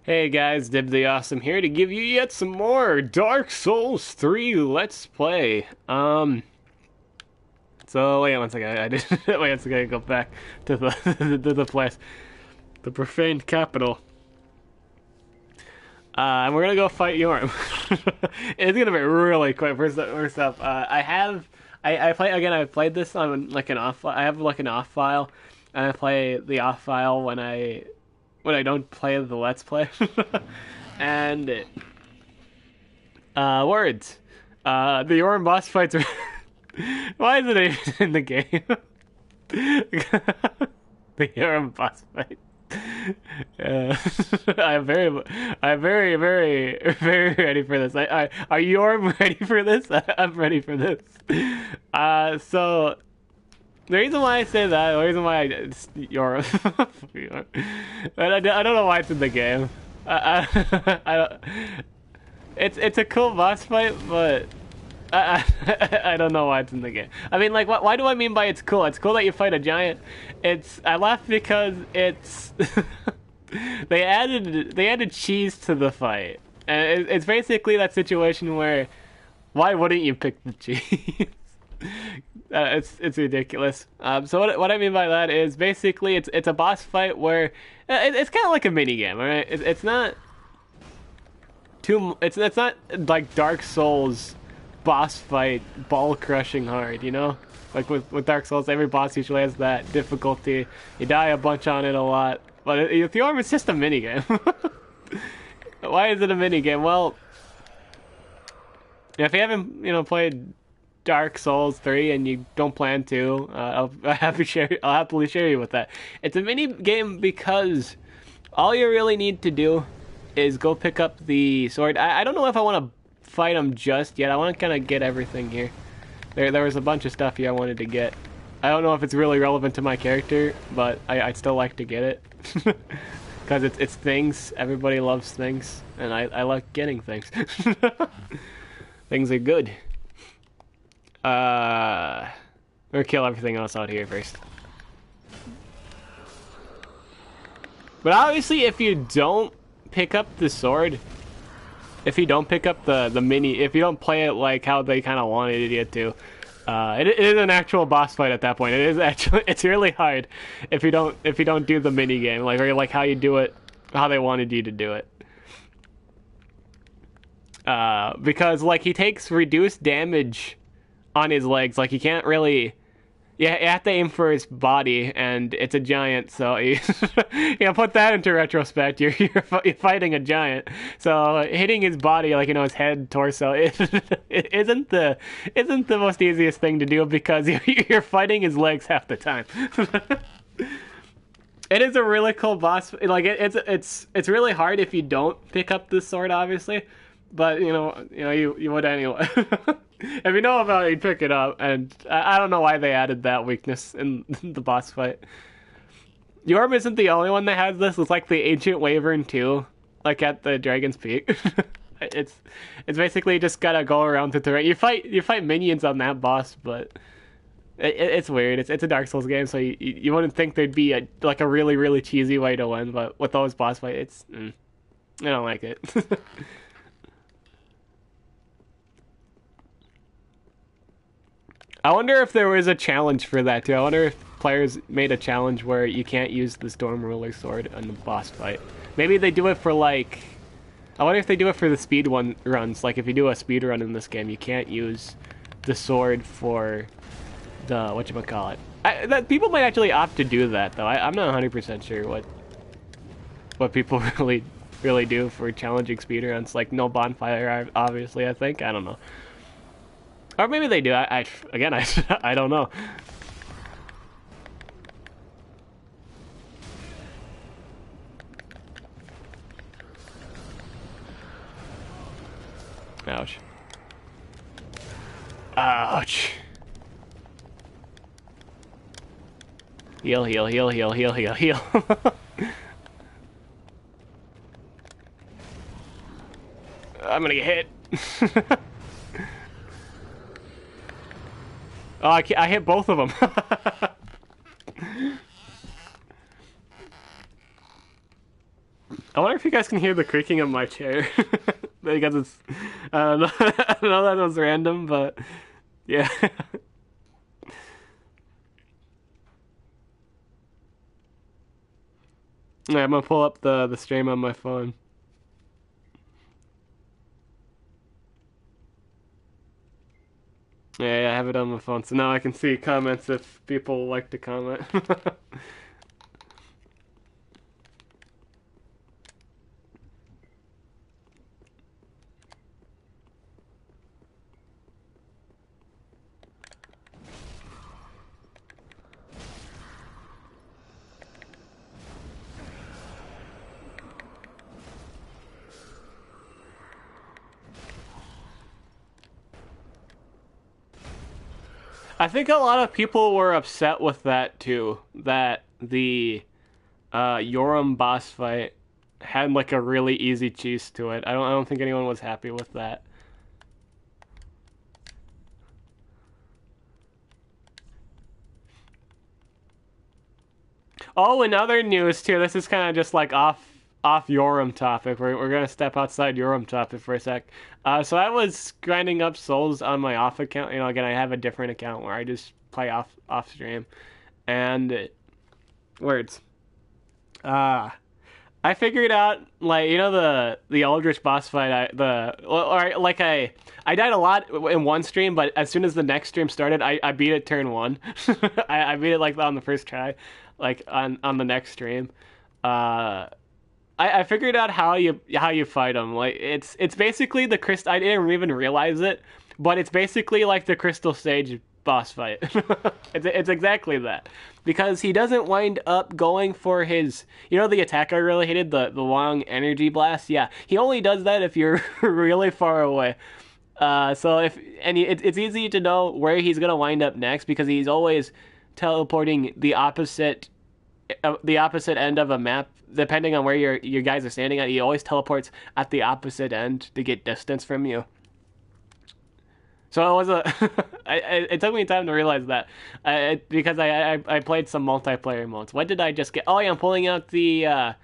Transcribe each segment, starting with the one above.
Hey guys, DibtheAwesome here to give you yet some more Dark Souls 3 Let's Play. So wait one second, I did wait one second, I go back to the to the place. The profaned capital. And we're gonna go fight YHORM. It's gonna be really quick. First up, I play again. I played this on like an off. I have like an off file, and I play the off file when I don't play the Let's Play. And words. The YHORM boss fights are. Why is it even in the game? The YHORM boss fight. I'm very ready for this. Are you ready for this? I'm ready for this. So the reason why I say that, the reason why it's I don't know why it's in the game. I don't. It's a cool boss fight, but I don't know why it's in the game. I mean, like, why do I mean by it's cool? It's cool that you fight a giant. I laugh because it's they added cheese to the fight, and it's basically that situation where why wouldn't you pick the cheese? It's ridiculous. So what I mean by that is basically it's a boss fight where it's kind of like a mini game, all right? It's not it's not like Dark Souls boss fight ball crushing hard, you know? Like with Dark Souls, every boss usually has that difficulty. You die a bunch on it a lot, but the YHORM is just a mini game. Why is it a mini game? Well, if you haven't played Dark Souls 3 and you don't plan to, I'll happily share you with that. It's a mini game because all you really need to do is go pick up the sword. I don't know if I want to fight him just yet. I want to kind of get everything here. There was a bunch of stuff here I wanted to get. I don't know if it's really relevant to my character, but I'd still like to get it. Because it's things. Everybody loves things, and I like getting things. Things are good. We're gonna kill everything else out here first. But obviously, if you don't pick up the sword, if you don't pick up the mini, if you don't play it like how they kind of wanted you to, it is an actual boss fight at that point. It's really hard if you don't do the mini game, or like how you do it, how they wanted you to do it. Because like he takes reduced damage on his legs, like he can't really. You have to aim for his body, and it's a giant, so you put that into retrospect. You're fighting a giant, so hitting his body, like his head, torso, it isn't the most easiest thing to do because you're fighting his legs half the time. It is a really cool boss. Like it's really hard if you don't pick up the sword, obviously, but you would anyway. If you know about it, you pick it up, and I don't know why they added that weakness in the boss fight. YHORM isn't the only one that has this. It's like the Ancient Wyvern too, like at the Dragon's Peak. It's basically just gotta go around the terrain. You fight minions on that boss, but it's weird. It's a Dark Souls game, so you wouldn't think there'd be a really really cheesy way to win, but with those boss fights, I don't like it. I wonder if there was a challenge for that too. I wonder if players made a challenge where you can't use the Storm Ruler sword in the boss fight. Maybe they do it for like. I wonder if they do it for the speed runs. Like if you do a speed run in this game, you can't use the sword for the whatchamacallit. People might actually opt to do that though. I'm not 100% sure what people really do for challenging speed runs. Like no bonfire, obviously. I think I don't know. Or maybe they do. I don't know. Ouch. Ouch. Heal, heal, heal, heal, heal, heal, heal. I'm gonna get hit. Oh, I hit both of them. I wonder if you guys can hear the creaking of my chair. Because it's... I don't know, I know that was random, but... Yeah. Yeah, I'm gonna pull up the stream on my phone. Yeah, I have it on my phone, so now I can see comments if people like to comment. I think a lot of people were upset with that too, that the YHORM boss fight had like a really easy cheese to it. I don't think anyone was happy with that. Oh, in other news too, this is kind of just like off YHORM topic. We're gonna step outside YHORM topic for a sec. So I was grinding up souls on my off account. You know, again, I have a different account where I just play off stream, and words. I figured out, like, you know, the Eldritch boss fight. I died a lot in one stream, but as soon as the next stream started, I beat it turn 1. I beat it like on the first try, like on the next stream. I figured out how you fight them. Like it's basically the crystal. I didn't even realize it, but it's basically like the Crystal Sage boss fight. It's exactly that, because he doesn't wind up going for his, you know, the attack I really hated, the long energy blast. Yeah, he only does that if you're really far away. So it's easy to know where he's gonna wind up next, because he's always teleporting the opposite end of a map. Depending on where your guys are standing at, he always teleports at the opposite end to get distance from you. So it was it took me time to realize that, because I played some multiplayer modes. What did I just get? Oh yeah, I'm pulling out the I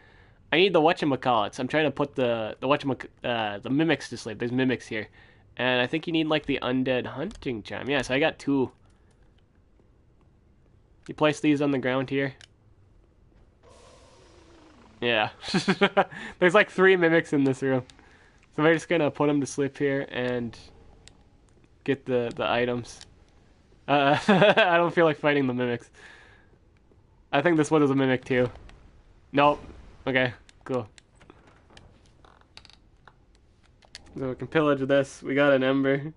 need the whatchamacallits. I'm trying to put the mimics to sleep. There's mimics here, and I think you need like the undead hunting charm. Yeah, so I got 2. You place these on the ground here. Yeah. There's like 3 mimics in this room. So we're just gonna put them to sleep here and get the items. I don't feel like fighting the mimics. I think this one is a mimic too. Nope. Okay, cool. So we can pillage this. We got an ember.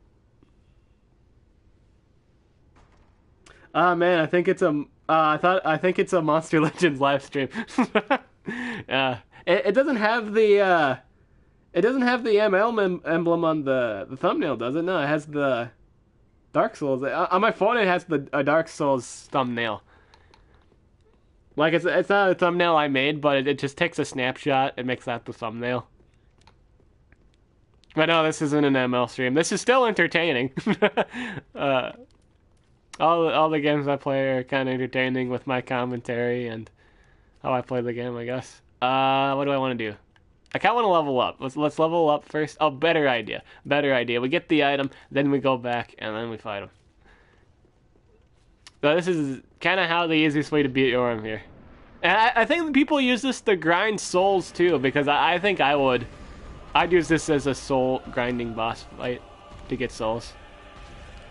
Ah man, I think it's a I think it's a Monster Legends live stream. It doesn't have the ML emblem on the thumbnail, does it? No, it has the Dark Souls. On my phone, it has the Dark Souls thumbnail. Like it's not a thumbnail I made, but it just takes a snapshot and makes that the thumbnail. But no, this isn't an ML stream. This is still entertaining. All the games I play are kind of entertaining with my commentary and how I play the game, I guess. What do I want to do? I kind of want to level up. Let's level up first. Oh, better idea. We get the item, then we go back, and then we fight him. So this is kind of how the easiest way to beat YHORM here. And I think people use this to grind souls too, because I think I'd use this as a soul grinding boss fight to get souls.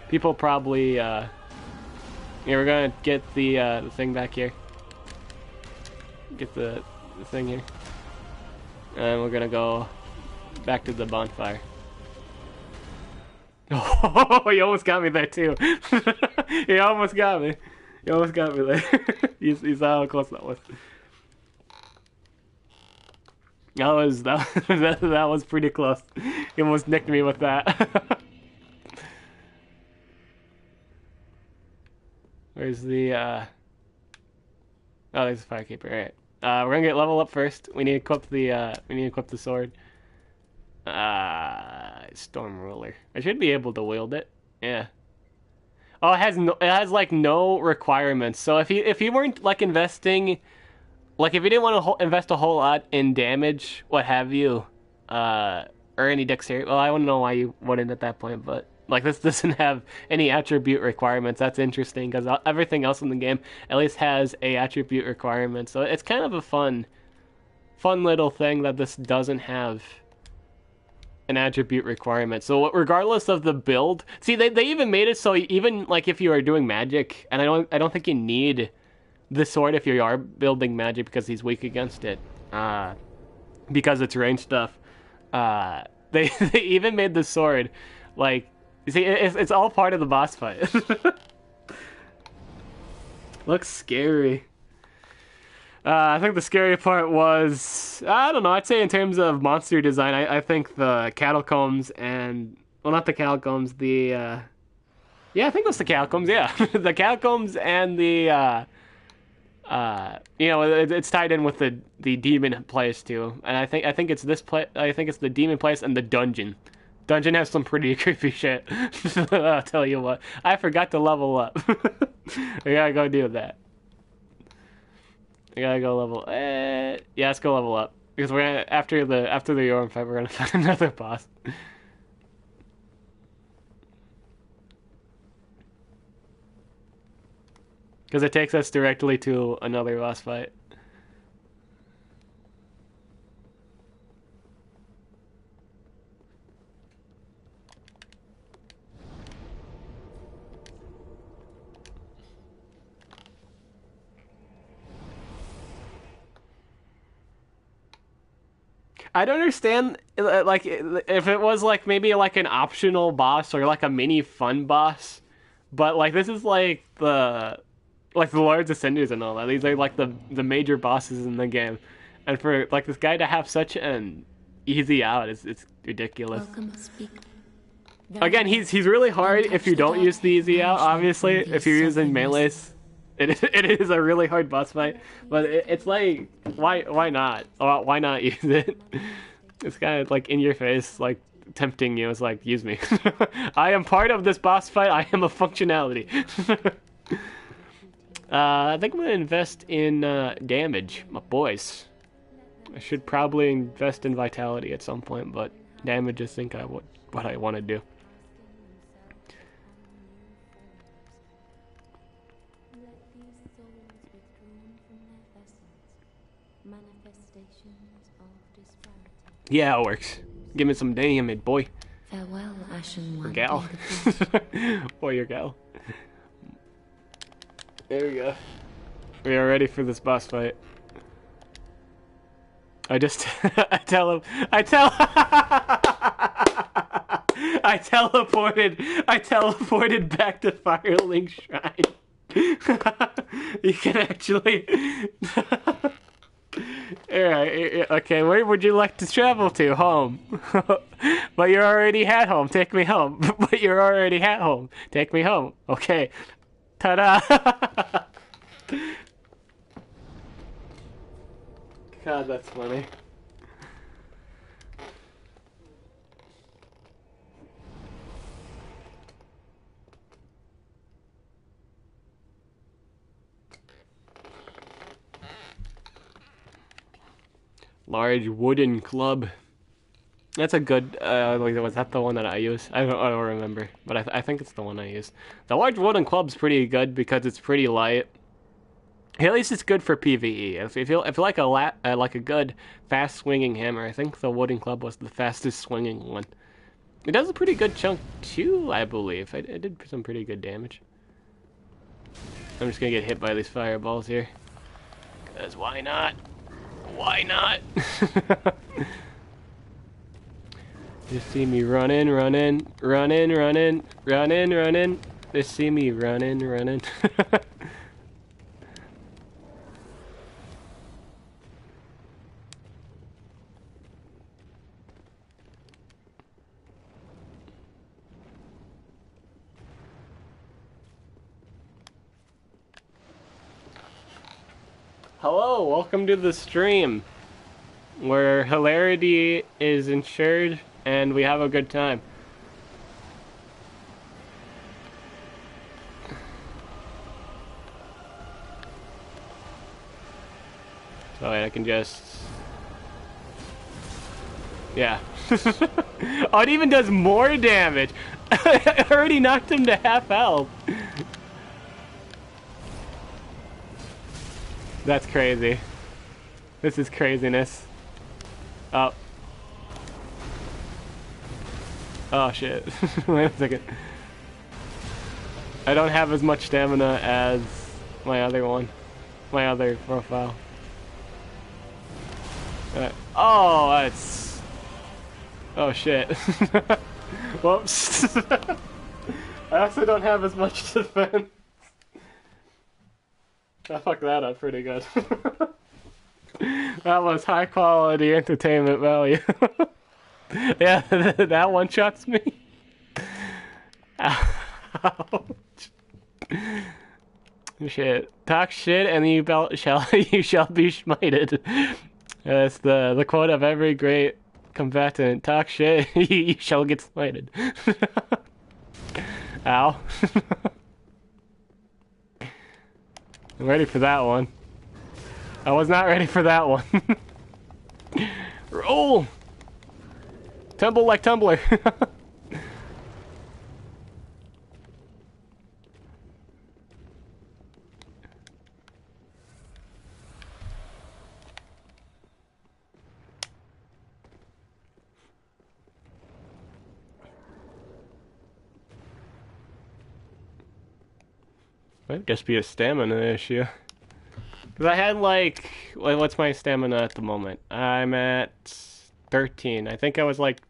People probably, yeah, we're gonna get the thing back here. Get the thing here. And we're gonna go back to the bonfire. Oh, you almost got me there too. You almost got me. You almost got me there. You saw how close that was. That was pretty close. You almost nicked me with that. Where's the oh, there's the firekeeper. All right. We're gonna get level up first. We need to equip the sword. Storm ruler. I should be able to wield it. Yeah. Oh, it has like no requirements. So if you weren't like investing like if you didn't want to invest a whole lot in damage, what have you, or any dexterity. Well, I wouldn't know why you wouldn't at that point, but like this doesn't have any attribute requirements. That's interesting because everything else in the game at least has a attribute requirement. So it's kind of a fun little thing that this doesn't have an attribute requirement. So regardless of the build, see they even made it so even like if you are doing magic, and I don't think you need the sword if you are building magic because he's weak against it, because it's range stuff. They even made the sword like, you see, it's all part of the boss fight. Looks scary. I think the scary part was, I don't know, I'd say in terms of monster design, I think the catacombs and, well, not the catacombs, yeah, I think it was the catacombs, yeah. The catacombs and the, you know, it's tied in with the demon place too. And I think it's this place, I think it's the demon place and the dungeon. Dungeon has some pretty creepy shit. I'll tell you what. I forgot to level up. I gotta go do that. I gotta go level. Yeah, let's go level up because we're gonna after the YHORM fight, we're gonna find another boss. Because it takes us directly to another boss fight. I don't understand, like, if it was, like, maybe, like, an optional boss or, like, a mini fun boss. But, like, this is, like, the Lords Ascenders and all that. These are, like, the major bosses in the game. And for, like, this guy to have such an easy out, it's ridiculous. Again, he's really hard if you don't use the easy out, obviously. If you're using melees, it is a really hard boss fight, but it's like, why not? Why not use it? It's kind of like in your face, like tempting you. It's like, use me. I am part of this boss fight. I am a functionality. I think I'm gonna invest in damage, my boys. I should probably invest in vitality at some point, but damage is what I want to do. Yeah, it works. Give me some damage, boy. Farewell, Ashen One. Or gal. Boy or gal. There we go. We are ready for this boss fight. I just I teleported back to Firelink Shrine. You can actually Alright, okay, where would you like to travel to? Home. But you're already at home, take me home. But you're already at home, take me home. Okay. Ta-da! God, that's funny. Large wooden club. That's a good, was that the one that I use? I don't remember, but I think it's the one I use. The large wooden club's pretty good because it's pretty light. At least it's good for PvE. If you like a good fast swinging hammer, I think the wooden club was the fastest swinging one. It does a pretty good chunk too, I believe. It did some pretty good damage. I'm just gonna get hit by these fireballs here. 'Cause why not? Why not? Just see me running. Just see me running. Hello, welcome to the stream, where hilarity is ensured and we have a good time. Oh wait, I can just... Yeah. Oh, it even does more damage! I already knocked him to half health! That's crazy. This is craziness. Oh. Oh shit. Wait a second. I don't have as much stamina as my other one. My other profile. Oh, that's... Oh shit. Whoops. I also don't have as much defense. I fucked that up pretty good. That was high quality entertainment value. Yeah, that one shots me. Ouch. Shit. Talk shit and you shall be smited. That's the quote of every great combatant. Talk shit, you shall get smited. Ow. I'm ready for that one. I was not ready for that one. Roll! Tumble like Tumbler. Might just be a stamina issue. Because I had like, what's my stamina at the moment? I'm at 13. I think I was like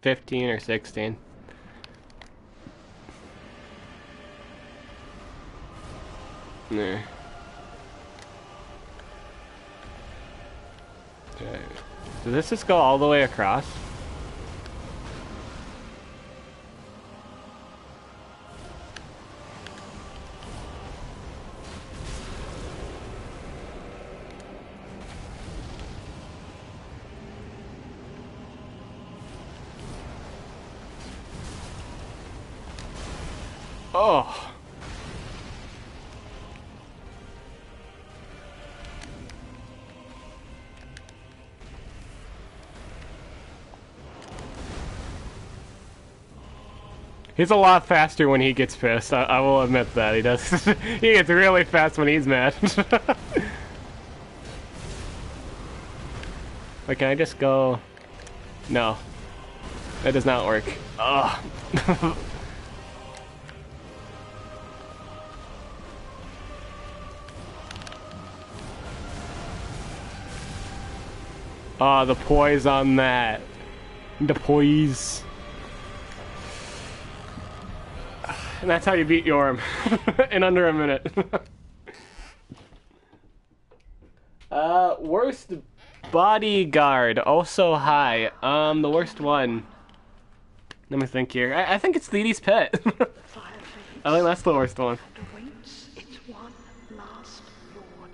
15 or 16. There. Okay. Does this just go all the way across? Oh. He's a lot faster when he gets pissed. I will admit that. He does. He gets really fast when he's mad. Wait, can I just go? No. That does not work. Ugh. Ah, the poise on that. The poise. And that's how you beat YHORM. In under a minute. Worst bodyguard. Also high. The worst one. Let me think here. I think it's Theedy's pet. I think that's the worst one.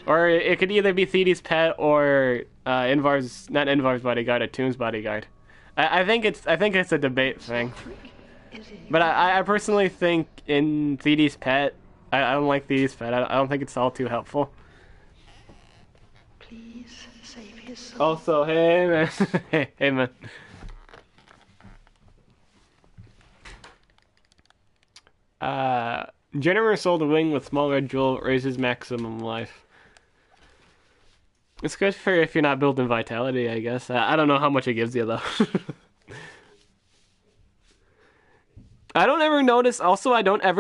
Or it could either be Theedy's pet or Invar's, not Invar's bodyguard, a Toon's bodyguard. I think it's a debate thing. But I personally think in Theedy's pet, I don't like Theedy's pet. I don't think it's all too helpful. Please save his soul. Also, hey man, hey man. Generous sold a wing with small red jewel raises maximum life. It's good for if you're not building vitality, I guess. I don't know how much it gives you though. I don't ever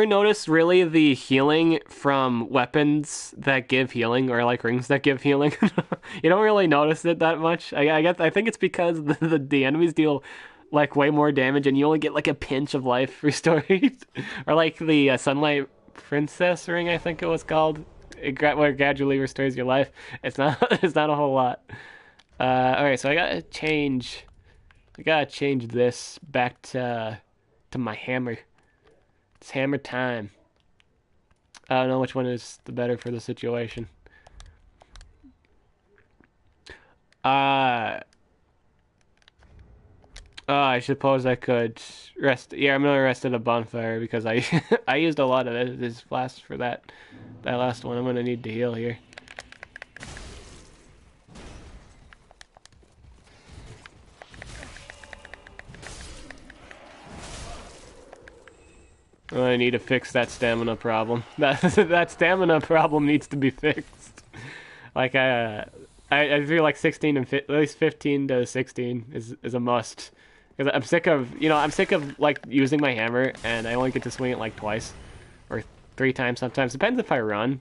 notice really the healing from weapons that give healing or like rings that give healing. You don't really notice it that much. I think it's because the enemies deal like way more damage and you only get like a pinch of life restored. Or like the Sunlight Princess ring, I think it was called. Where it gradually restores your life. It's not a whole lot. Alright, so I gotta change this back to my hammer. It's hammer time. I don't know which one is the better for the situation. I suppose I could rest. Yeah, I'm gonna rest at a bonfire because I I used a lot of this flask for that last one. I'm gonna need to heal here. I need to fix that stamina problem. That stamina problem needs to be fixed. Like I feel like 16 and at least 15 to 16 is a must. Because I'm sick of like using my hammer and I only get to swing it like twice or 3 times sometimes. Depends if I run.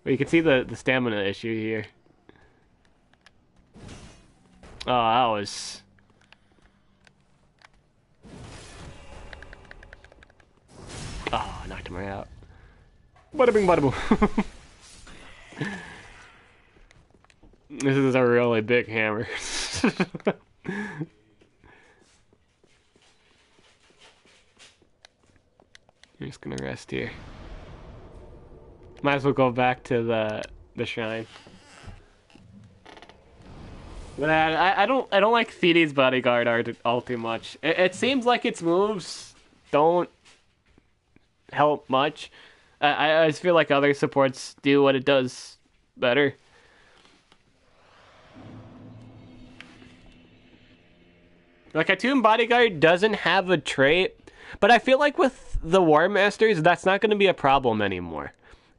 But you can see the stamina issue here. Oh, that was... Oh, knocked him right out. Bada bing, bada boom. This is a really big hammer. I'm just gonna rest here. Might as well go back to the shrine. But I don't like Feedy's bodyguard art all too much. It seems like its moves don't help much. I just feel like other supports do what it does better. Like a Tomb Bodyguard doesn't have a trait, but I feel like with the War Masters, that's not going to be a problem anymore.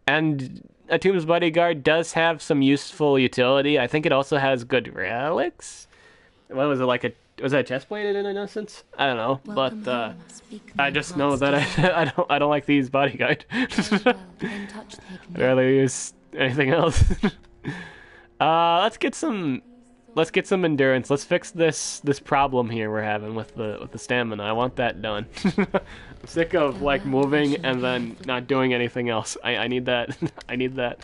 And a Tomb's Bodyguard does have some useful utility. I think it also has good relics. What was it, like a... Was that a chest plate in Innocence? I don't know, but I just know that I don't like these bodyguard. I'd rather use anything else. Let's get some endurance. Let's fix this problem here we're having with the stamina. I want that done. I'm sick of like moving and then not doing anything else. I need that. I need that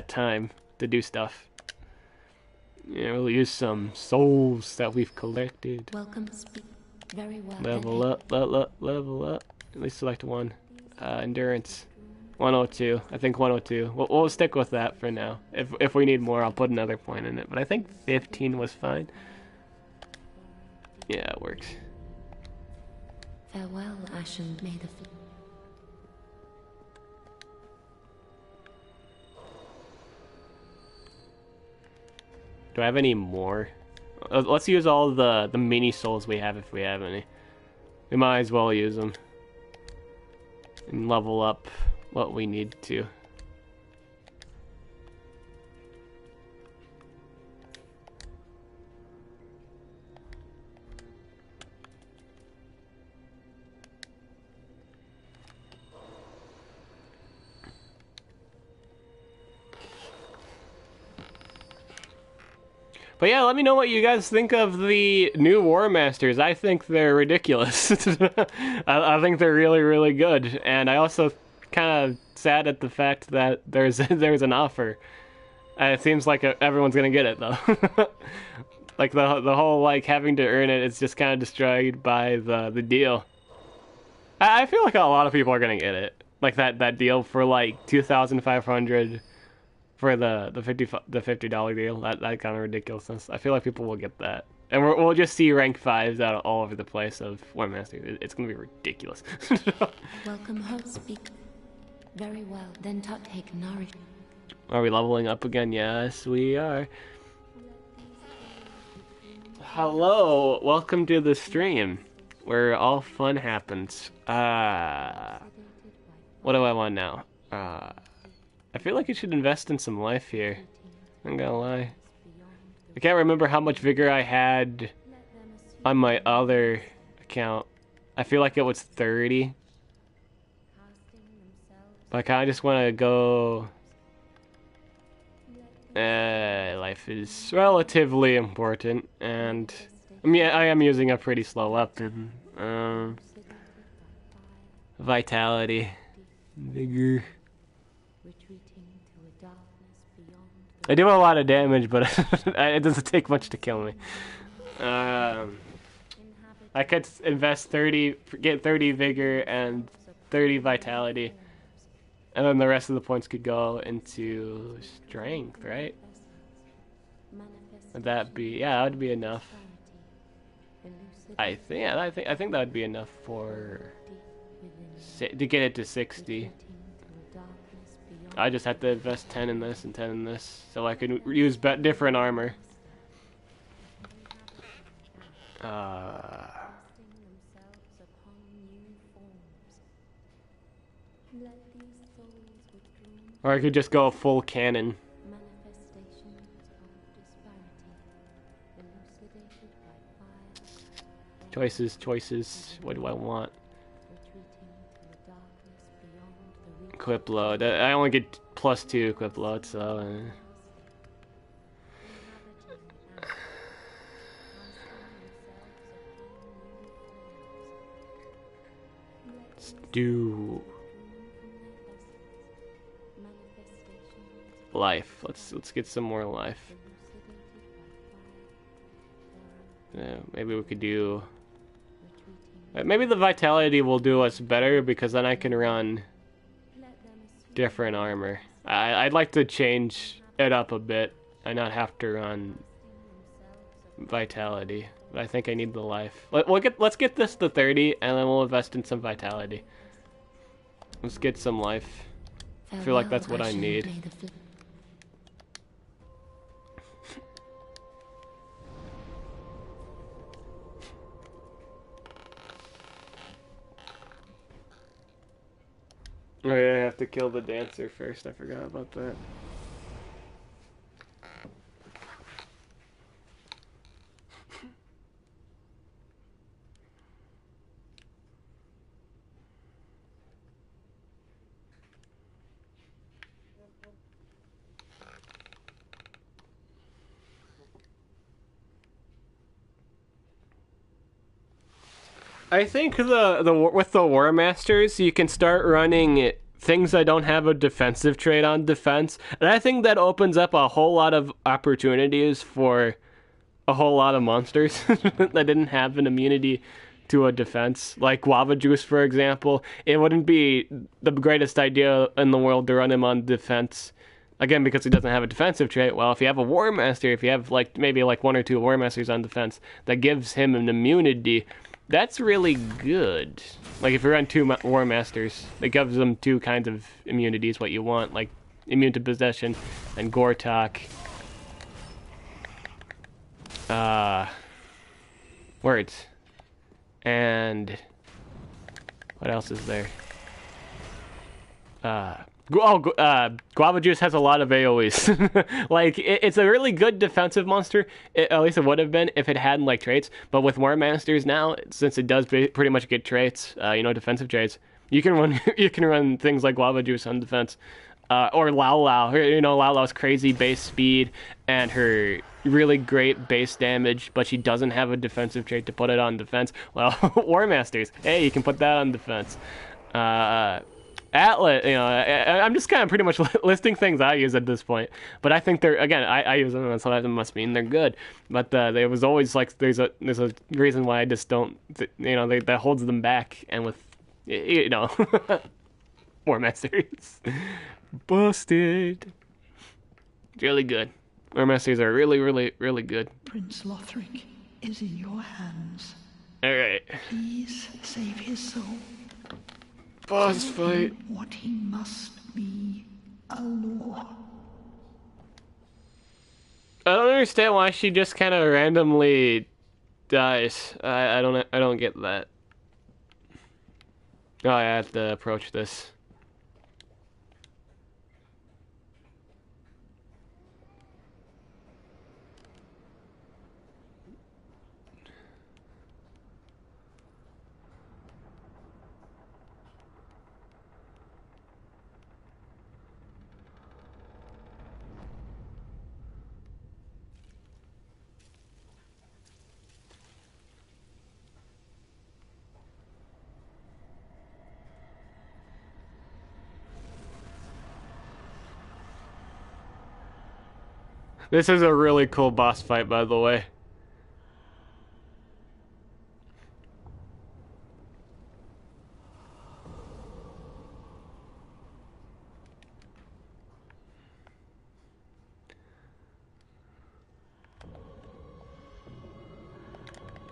time to do stuff. Yeah, we'll use some souls that we've collected. Welcome, speak very well. Level up. At least select one. Endurance. 102. I think 102. We'll stick with that for now. If we need more, I'll put another point in it. But I think 15 was fine. Yeah, it works. Farewell, Ashen. May the... Do I have any more? Let's use all the mini souls we have if we have any. We might as well use them. And level up what we need to. But yeah, let me know what you guys think of the new War Masters. I think they're ridiculous. I think they're really, really good. And I also kind of sad at the fact that there's an offer. It seems like everyone's gonna get it though. Like the whole like having to earn it is just kind of destroyed by the deal. I feel like a lot of people are gonna get it. Like that deal for like 2,500 for the $50 deal. That kind of ridiculousness. I feel like people will get that. And we'll just see rank 5s out all over the place of War Master. It's gonna be ridiculous. Welcome, host. Speak very well. Then take nourish. Are we leveling up again? Yes, we are. Hello, welcome to the stream where all fun happens. What do I want now? I feel like I should invest in some life here. I'm gonna lie. I can't remember how much vigor I had on my other account. I feel like it was 30. But I kind of just want to go... life is relatively important, and... I mean, I am using a pretty slow weapon. Vitality. Vigor. I do a lot of damage, but it doesn't take much to kill me. I could invest 30, get 30 vigor and 30 vitality, and then the rest of the points could go into strength, right? Would that be? Yeah, that would be enough. I think that would be enough for to get it to 60. I just have to invest 10 in this and 10 in this, so I can use different armor. Or I could just go full cannon. Choices, choices. What do I want? Equip load. I only get +2 equip load, so... Let's do... life. Let's get some more life. Yeah, maybe we could do... maybe the vitality will do us better, because then I can run different armor. I'd like to change it up a bit and not have to run vitality. But I think I need the life. Let's get this to 30, and then we'll invest in some vitality. Let's get some life. I feel like that's what I need. Oh yeah, I have to kill the dancer first. I forgot about that. I think with the War Masters, you can start running things that don't have a defensive trait on defense, and I think that opens up a whole lot of opportunities for a whole lot of monsters that didn't have an immunity to a defense, like Guava Juice, for example. It wouldn't be the greatest idea in the world to run him on defense, again, because he doesn't have a defensive trait. Well, if you have a War Master, if you have maybe 1 or 2 War Masters on defense, that gives him an immunity. That's really good. Like, if you run 2 War Masters, it gives them 2 kinds of immunities, what you want, like immune to possession and Gortok. Words. And what else is there? Guava Juice has a lot of AoEs. Like, it's a really good defensive monster. At least it would have been if it hadn't traits. But with War Masters now, since it does pretty much get traits, defensive traits, you can run things like Guava Juice on defense, or Lao Lao. Lao Lao's crazy base speed and her really great base damage, but she doesn't have a defensive trait to put it on defense. Well, War Masters, hey, you can put that on defense. Atlas, I'm just kind of pretty much listing things I use at this point. But I think they're, again, I use them, and so that must mean they're good. But there was always there's a reason why I just don't, that holds them back. And with, War Masters, busted. Really good. War Masters are really, really, really good. Prince Lothric is in your hands. All right. Please save his soul. Boss fight. What he must be, a law. I don't understand why she just kind of randomly dies. I don't get that. Oh, I have to approach this. This is a really cool boss fight, by the way.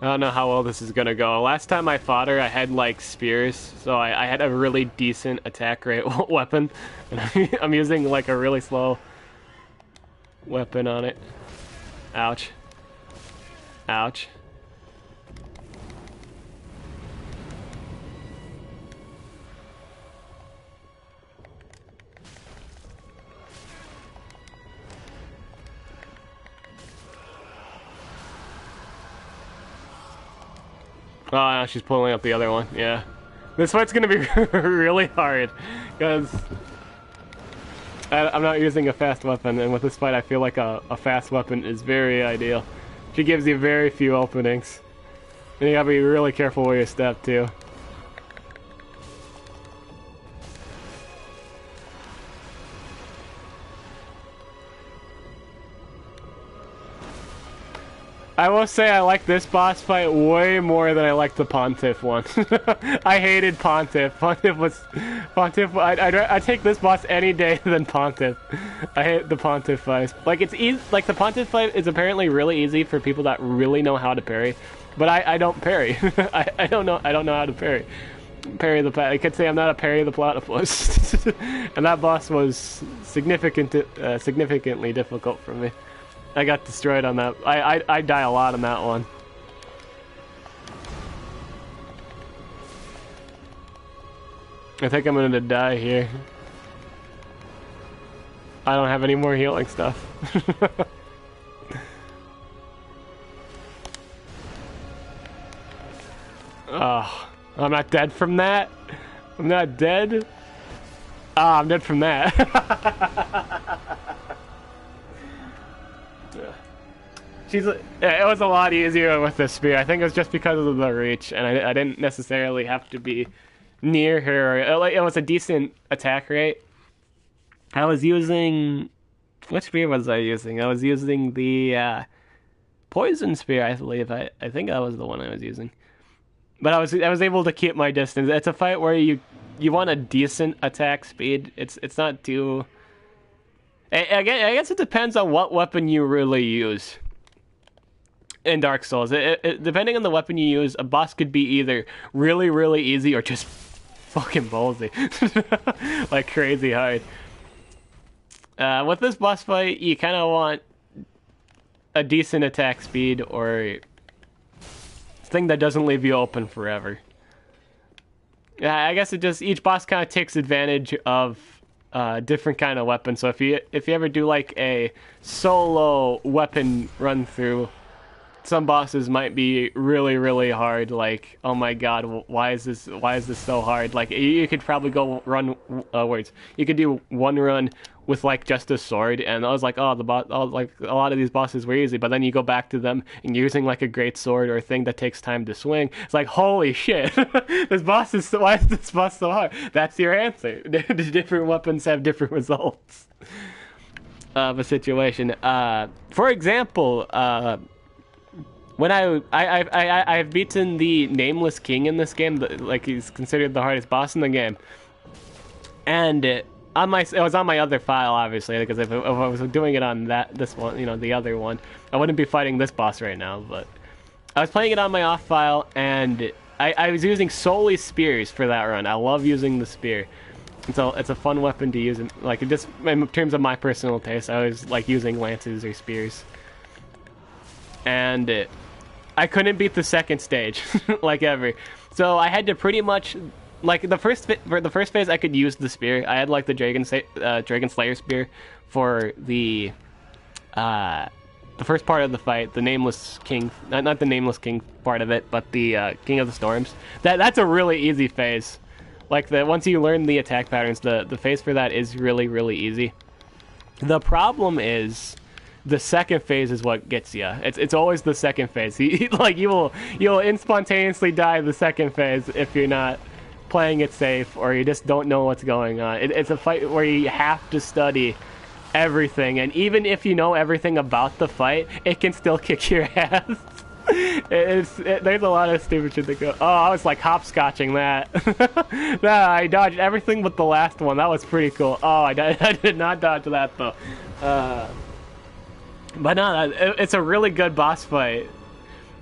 I don't know how well this is gonna go. Last time I fought her, I had spears, so I had a really decent attack rate weapon, and I'm using a really slow weapon on it. Ouch. Ouch. Oh, now she's pulling up the other one. Yeah. This fight's gonna be really hard, because I'm not using a fast weapon, and with this fight I feel like a fast weapon is very ideal. She gives you very few openings. And you gotta be really careful where you step, too. I will say I like this boss fight way more than I like the Pontiff one. I hated Pontiff. Pontiff. I'd take this boss any day than Pontiff. I hate the Pontiff fight. Like, it's easy. Like, the Pontiff fight is apparently really easy for people that really know how to parry, but I don't parry. I don't know how to parry. I could say I'm not a parry the platypus. And that boss was significantly difficult for me. I got destroyed on that. I die a lot on that one. I think I'm gonna die here. I don't have any more healing stuff. Oh, I'm not dead from that? I'm not dead? Ah, I'm dead from that. It was a lot easier with the spear. I think it was just because of the reach, and I didn't necessarily have to be near her. It was a decent attack rate. I was using... Which spear was I using? I was using the poison spear, I believe. I think that was the one I was using. But I was able to keep my distance. It's a fight where you want a decent attack speed. It's not too... I guess it depends on what weapon you really use. In Dark Souls, depending on the weapon you use, a boss could be either really, really easy or just fucking ballsy. Like crazy hard. With this boss fight, you kind of want a decent attack speed or thing that doesn't leave you open forever. I guess each boss kind of takes advantage of different kind of weapon. So if you ever do like a solo weapon run through, some bosses might be really, really hard. Like, oh my god, why is this so hard? Like, you could probably go you could do one run with like just a sword, and I was like, oh, like a lot of these bosses were easy. But then you go back to them and using like a great sword or a thing that takes time to swing. It's like, holy shit, why is this boss so hard? That's your answer. Different weapons have different results of a situation. For example, when I've beaten the Nameless King in this game, like he's considered the hardest boss in the game, and it was on my other file, obviously, because if I was doing it on this one, you know, the other one, I wouldn't be fighting this boss right now. But I was playing it on my off file, and I was using solely spears for that run. I love using the spear. So it's a fun weapon to use, like just in terms of my personal taste. I always like using lances or spears, and I couldn't beat the second stage, like ever. So I had to pretty much, like for the first phase, I could use the spear. I had like the Dragon Slayer spear for the first part of the fight, the Nameless King, not the Nameless King part of it, but the King of the Storms. That's a really easy phase. Like once you learn the attack patterns, the phase for that is really, really easy. The problem is, the second phase is what gets you. It's always the second phase. You'll spontaneously die the second phase if you're not playing it safe or you just don't know what's going on. It's a fight where you have to study everything, and even if you know everything about the fight, it can still kick your ass. There's a lot of stupid shit that go. Oh, I was like hopscotching that. Nah, I dodged everything but the last one. That was pretty cool. Oh, I did not dodge that though. But no, it's a really good boss fight.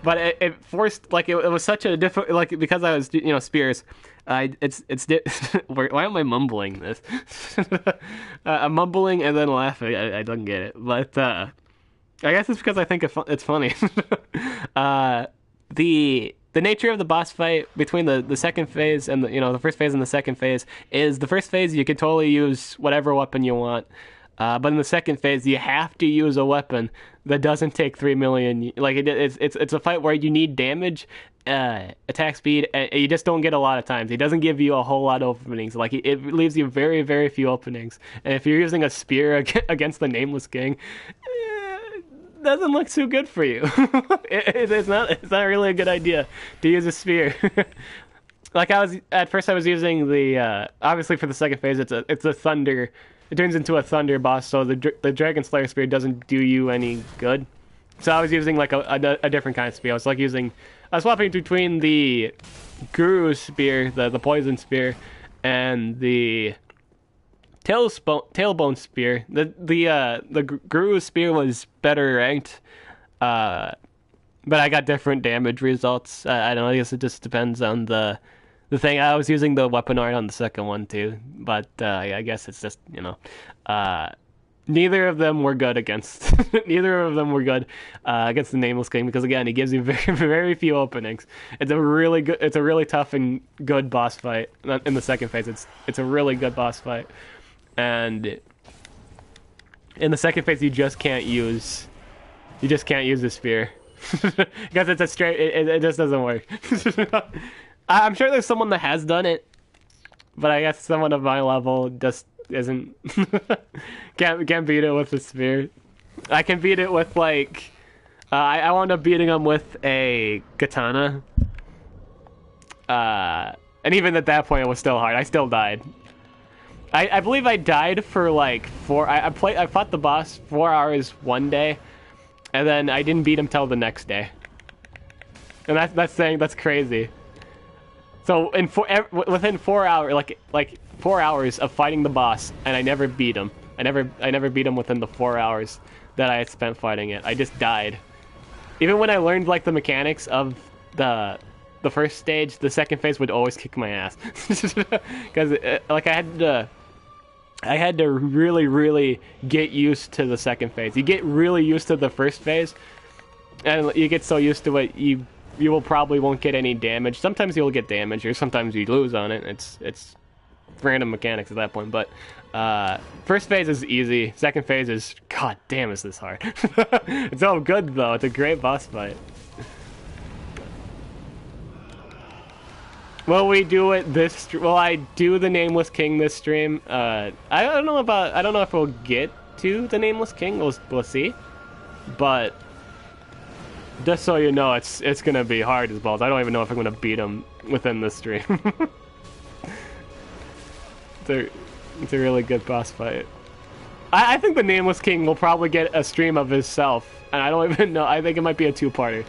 But it forced, like, it was such a difficult, like, because I was, you know, spears. Why am I mumbling this? I'm mumbling and then laughing. I don't get it. But I guess it's because I think it's funny. The nature of the boss fight between the second phase and the first phase and the second phase is the first phase you can totally use whatever weapon you want. But in the second phase, you have to use a weapon that doesn't take 3 million. Like it's a fight where you need damage, attack speed, and you just don't get a lot of times. He doesn't give you a whole lot of openings. Like it leaves you very, very few openings. And if you're using a spear against the Nameless King, it doesn't look too good for you. It's not really a good idea to use a spear. Like at first I was using the obviously for the second phase it's a thunder. It turns into a thunder boss, so the Dragon Slayer spear doesn't do you any good. So I was using like a different kind of spear. I was swapping between the Guru spear, the poison spear, and the tailbone spear. The Guru spear was better ranked, but I got different damage results. I don't know. I guess it just depends on the thing. I was using the weapon art on the second one too, but I guess it's just, you know, neither of them were good against against the Nameless King, because again, he gives you very, very few openings. It's a really tough and good boss fight. In the second phase, it's a really good boss fight, and in the second phase, you just can't use the spear because it's a straight. It just doesn't work. I'm sure there's someone that has done it, but I guess someone of my level just isn't. can't beat it with the spear. I can beat it with like I wound up beating him with a katana. And even at that point it was still hard. I still died. I believe I died for like 4 I fought the boss 4 hours one day, and then I didn't beat him till the next day. And that's crazy. So within 4 hours, like 4 hours of fighting the boss, and I never beat him. I never beat him within the 4 hours that I had spent fighting it. I just died. Even when I learned like the mechanics of the first stage, the second phase would always kick my ass because like I had to really, really get used to the second phase. You get really used to the first phase, and you get so used to it, you will probably won't get any damage. Sometimes you'll get damage, or sometimes you lose on it. It's random mechanics at that point. But first phase is easy. Second phase is, god damn, is this hard. It's all good though. It's a great boss fight. Will we do it this? Will I do the Nameless King this stream? I don't know if we'll get to the Nameless King. We'll see. But just so you know, it's gonna be hard as balls. I don't even know if I'm gonna beat him within this stream. It's a really good boss fight. I think the Nameless King will probably get a stream of himself, and I don't even know. I think it might be a 2-parter.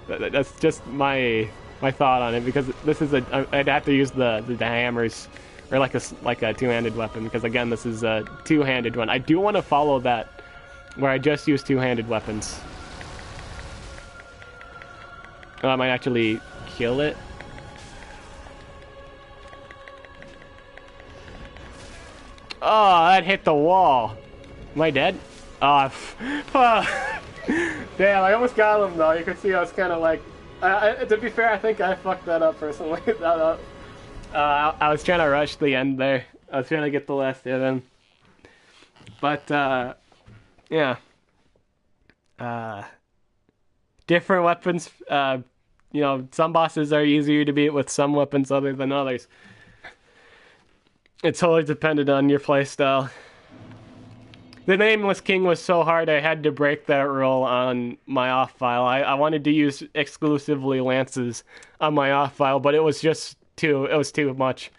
That's just my thought on it, because this is I'd have to use the hammers, or like a two-handed weapon, because again, this is a two-handed one. I do want to follow that where I just use two-handed weapons. I might actually kill it. Oh, that hit the wall. Am I dead? Oh, damn, I almost got him though. You can see I was kind of like, to be fair, I think I fucked that up personally. I was trying to rush the end there. I was trying to get the last hit in. But, yeah. Different weapons, you know, some bosses are easier to beat with some weapons other than others. It's totally dependent on your playstyle. The Nameless King was so hard I had to break that rule on my off file. I wanted to use exclusively lances on my off file, but it was too much.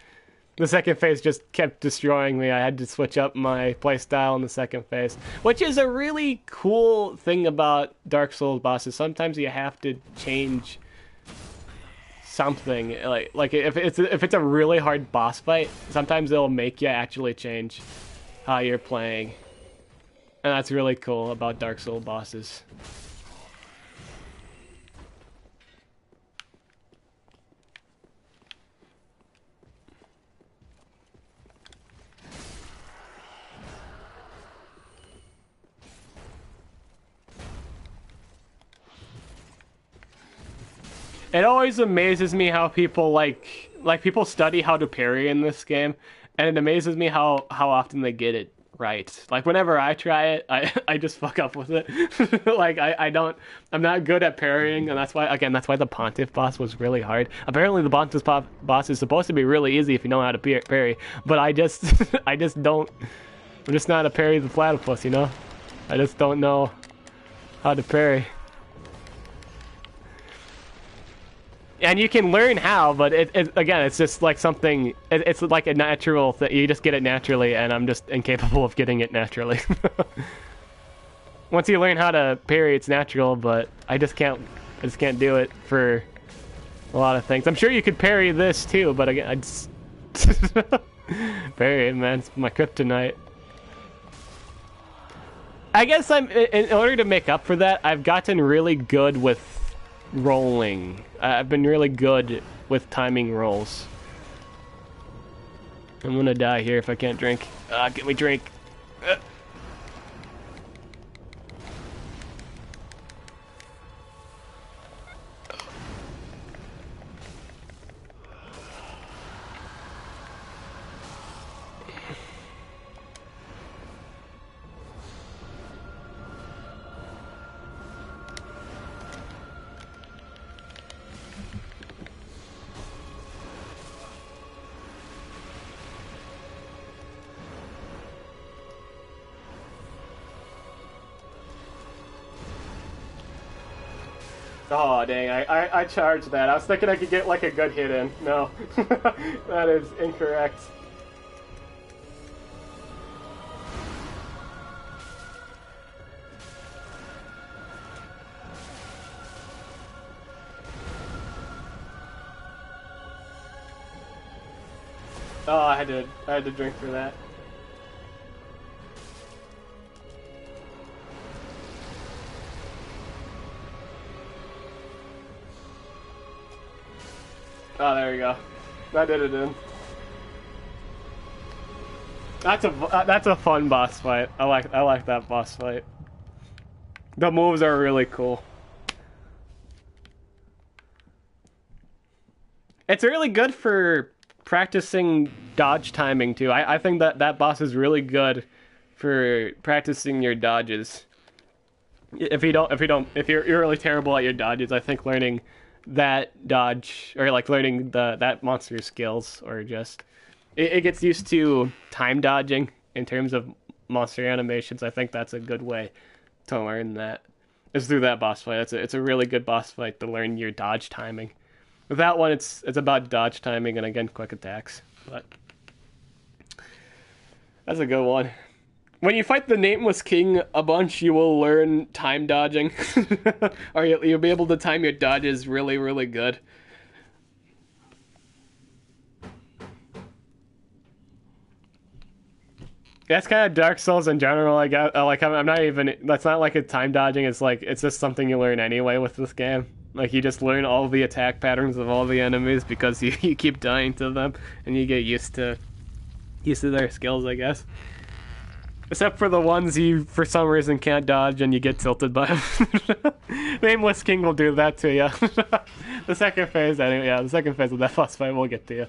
The second phase just kept destroying me. I had to switch up my playstyle in the second phase, which is a really cool thing about Dark Souls bosses. Sometimes you have to change something. Like if it's a really hard boss fight, sometimes it'll make you actually change how you're playing. And that's really cool about Dark Souls bosses. It always amazes me how people like people study how to parry in this game, and it amazes me how often they get it right. Like whenever I try it, I just fuck up with it. Like I'm not good at parrying, and that's why the Pontiff boss was really hard. Apparently the Pontiff boss is supposed to be really easy if you know how to parry, but I just don't. I'm just not a parry the platypus, you know? I just don't know how to parry. And you can learn how, but again, it's just like something, it's like a natural thing. You just get it naturally, and I'm just incapable of getting it naturally. Once you learn how to parry, it's natural, but I just can't do it for a lot of things. I'm sure you could parry this too, but again, I just... parry, man, it's my kryptonite. I guess in order to make up for that, I've gotten really good with rolling. I've been really good with timing rolls. I'm gonna die here if I can't drink. Get me drink. Oh, dang, I charged that. I was thinking I could get, like, a good hit in. No. That is incorrect. Oh, I had to drink for that. Oh, there we go. That did it in. That's a fun boss fight. I like that boss fight. The moves are really cool. It's really good for practicing dodge timing too. I think that boss is really good for practicing your dodges. If you're really terrible at your dodges, I think learning that dodge, or like learning that monster's skills, or just it gets used to time dodging in terms of monster animations. I think that's a good way to learn that, is through that boss fight. It's a really good boss fight to learn your dodge timing. With that one, it's about dodge timing and, again, quick attacks. But that's a good one. When you fight the Nameless King a bunch, you will learn time dodging. Or you'll be able to time your dodges really, really good. That's kind of Dark Souls in general, I guess. Like, I'm not even... That's not like a time dodging. It's like, it's just something you learn anyway with this game. Like, you just learn all the attack patterns of all the enemies because you keep dying to them, and you get used to their skills, I guess. Except for the ones you, for some reason, can't dodge and you get tilted by them. Nameless King will do that to you. The second phase, anyway, yeah, the second phase of that boss fight will get to you.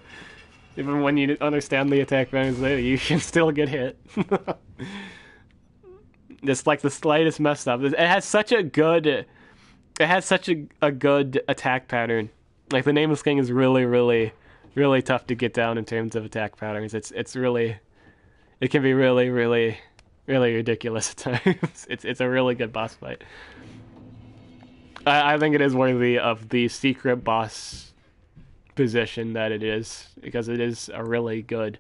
Even when you understand the attack patterns, you can still get hit. Just like the slightest mess up. It has such a good attack pattern. Like, the Nameless King is really, really, really tough to get down in terms of attack patterns. It's really, it can be really, really, really ridiculous at times. It's a really good boss fight. I think it is worthy of the secret boss position that it is, because it is a really good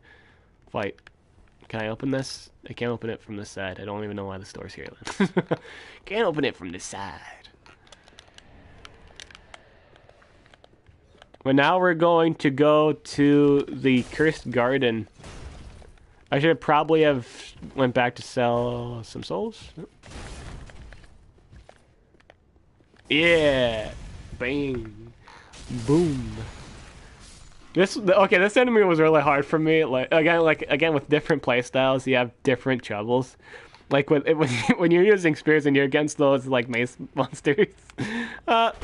fight. Can I open this? I can't open it from this side. I don't even know why the store's here then. Can't open it from this side. But now we're going to go to the Cursed Garden. I should probably have went back to sell some souls. Yeah. Bang. Boom. This enemy was really hard for me. Again with different playstyles, you have different troubles. Like when you're using spears and you're against those like mace monsters. Have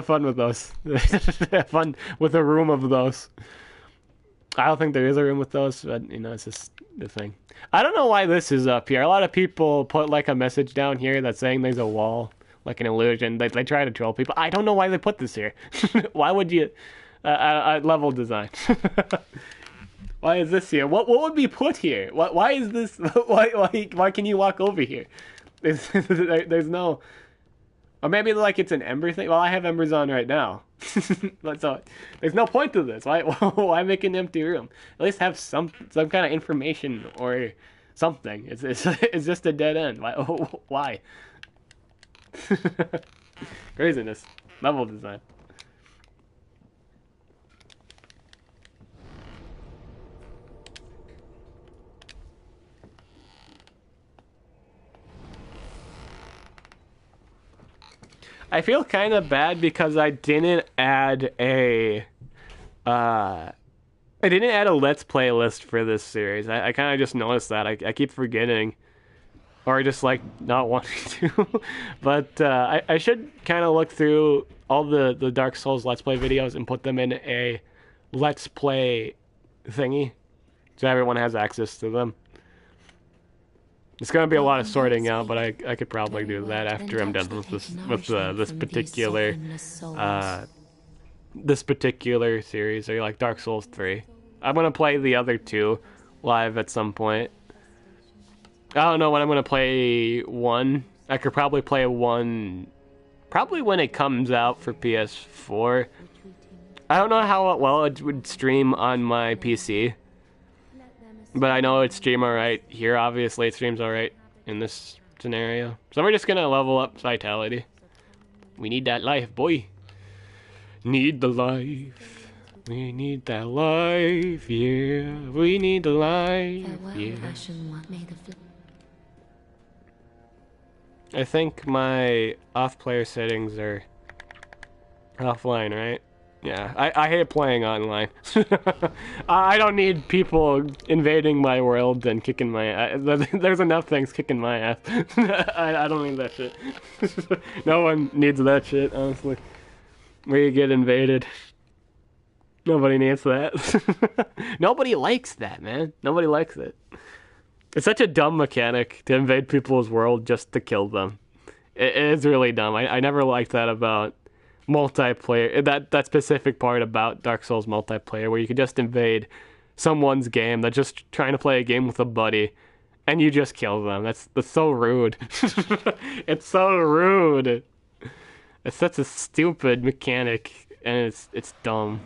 fun with those. Have fun with a room of those. I don't think there is a room with those, but you know, it's just the thing. I don't know why this is up here. A lot of people put like a message down here that's saying there's a wall, like an illusion. They try to troll people. I don't know why they put this here. Why would you? Level design. Why is this here? What would be put here? Why is this? Why can you walk over here? There's no. Or maybe like it's an ember thing. Well, I have embers on right now. So there's no point to this. Why make an empty room? At least have some kind of information or something. It's just a dead end. Why? Craziness. Level design. I feel kind of bad because I didn't add a Let's Play list for this series. I kind of just noticed that. I keep forgetting, or just like not wanting to. But I should kind of look through all the Dark Souls Let's Play videos and put them in a Let's Play thingy, so everyone has access to them. It's gonna be a lot of sorting out, but I could probably do that after I'm done with this particular series, or like Dark Souls 3. I'm gonna play the other two live at some point. I don't know when I'm gonna play one. I could probably play one probably when it comes out for PS4. I don't know how well it would stream on my PC. But I know it streams alright here, obviously it streams alright in this scenario. So we're just gonna level up Vitality. We need that life, boy. Need the life. We need that life, yeah. We need the life, yeah. I think my off-player settings are offline, right? Yeah, I hate playing online. I don't need people invading my world and kicking my ass. There's enough things kicking my ass. I don't need that shit. No one needs that shit, honestly. Where you get invaded. Nobody needs that. Nobody likes that, man. Nobody likes it. It's such a dumb mechanic to invade people's world just to kill them. It is really dumb. I never liked that about multiplayer, that specific part about Dark Souls multiplayer, where you could just invade someone's game that's just trying to play a game with a buddy and you just kill them. That's so rude. It's so rude. It's such a stupid mechanic, and it's dumb.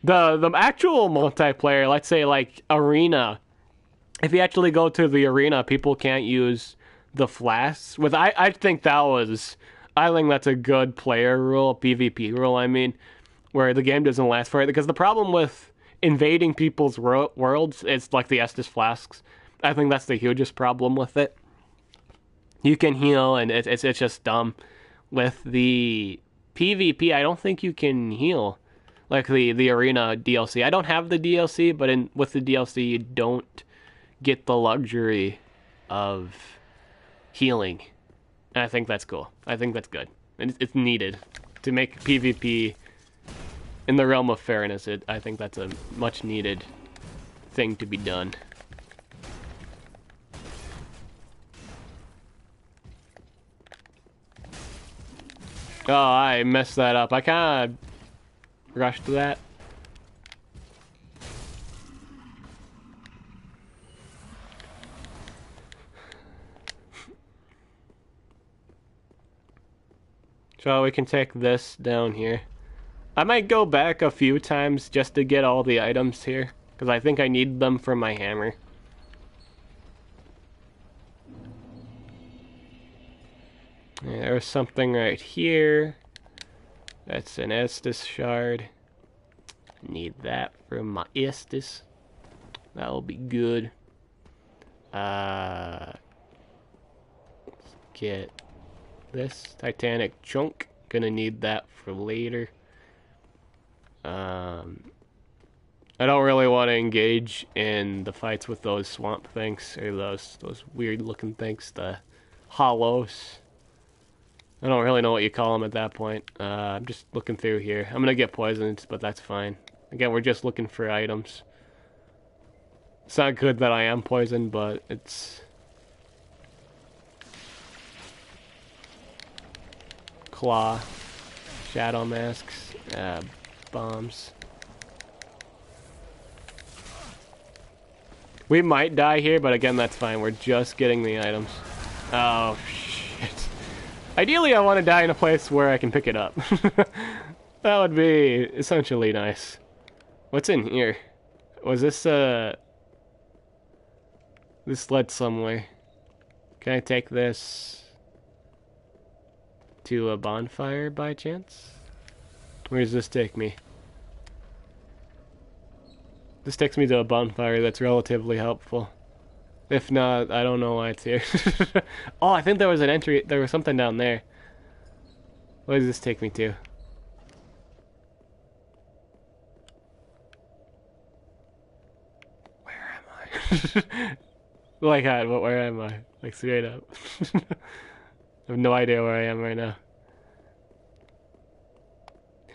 The actual multiplayer, let's say like arena, if you actually go to the arena, people can't use the flasks. I think that's a good player rule, PvP rule, I mean, where the game doesn't last for it. Because the problem with invading people's worlds is like the Estus flasks. I think that's the hugest problem with it. You can heal, and it's just dumb. With the PvP, I don't think you can heal. Like the arena DLC. I don't have the DLC, but with the DLC, you don't get the luxury of healing. And I think that's cool. I think that's good. And it's needed to make PvP in the realm of fairness. I think that's a much needed thing to be done. Oh, I messed that up. I kind of rushed that. So we can take this down here. I might go back a few times just to get all the items here, because I think I need them for my hammer. Yeah, there's something right here. That's an Estus shard. Need that for my Estus. That'll be good. Let's get this Titanic chunk. Gonna need that for later. I don't really want to engage in the fights with those swamp things, or those weird looking things, the hollows. I don't really know what you call them at that point. I'm just looking through here. I'm gonna get poisoned, but that's fine. Again, we're just looking for items. It's not good that I am poisoned, but it's... Claw. Shadow masks. Bombs. We might die here, but again, that's fine. We're just getting the items. Oh, shit. Ideally, I want to die in a place where I can pick it up. That would be essentially nice. What's in here? Was this, this led somewhere. Can I take this to a bonfire by chance? Where does this take me? This takes me to a bonfire that's relatively helpful. If not, I don't know why it's here. Oh, I think there was an entry. There was something down there. What does this take me to? Where am I? Like, where am I? Like, straight up. I have no idea where I am right now.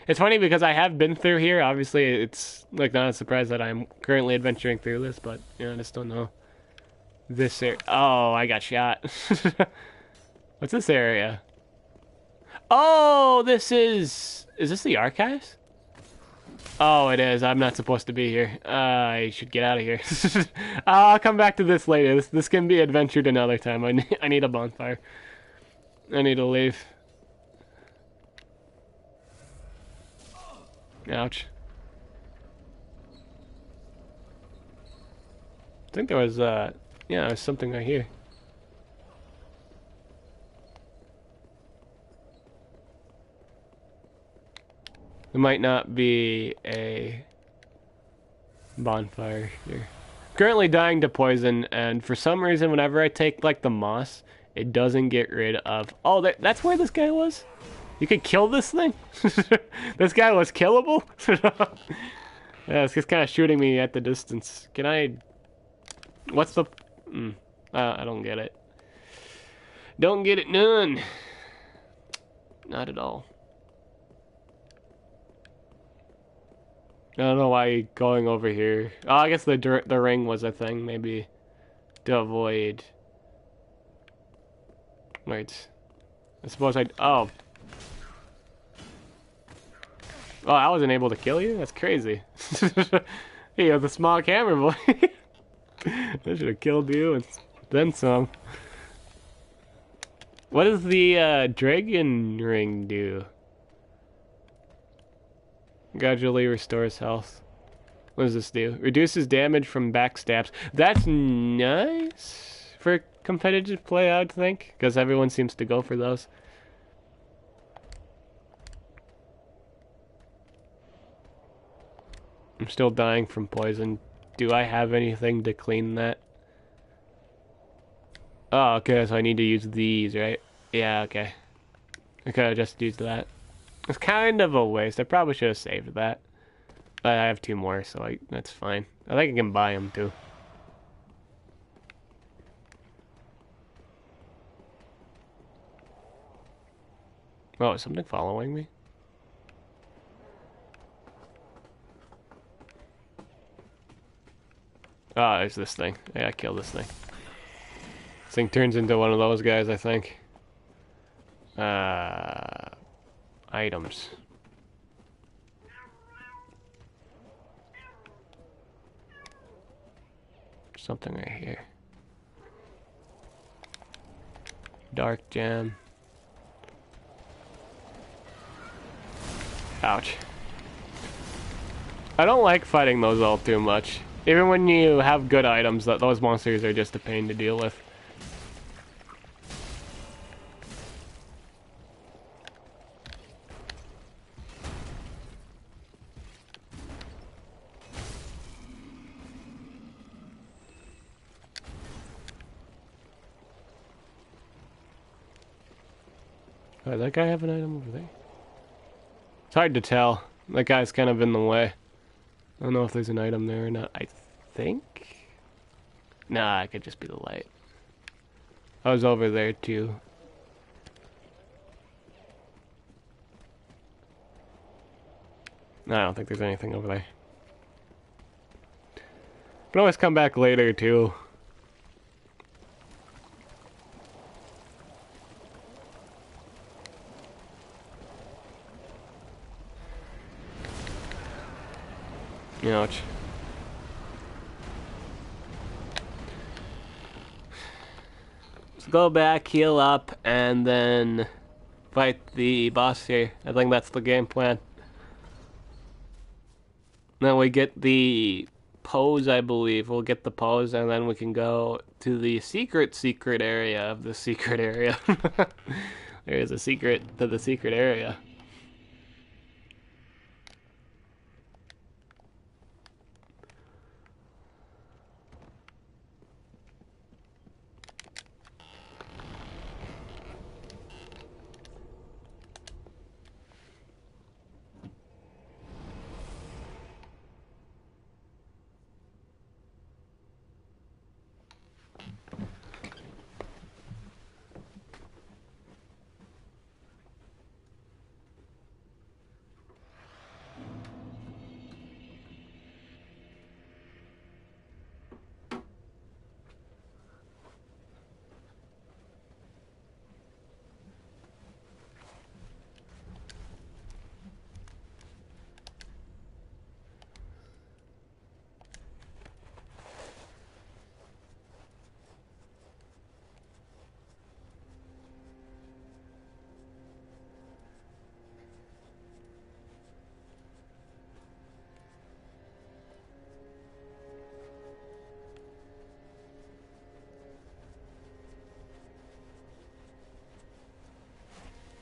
It's funny because I have been through here. Obviously, it's like not a surprise that I'm currently adventuring through this, but you know, I just don't know this area. Oh, I got shot. What's this area? Oh, this is this the archives? Oh, it is. I'm not supposed to be here. I should get out of here. I'll come back to this later. This can be adventured another time. I need a bonfire. I need to leave. Ouch. I think there was, yeah, there's something right here. There might not be a bonfire here. Currently dying to poison, and for some reason, whenever I take, like, the moss, it doesn't get rid of... Oh, that's where this guy was? You could kill this thing? This guy was killable? Yeah, it's just kind of shooting me at the distance. Can I... What's the... I don't get it. Don't get it none. Not at all. I don't know why going over here. Oh, I guess the ring was a thing, maybe to avoid. Wait. I suppose I'd... Oh. Oh, I wasn't able to kill you? That's crazy. Hey, you have a small camera, boy. I should have killed you and then some. What does the dragon ring do? Gradually restores health. What does this do? Reduces damage from backstabs. That's nice for competitive play, I would think, because everyone seems to go for those. I'm still dying from poison. Do I have anything to clean that? Oh, okay, so I need to use these, right? Yeah, okay. I could have just used that. It's kind of a waste. I probably should have saved that. But I have 2 more, so that's fine. I think I can buy them, too. Oh, is something following me? Oh, there's this thing. I gotta kill this thing. This thing turns into one of those guys, I think. Items. Something right here. Dark jam. Ouch. I don't like fighting those all too much. Even when you have good items, those monsters are just a pain to deal with. Oh, does that guy have an item over there? It's hard to tell. That guy's kind of in the way. I don't know if there's an item there or not. I think? Nah, it could just be the light. I was over there too. No, I don't think there's anything over there. Can always come back later too. Ouch. Let's go back, heal up, and then fight the boss here. I think that's the game plan. Then we get the pose, I believe. We'll get the pose, and then we can go to the secret area of the secret area. There is a secret to the secret area.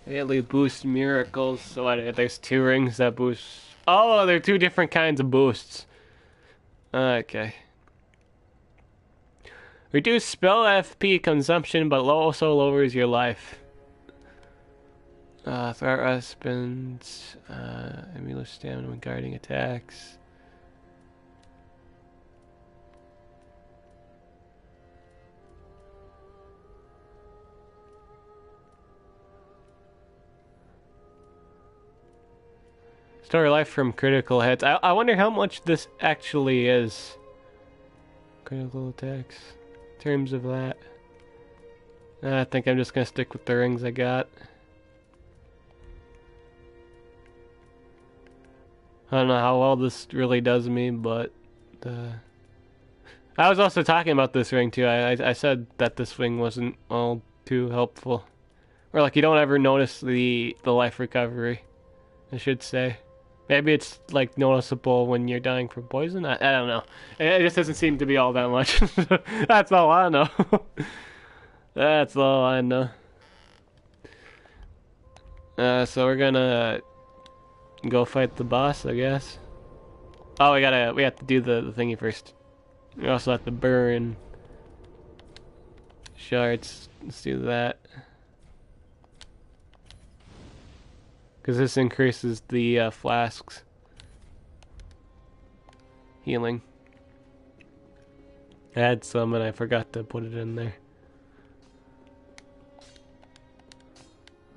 Daily boost miracles. So what, there's 2 rings that boost. Oh, they're 2 different kinds of boosts. Okay. Reduce spell FP consumption, but also lowers your life. Threat response. Immune stamina when guarding attacks. Restore life from critical hits. I wonder how much this actually is. Critical attacks. In terms of that. I think I'm just gonna stick with the rings I got. I don't know how well this really does me, but... I was also talking about this ring too. I said that this ring wasn't all too helpful. Or like you don't ever notice the life recovery, I should say. Maybe it's like noticeable when you're dying from poison. I don't know. It just doesn't seem to be all that much. That's all I know. That's all I know. So we're gonna go fight the boss, I guess. Oh, we have to do the thingy first. We also have to burn shards. Let's do that. Because this increases the flasks healing. I had some and I forgot to put it in there.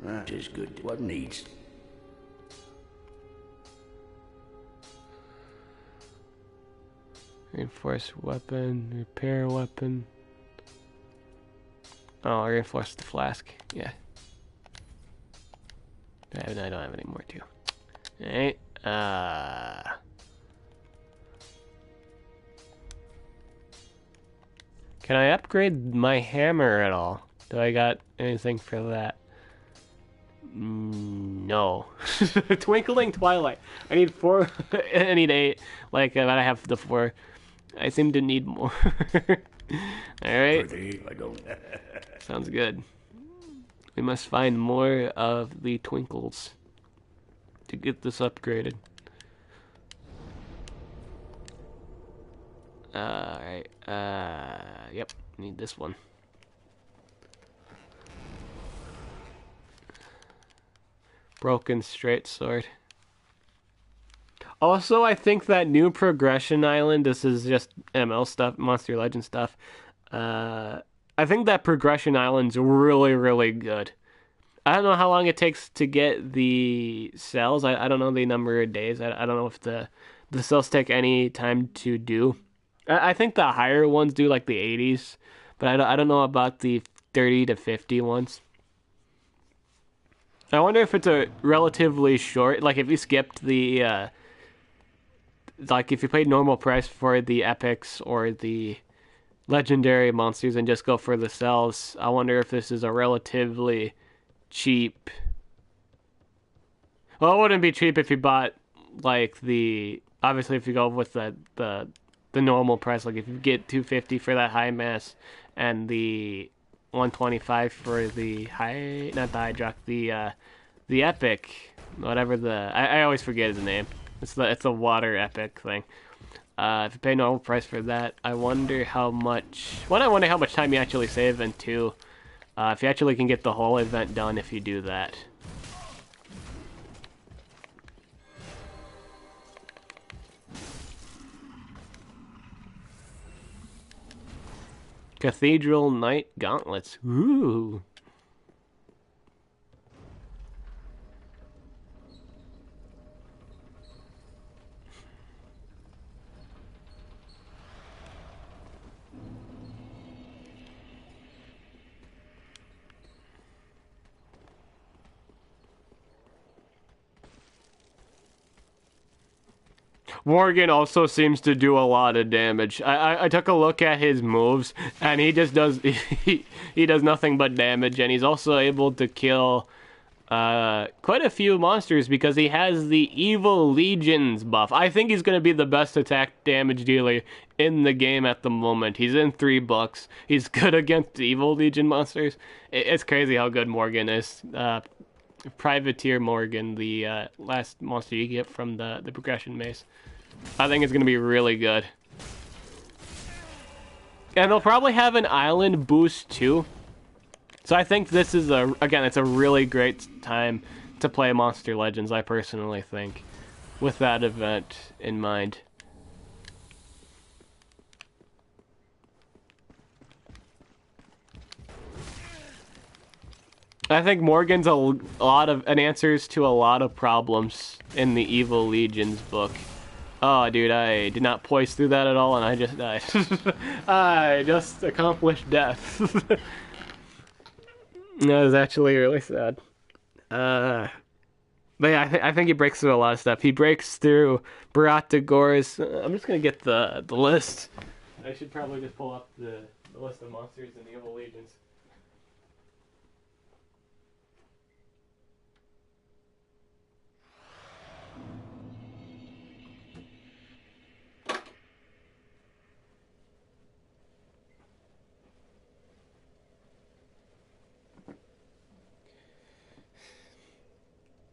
That is good. What needs? Reinforce weapon, repair weapon. Oh, reinforce the flask. Yeah. I don't have any more too. Alright. Can I upgrade my hammer at all? Do I got anything for that? No. Twinkling Twilight. I need 4. I need 8. Like, I have the 4. I seem to need more. Alright. Sounds good. We must find more of the twinkles to get this upgraded. Alright. Yep. Need this one. Broken straight sword. Also, I think that new progression island, this is just ML stuff, Monster Legend stuff. I think that progression island's really, really good. I don't know how long it takes to get the cells. I don't know the number of days. I don't know if the cells take any time to do. I think the higher ones do like the 80s, but I don't know about the 30 to 50 ones. I wonder if it's a relatively short, like if you skipped the, like if you paid normal price for the epics or the legendary monsters and just go for the cells, I wonder if this is a relatively cheap. Well, it wouldn't be cheap if you bought like obviously if you go with the normal price, like if you get $250 for that high mass and the $125 for the not the Hydrock, the epic, whatever I always forget his name. It's the water epic thing. If you pay normal price for that, I wonder how much. One, I wonder how much time you actually save, and two, if you actually can get the whole event done if you do that. Cathedral Knight Gauntlets. Ooh. Morgan also seems to do a lot of damage. I took a look at his moves, and he just does he does nothing but damage, and he's also able to kill quite a few monsters because he has the Evil Legions buff. I think he's going to be the best attack damage dealer in the game at the moment. He's in 3 books. He's good against Evil Legion monsters. It's crazy how good Morgan is. Privateer Morgan, the last monster you get from the progression mace. I think it's going to be really good. And they'll probably have an island boost too. So I think this is it's a really great time to play Monster Legends, I personally think, with that event in mind. I think Morgan's a lot of answers to a lot of problems in the Evil Legions book. Oh, dude, I did not poise through that at all, and I just died. I just accomplished death. That was actually really sad. But yeah, I think he breaks through a lot of stuff. He breaks through Barata Gores. I'm just gonna get the list. I should probably just pull up the list of monsters in the Evil Legions.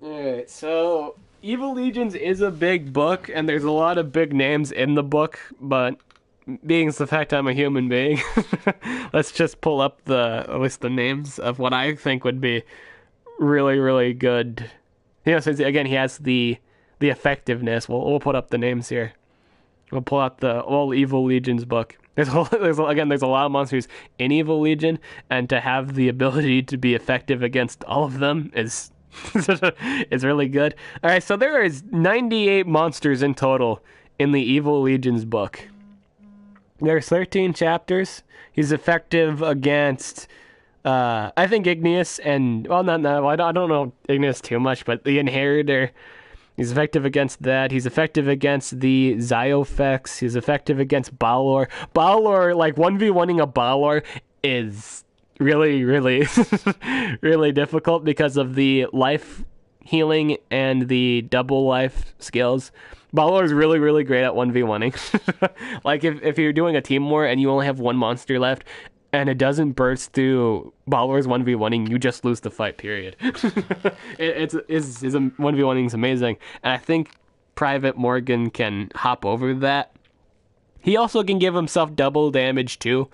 Alright, so Evil Legions is a big book, and there's a lot of big names in the book, but being the fact I'm a human being, let's just pull up at least the names of what I think would be really, really good. You know, since again he has the effectiveness, we'll put up the names here. We'll pull out the all Evil Legions book. There's a lot of monsters in Evil Legion, and to have the ability to be effective against all of them is it's really good. Alright, so there is 98 monsters in total in the Evil Legions book. There's 13 chapters. He's effective against I think Igneous and I don't know Igneous too much, but the Inheritor. He's effective against that. He's effective against the Zyofex. He's effective against Balor. Balor, like 1v1ing a Balor is really, really, really difficult because of the life healing and the double life skills. Balor is really, really great at 1v1ing. Like if you're doing a team war and you only have one monster left and it doesn't burst through Balor's 1v1ing, you just lose the fight, period. His 1v1ing is amazing. And I think Private Morgan can hop over that. He also can give himself double damage too.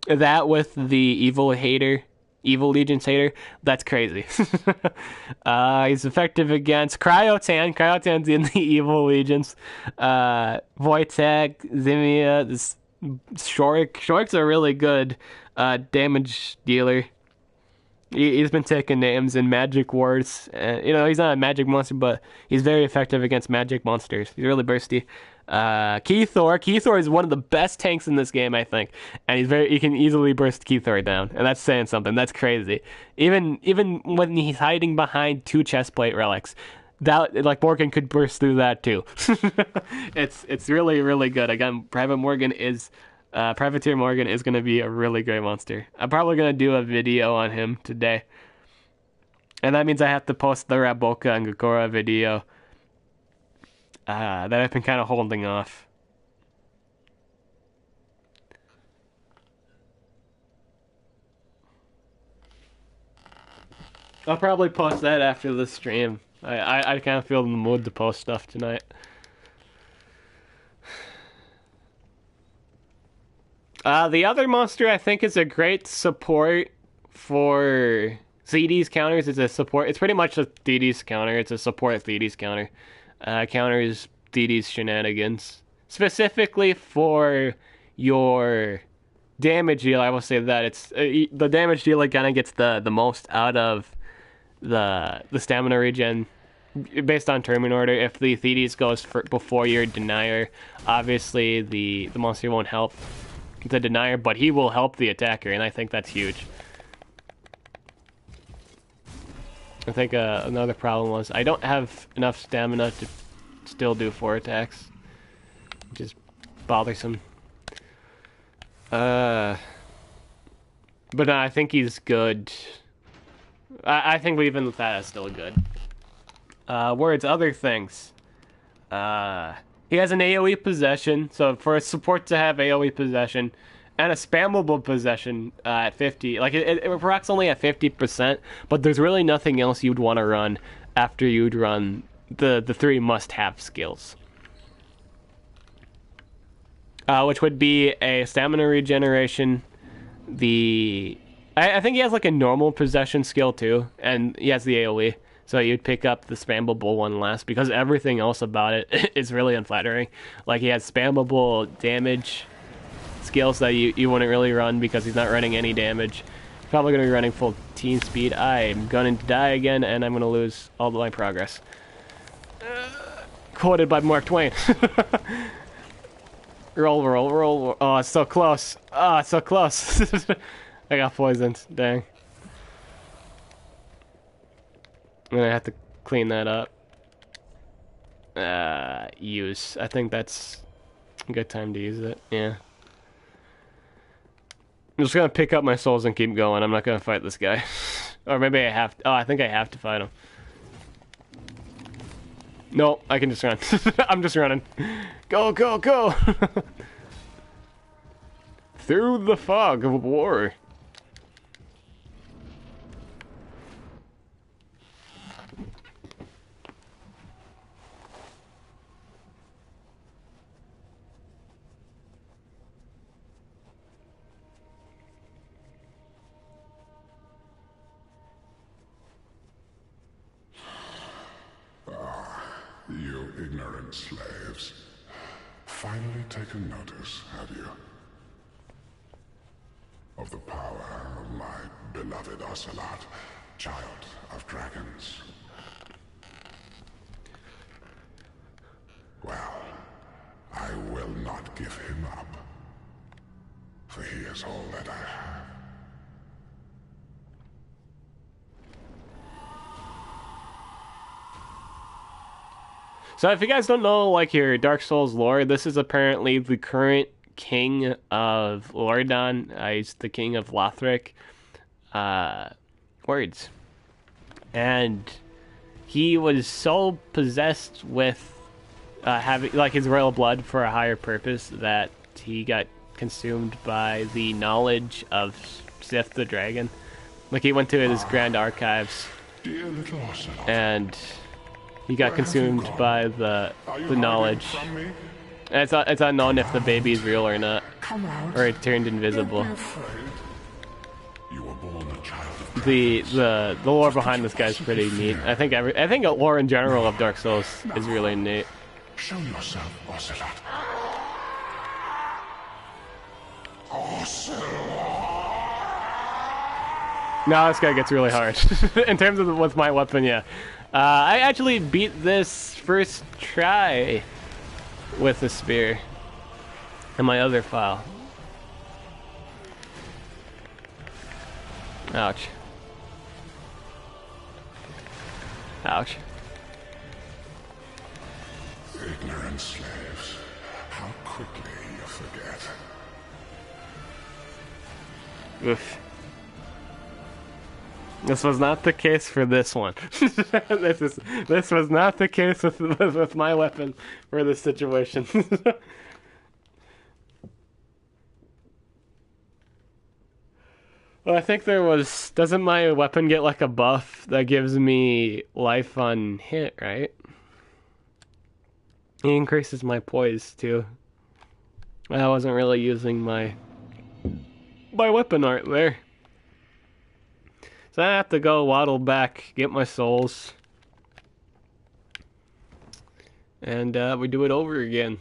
That with the Evil Legion's hater, that's crazy. He's effective against Cryotan. Cryotan's in the Evil Legions. Wojtek, Zimia, Shorik's a really good damage dealer. He's been taking names in Magic Wars. You know, he's not a magic monster, but he's very effective against magic monsters. He's really bursty. Keythor is one of the best tanks in this game, I think, and he can easily burst Keythor down, and that's saying something. That's crazy. Even when he's hiding behind 2 chestplate relics, that like Morgan could burst through that too. It's really, really good. Again, Privateer Morgan is going to be a really great monster. I'm probably going to do a video on him today. And that means I have to post the Raboka and Gakora video that I've been kind of holding off. I'll probably post that after the stream. I kind of feel in the mood to post stuff tonight. The other monster I think is a great support for Thedes counters. It's pretty much a Thedes counter. It's a support Thedes counter. Counters Thedes shenanigans. Specifically for your damage deal, I will say that it's the damage dealer kind of gets the most out of the stamina regen based on turn in order. If the Thedes goes before your denier, obviously the monster won't help the denier, but he will help the attacker, and I think that's huge. I think another problem was I don't have enough stamina to still do 4 attacks, which is bothersome. But no, I think he's good. I think even with that, it's still good. Words, other things. He has an AoE possession, so for a support to have AoE possession and a spammable possession at 50, like it procs only at 50%, but there's really nothing else you'd want to run after you'd run the 3 must-have skills. Which would be a stamina regeneration, I think he has like a normal possession skill too, and he has the AoE. So you'd pick up the spammable one last, because everything else about it is really unflattering. Like, he has spammable damage skills that you wouldn't really run because he's not running any damage. He's probably going to be running full team speed. I'm going to die again, and I'm going to lose all my progress. Quoted by Mark Twain. roll. Oh, it's so close. Oh, it's so close. I got poisoned. Dang. I'm gonna have to clean that up. Use. I think that's a good time to use it. Yeah. I'm just gonna pick up my souls and keep going. I'm not gonna fight this guy. Or maybe I have to. Oh, I think I have to fight him. No, I can just run. I'm just running. Go, go, go! Through the fog of war. You ignorant slaves. Finally taken notice, have you? Of the power of my beloved Ocelot, child of dragons. Well, I will not give him up, for he is all that I have. So if you guys don't know, like, your Dark Souls lore, this is apparently the current king of Lordon. He's the king of Lothric. Words. And he was so possessed with having, like, his royal blood for a higher purpose that he got consumed by the knowledge of Sith the Dragon. Like, he went to his Grand Archives, Dear little Ocelot, and he got consumed by the knowledge. And it's unknown if the baby's real or not, or it turned invisible. You were born a child of The lore behind this guy's pretty neat. I think lore in general of Dark Souls is really neat. Show yourself, Ocelot. Ocelot! Now this guy gets really hard. In terms of with my weapon, yeah. I actually beat this first try with the spear in my other file. Ouch. Ouch. Ignorant slaves, how quickly you forget. Oof. This was not the case for this one. This was not the case with my weapon for this situation. Well, I think there was... Doesn't my weapon get like a buff that gives me life on hit, right? It increases my poise too. I wasn't really using my weapon art there. So I have to go waddle back, get my souls. And we do it over again.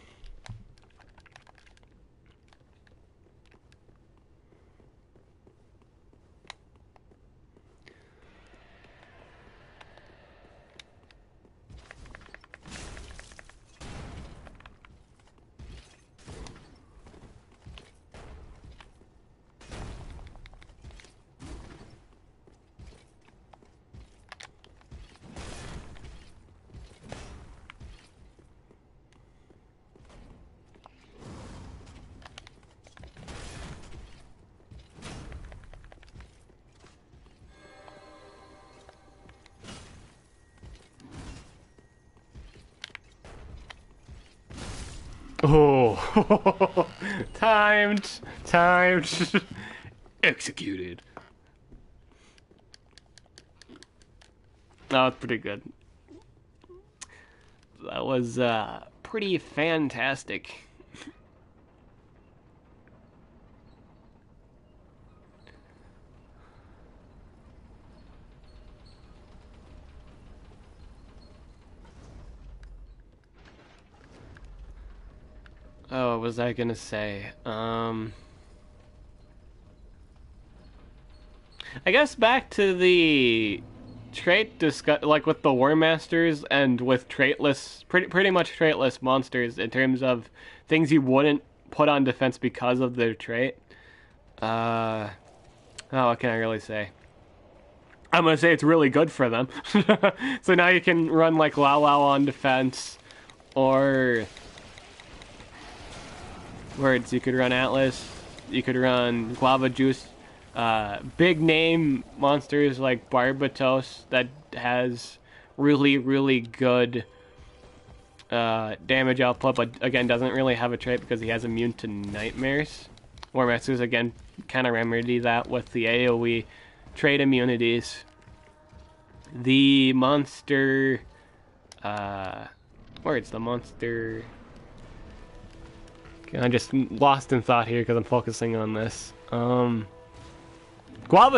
Oh, timed, executed. That was pretty good. That was pretty fantastic. Oh, what was I gonna say? I guess back to the trait like with the War Masters and with traitless, pretty much traitless monsters in terms of things you wouldn't put on defense because of their trait. Oh, what can I really say? I'm gonna say it's really good for them. So now you can run like Lao Lao on defense, or words. You could run Atlas. You could run Guava Juice. Big name monsters like Barbatos that has really good damage output, but again doesn't really have a trait because he has immune to nightmares. War Masters again kind of remedy that with the AoE trait immunities. The monster, words. The monster. I'm just lost in thought here because I'm focusing on this. Guava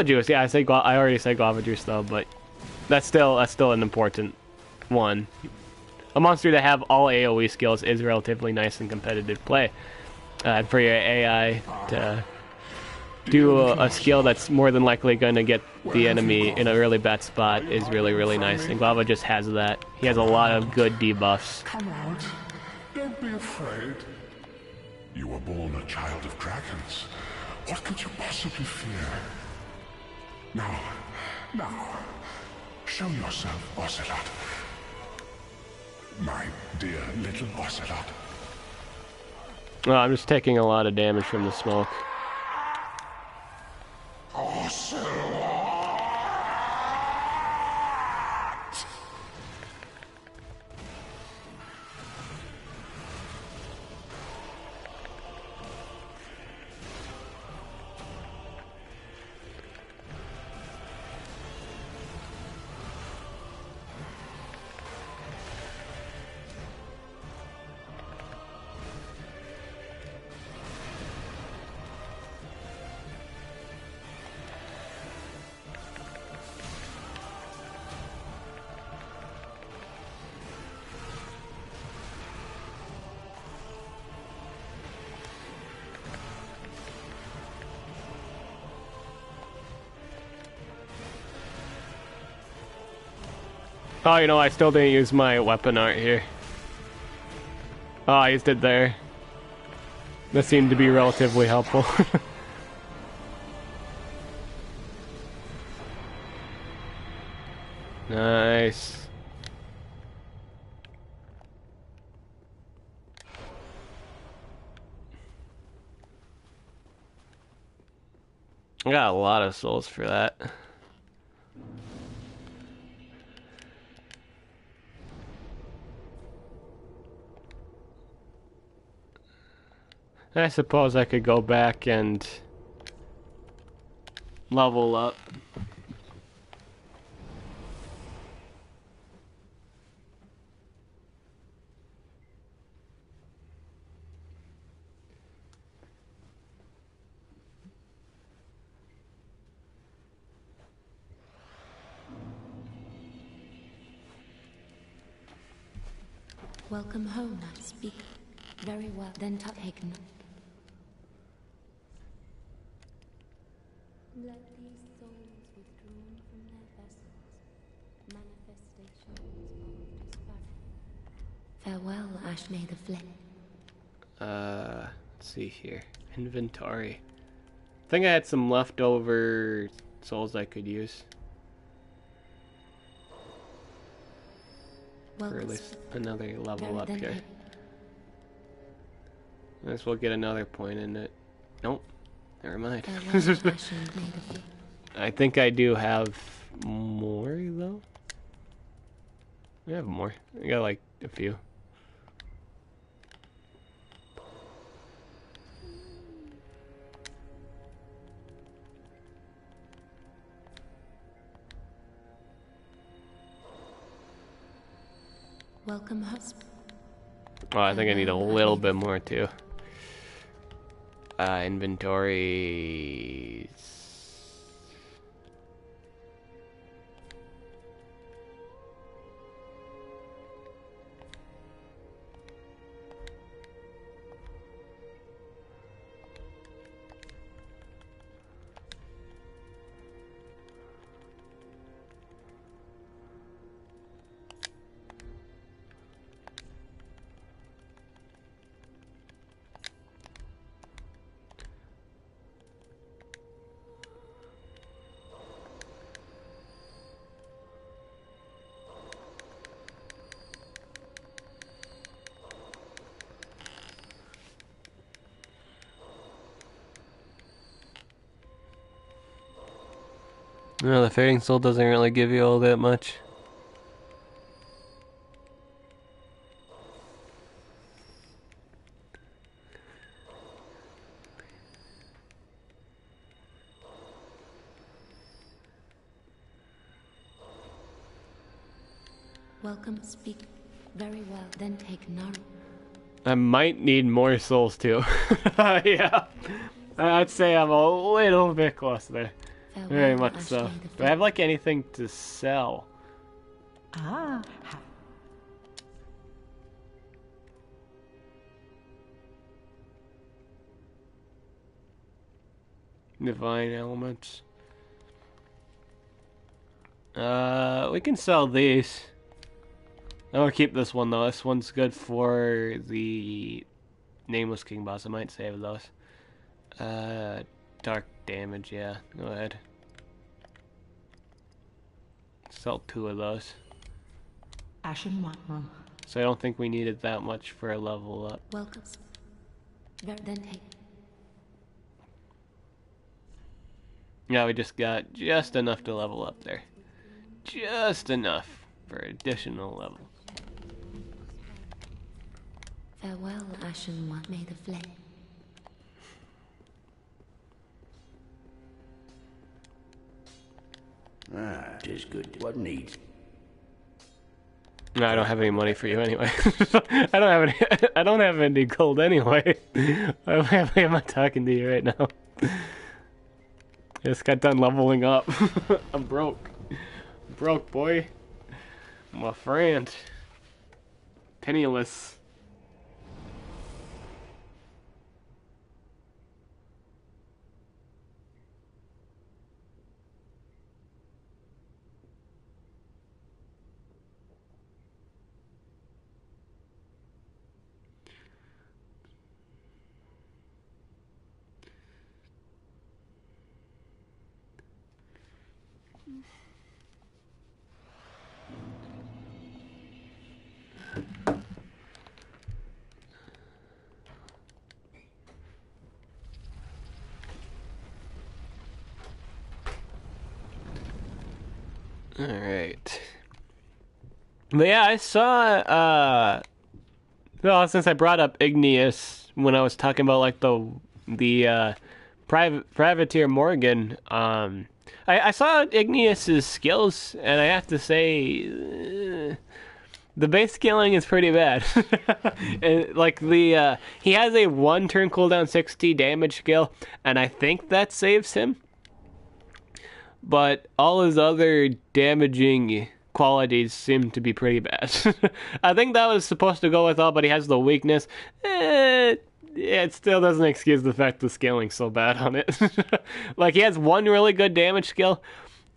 Juice, yeah, I already said Guava Juice though, but that's still an important one. A monster to have all AoE skills is relatively nice in competitive play. And for your AI to do a skill that's more than likely going to get the enemy in a really bad spot is really nice. And Guava just has that. He has a lot of good debuffs. Come out. Don't be afraid. You were born a child of dragons. What could you possibly fear? Now, show yourself, Ocelot. My dear little Ocelot. Oh, I'm just taking a lot of damage from the smoke. Ocelot! Oh, you know, I still didn't use my weapon art here. Oh, I used it there. That seemed to be relatively helpful. Nice. I got a lot of souls for that. I suppose I could go back and level up. Welcome home, I speak. Very well, then taken. Let these souls withdrawn from their vessels, manifestations of disparity. Farewell, Ash may the flame. Let's see here. Inventory. I think I had some leftover souls I could use. Or at least another level up here. I guess we'll get another point in it. Nope. Never mind. I think I do have more, though. I have more. I got like a few. Welcome, husband. Oh, I think I need a little bit more too. Inventories. No, the fading soul doesn't really give you all that much. Welcome, speak. Very well, then take Naru. I might need more souls too. Yeah. I'd say I'm a little bit close there. Very much so. Do I have like anything to sell? Ah, Divine elements. We can sell these. I'm gonna keep this one though. This one's good for the Nameless King boss. I might save those. Dark damage, yeah. Go ahead. Sell 2 of those. Ashen Watman. So I don't think we needed that much for a level up. Welcome. Then take. Yeah, we just got just enough to level up there. Just enough for additional level. Farewell, Ashen One, may the flame. Ah, 'tis good. What needs? No, I don't have any money for you anyway. I don't have any gold anyway. Why am I talking to you right now? I just got done leveling up. I'm broke. Broke, boy. My friend. Penniless. Alright. But yeah, I saw, well, since I brought up Igneous when I was talking about, like, the Privateer Morgan, I saw Igneous's skills, and I have to say, the base scaling is pretty bad. And, like, he has a 1 turn cooldown 60 damage skill, and I think that saves him. But all his other damaging qualities seem to be pretty bad. I think that was supposed to go with all, but he has the weakness. It still doesn't excuse the fact the scaling's so bad on it. Like, he has 1 really good damage skill,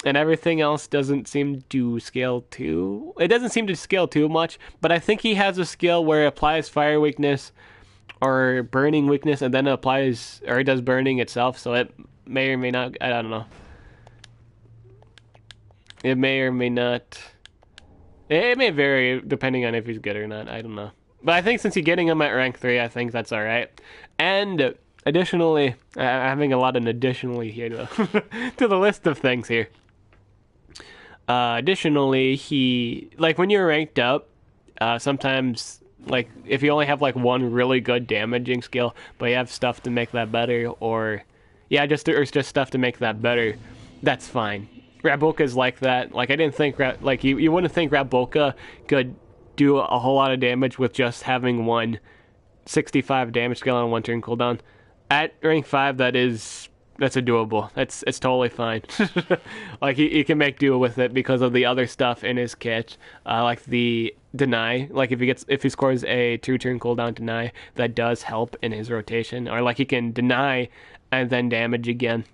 and everything else doesn't seem to scale too... It doesn't seem to scale too much, but I think he has a skill where it applies fire weakness or burning weakness, and then it applies, or it does burning itself, so it may or may not... I don't know. It may or may not... It may vary depending on if he's good or not. I don't know. But I think since you're getting him at rank 3, I think that's alright. And additionally, I'm having a lot of additionally here to the list of things here. Additionally, like when you're ranked up, sometimes, like, if you only have like 1 really good damaging skill, but you have stuff to make that better, or just stuff to make that better, that's fine. Raboka's like that. Like, I didn't think, you wouldn't think Raboka could do a whole lot of damage with just having 1 65 damage skill on 1 turn cooldown. At rank 5, that's a doable. It's totally fine. Like, he can make do with it because of the other stuff in his kit, like the deny. Like, if he scores a 2 turn cooldown deny, that does help in his rotation. Or like, he can deny and then damage again.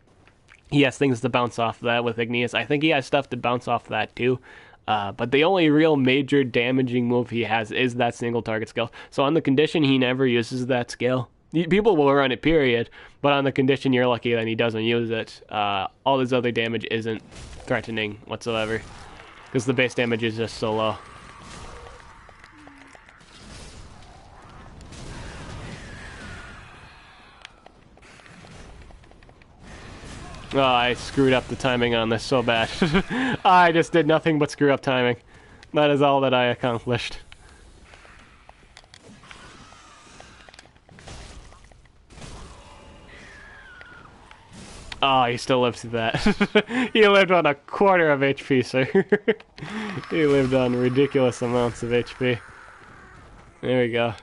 He has things to bounce off that with Igneous. I think he has stuff to bounce off that too. But the only real major damaging move he has is that single target skill. So on the condition he never uses that skill, people will run it, period. But on the condition you're lucky that he doesn't use it, all his other damage isn't threatening whatsoever, because the base damage is just so low. Oh, I screwed up the timing on this so bad. I just did nothing but screw up timing. That is all that I accomplished. Oh, he still lives through that. He lived on 1/4 of HP, sir. He lived on ridiculous amounts of HP. There we go.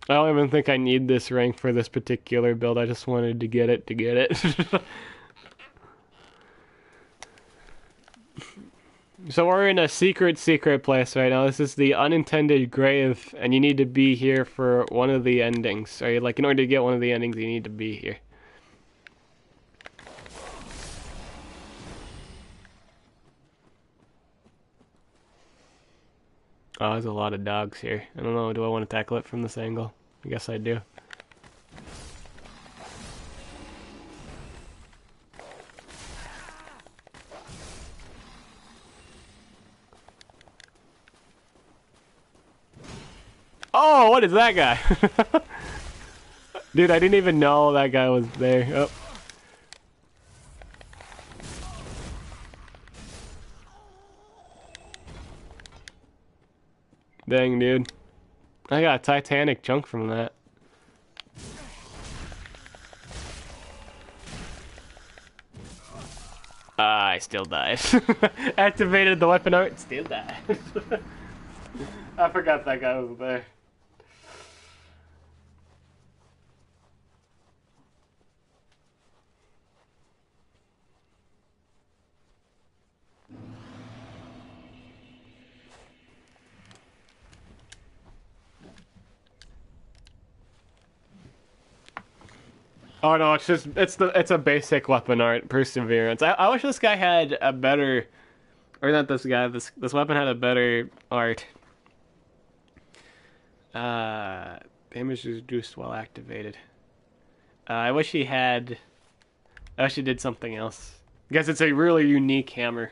I don't even think I need this rank for this particular build. I just wanted to get it to get it. So we're in a secret place right now. This is the unintended grave, and you need to be here for one of the endings. Or, like, in order to get one of the endings, you need to be here. Oh, there's a lot of dogs here. I don't know, do I want to tackle it from this angle? I guess I do. Oh, what is that guy? Dude, I didn't even know that guy was there. Oh. Dang, dude. I got a Titanic chunk from that. I still died. Activated the weapon art, still died. I forgot that guy was there. Oh no, it's a basic weapon art, Perseverance. I wish this guy had a better, or not this guy, this weapon had a better art. Damage is reduced while activated. I wish he did something else. I guess it's a really unique hammer.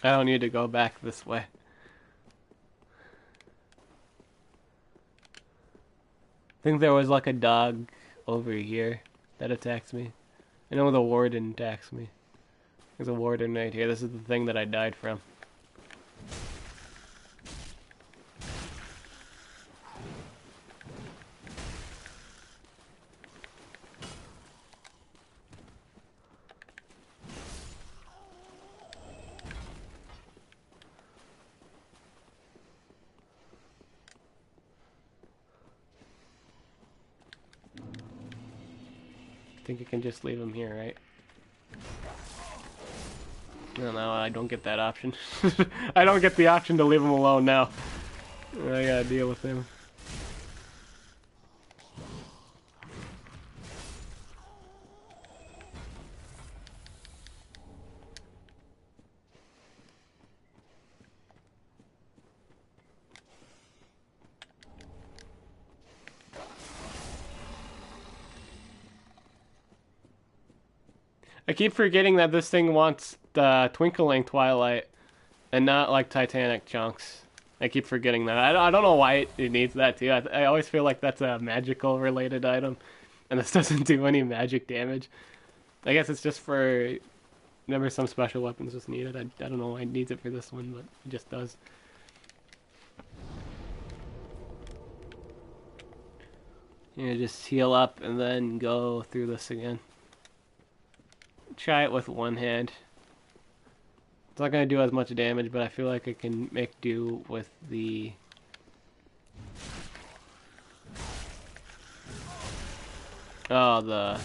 I don't need to go back this way. I think there was like a dog over here that attacks me. I know the warden attacks me. There's a warden right here. This is the thing that I died from. I think you can just leave him here, right? No, I don't get that option. I don't get the option to leave him alone now. I gotta deal with him. I keep forgetting that this thing wants the twinkling twilight and not like Titanic chunks. I keep forgetting that. I don't know why it needs that too. I always feel like that's a magical related item, and this doesn't do any magic damage. I guess it's just for whenever some special weapons just need it. I don't know why it needs it for this one, but it just does. You just heal up and then go through this again. Try it with one hand. It's not going to do as much damage, but I feel like I can make do with the... Oh, the...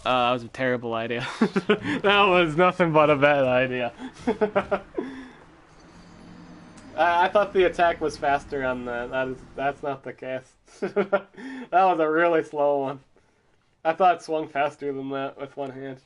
that was a terrible idea. That was nothing but a bad idea. I thought the attack was faster on that. That's not the case. That was a really slow one. I thought it swung faster than that with one hand.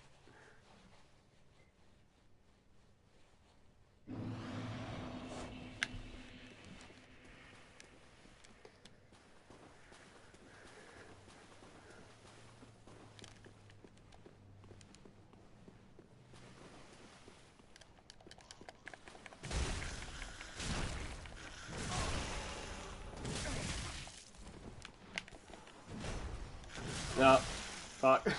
No. Fuck.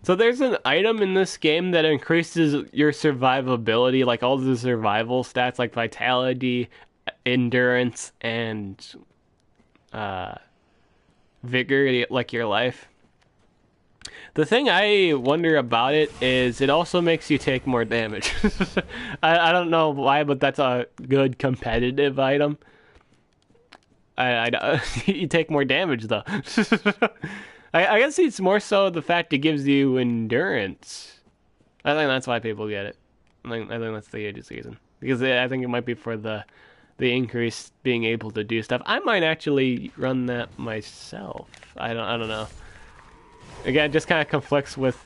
So there's an item in this game that increases your survivability, like all the survival stats, like vitality, endurance, and vigor, like your life. The thing I wonder about it is it also makes you take more damage. I don't know why, but that's a good competitive item. You take more damage though. I guess it's more so the fact it gives you endurance. I think that's why people get it. I think that's the age of season, because I think it might be for the increase being able to do stuff. I might actually run that myself. I don't know. Again, it just kind of conflicts with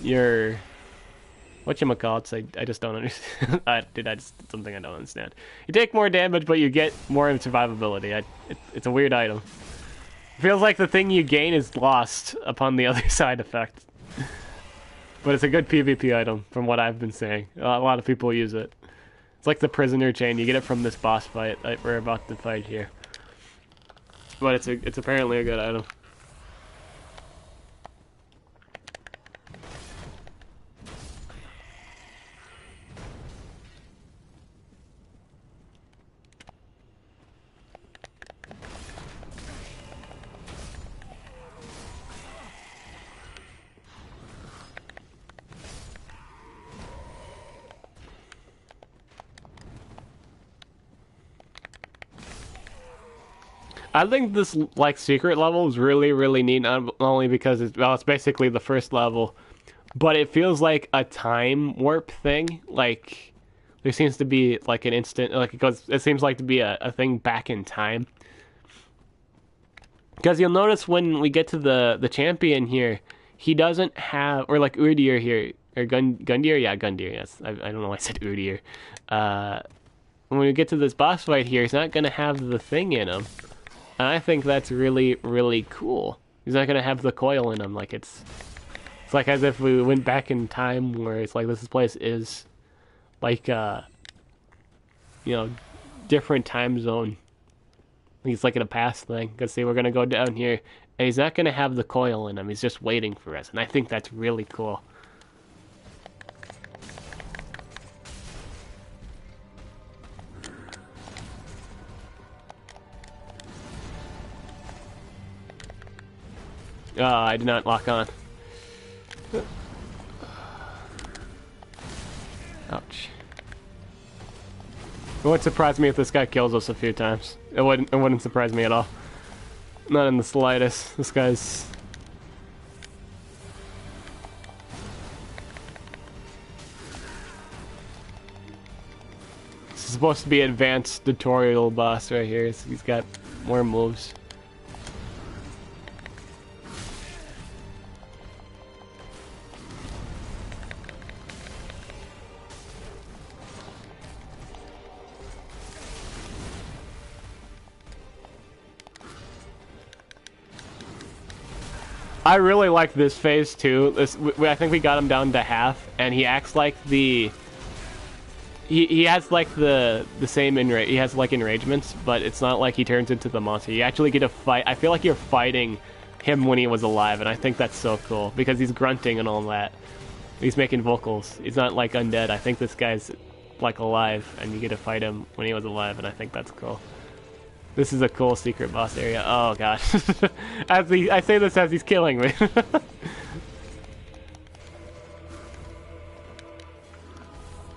your whatchamacallits. I just don't understand. It's something I don't understand. You take more damage, but you get more in survivability. It's a weird item. Feels like the thing you gain is lost upon the other side effect. But it's a good PvP item, from what I've been saying. A lot of people use it. It's like the prisoner chain. You get it from this boss fight that we're about to fight here. But it's apparently a good item. I think this like secret level is really, really neat. Not only because it's basically the first level, but it feels like a time warp thing. Like there seems to be like an instant, like it seems like to be a thing back in time. Because you'll notice when we get to the champion here, he doesn't have, or like Udyr here, or Gundyr, yeah, Gundyr. Yes, I don't know why I said Udyr. When we get to this boss fight here, he's not gonna have the thing in him. And I think that's really, really cool. He's not gonna have the coil in him. Like it's like as if we went back in time, where it's like this place is like different time zone. He's like in a past thing. Cause see, we're gonna go down here, and he's not gonna have the coil in him. He's just waiting for us, and I think that's really cool. Oh, I did not lock on. Ouch. It wouldn't surprise me if this guy kills us a few times. It wouldn't surprise me at all. Not in the slightest. This guy's... This is supposed to be advanced tutorial boss right here. So he's got more moves. I really like this phase too. I think we got him down to half, and he acts like the... He has like the same he has like enragements, but it's not like he turns into the monster. You actually get to fight. I feel like you're fighting him when he was alive, and I think that's so cool because he's grunting and all that. He's making vocals. He's not like undead. I think this guy's like alive, and you get to fight him when he was alive, and I think that's cool. This is a cool secret boss area. Oh god. I say this as he's killing me.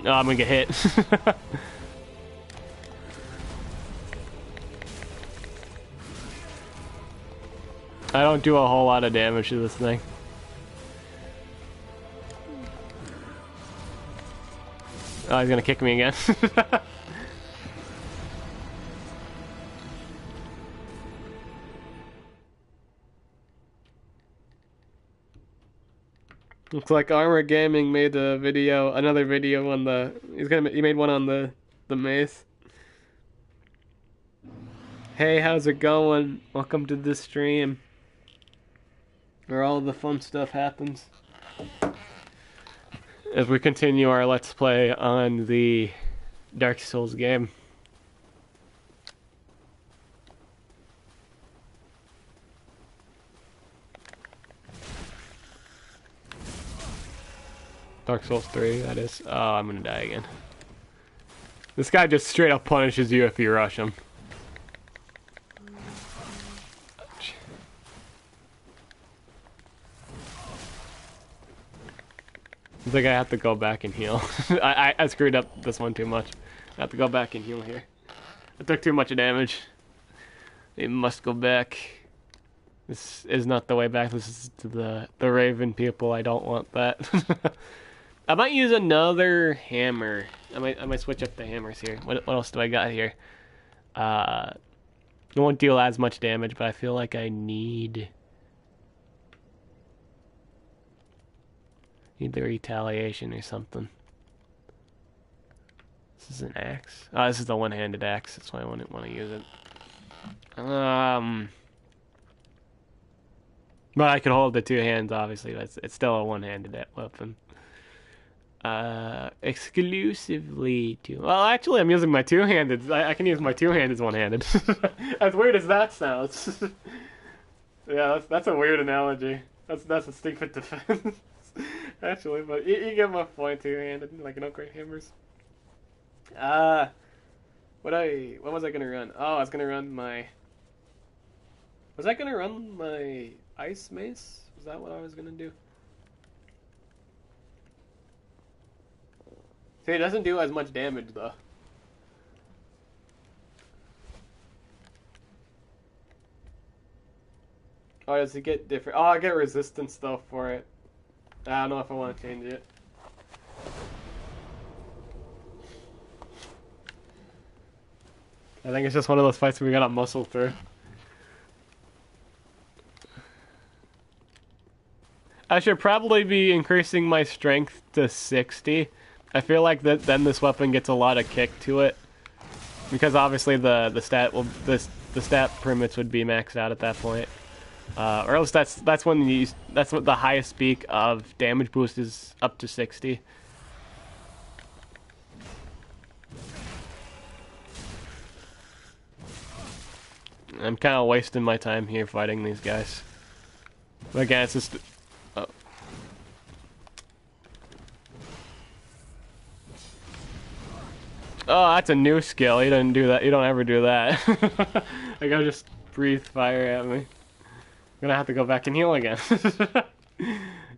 Oh, I'm gonna get hit. I don't do a whole lot of damage to this thing. Oh, he's gonna kick me again. Looks like Armor Gaming made a video, another video on the. He made one on the mace. Hey, how's it going? Welcome to this stream, where all the fun stuff happens. As we continue our Let's Play on the Dark Souls game. Dark Souls 3, that is. Oh, I'm gonna die again. This guy just straight up punishes you if you rush him. Ouch. I think I have to go back and heal. I screwed up this one too much. I have to go back and heal here. I took too much damage. We must go back. This is not the way back. This is to the Raven people. I don't want that. I might use another hammer. I might switch up the hammers here. What else do I got here? It won't deal as much damage, but I feel like I need the retaliation or something. This is an axe. Oh, this is the one-handed axe. That's why I wouldn't want to use it. But I could hold the two hands. Obviously, it's still a one-handed weapon. Exclusively to... Well, actually, I'm using my two-handed. I can use my two-handed one-handed. As weird as that sounds. Yeah, that's a weird analogy. That's a stupid defense. Actually, but you get my point. Two-handed, like no great hammers. What was I gonna run? Oh, I was gonna run my... Was I gonna run my ice mace? Was that what I was gonna do? See, it doesn't do as much damage, though. Oh, does it get different? Oh, I get resistance though for it. I don't know if I want to change it. I think it's just one of those fights where we gotta muscle through. I should probably be increasing my strength to 60. I feel like that then this weapon gets a lot of kick to it, because obviously the stat permits would be maxed out at that point, or else that's when that's what the highest peak of damage boost is, up to 60. I'm kind of wasting my time here fighting these guys. But again, it's just... Oh. Oh, that's a new skill. You don't do that. You don't ever do that. I gotta just breathe fire at me. I'm gonna have to go back and heal again.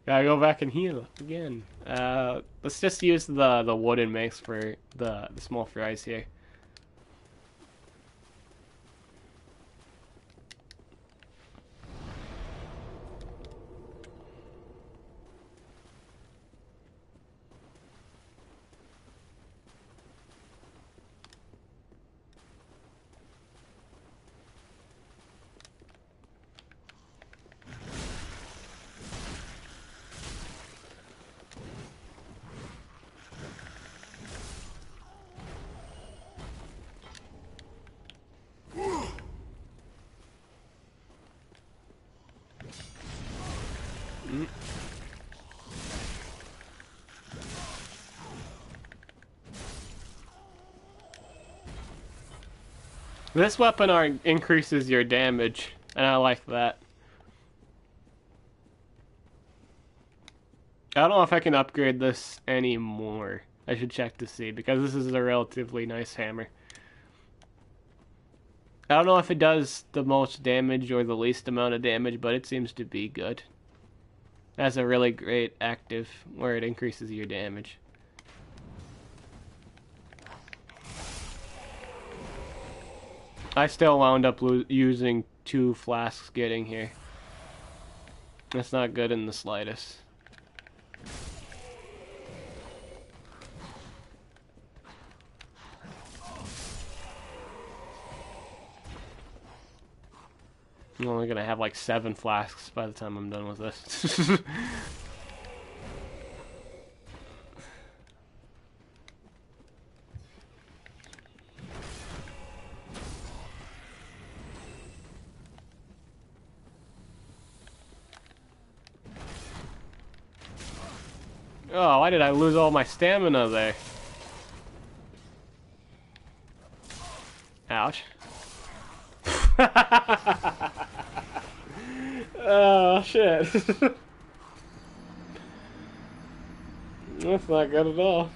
Gotta go back and heal again. Let's just use the wooden mix for the small fries here. This weapon increases your damage, and I like that. I don't know if I can upgrade this anymore. I should check to see, because this is a relatively nice hammer. I don't know if it does the most damage or the least amount of damage, but it seems to be good. It has a really great active where it increases your damage. I still wound up using 2 flasks getting here. That's not good in the slightest. I'm only gonna have like 7 flasks by the time I'm done with this. Oh, why did I lose all my stamina there? Ouch. Oh, shit. That's not good at all.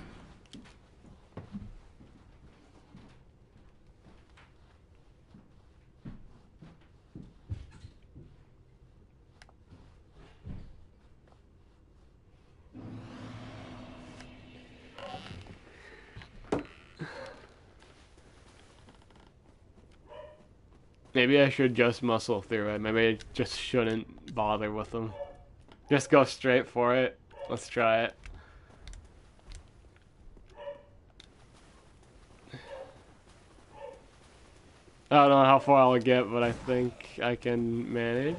Maybe I should just muscle through it. Maybe I just shouldn't bother with them. Just go straight for it. Let's try it. I don't know how far I'll get, but I think I can manage.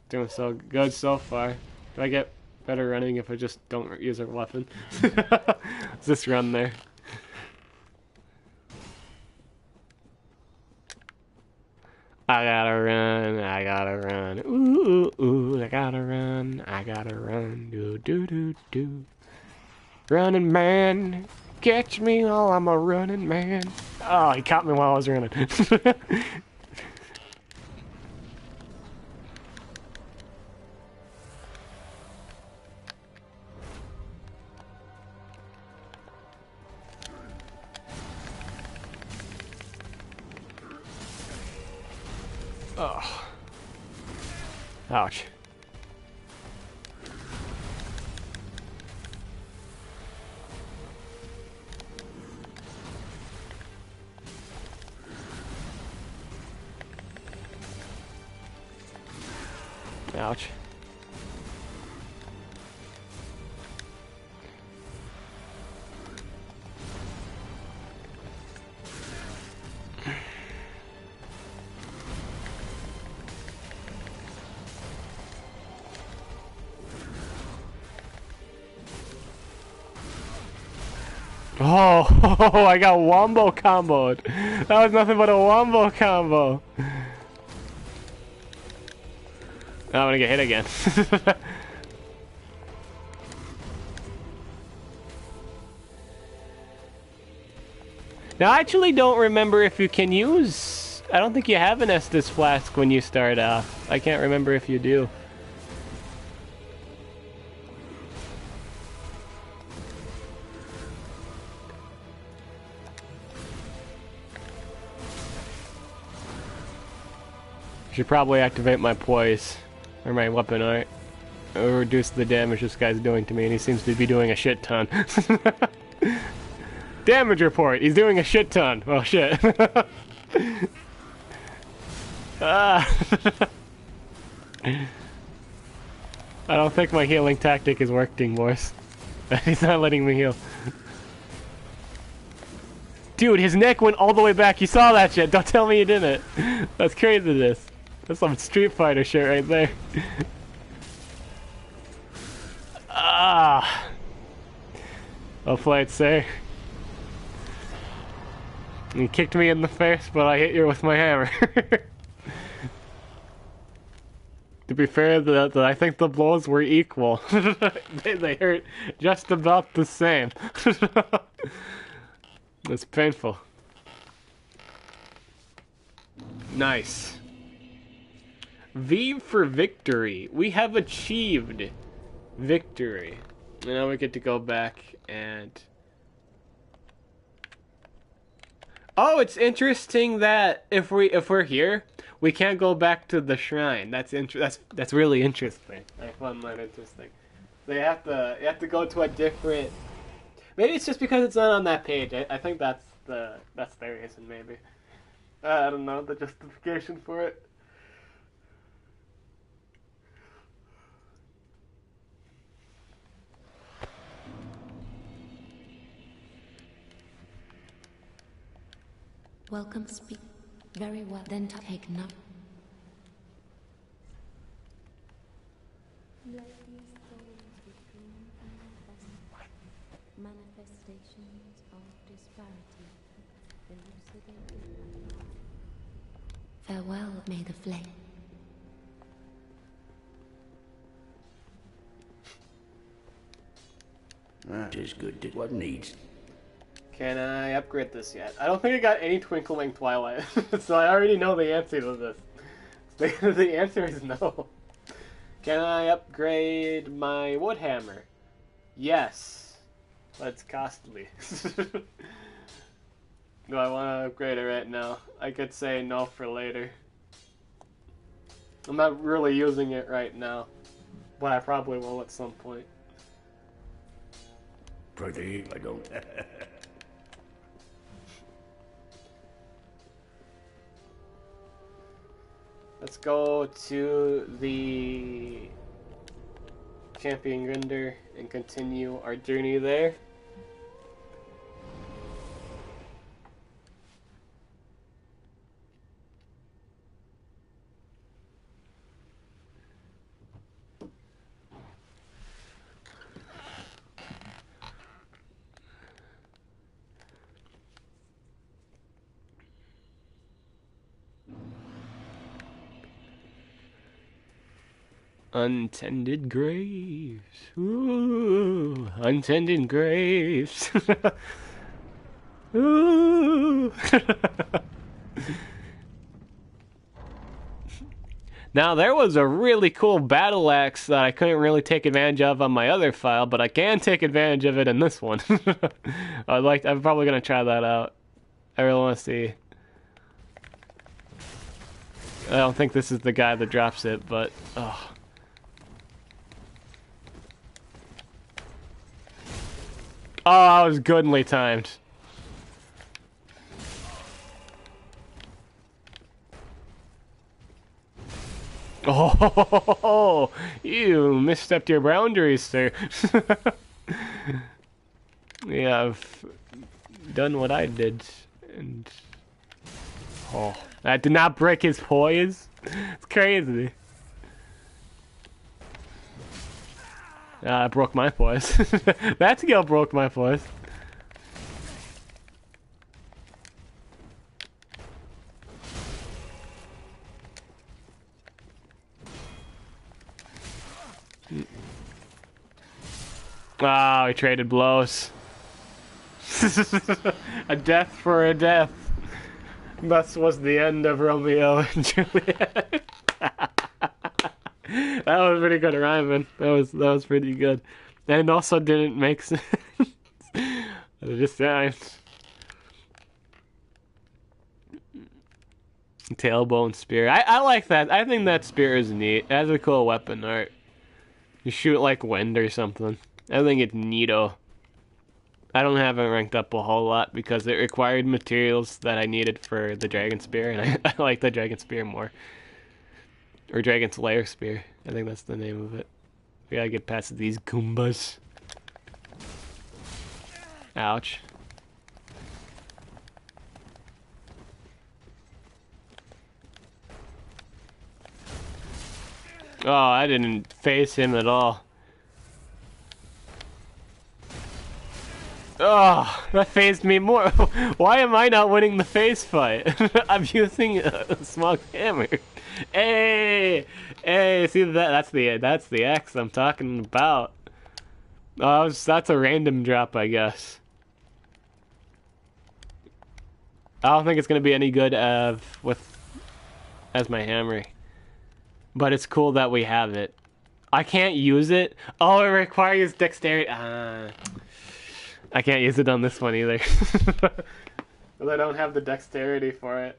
Doing so good so far. Do I get better running if I just don't use a weapon? Let's just run there. I gotta run, ooh, ooh, I gotta run, do. Running man, catch me while I'm a running man. Oh, he caught me while I was running. Oh. Ouch. Ouch. Oh, I got wombo comboed. That was nothing but a wombo combo. I'm gonna get hit again. Now, I actually don't remember if you can use... I don't think you have an Estus flask when you start off. I can't remember if you do. Should probably activate my poise, or my weapon art, or reduce the damage this guy's doing to me, and he seems to be doing a shit ton. Damage report, he's doing a shit ton. Oh shit. Ah. I don't think my healing tactic is working, boys. He's not letting me heal. Dude, his neck went all the way back. You saw that shit. Don't tell me you didn't. That's crazy, this. That's some Street Fighter shit right there. Ah. Well played, sir. You kicked me in the face, but I hit you with my hammer. To be fair, I think the blows were equal. They hurt just about the same. It's painful. Nice. V for victory. We have achieved victory. And now we get to go back and... Oh, it's interesting that if we're here, we can't go back to the shrine. That's really interesting. I find that interesting. You have to go to a different... Maybe it's just because it's not on that page. I think that's the reason, maybe. I don't know the justification for it. Welcome, speak. Very well. Then take note. Let these souls be drawn from their manifestations of disparity, elucidated. Farewell, may the flame. That is good. What needs? Can I upgrade this yet? I don't think I got any Twinkling Twilight, so I already know the answer to this. The answer is no. Can I upgrade my wood hammer? Yes. But it's costly. Do I want to upgrade it right now? I could say no for later. I'm not really using it right now, but I probably will at some point. Pretty, I don't. Let's go to the Champion Grinder and continue our journey there. Untended graves. Ooh, untended graves. Ooh. Now there was a really cool battle axe that I couldn't really take advantage of on my other file, but I can take advantage of it in this one. I'm probably gonna try that out. I really want to see. I don't think this is the guy that drops it, but oh. Oh, that was goodly timed. Oh, you misstepped your boundaries, sir. Yeah, I've done what I did, and oh, that did not break his poise. It's crazy. I broke my poise. That skill broke my poise. Ah, we traded blows. A death for a death. Thus was the end of Romeo and Juliet. That was pretty good rhyming. That was pretty good. And also didn't make sense. Just saying. Tailbone spear. I like that. I think that spear is neat. It has a cool weapon art. You shoot like wind or something. I think it's neato. I don't have it ranked up a whole lot because it required materials that I needed for the dragon spear, and I like the dragon spear more. Or dragon slayer spear. I think that's the name of it. We gotta get past these Goombas. Ouch. Oh, I didn't face him at all. Oh, that phased me more. Why am I not winning the phase fight? I'm using a small hammer. Hey, hey, see that's the X I'm talking about. Oh, that's a random drop, I guess. I don't think it's gonna be any good as my hammer, but it's cool that we have it. I can't use it. Oh, it requires dexterity. I can't use it on this one either. Because I don't have the dexterity for it.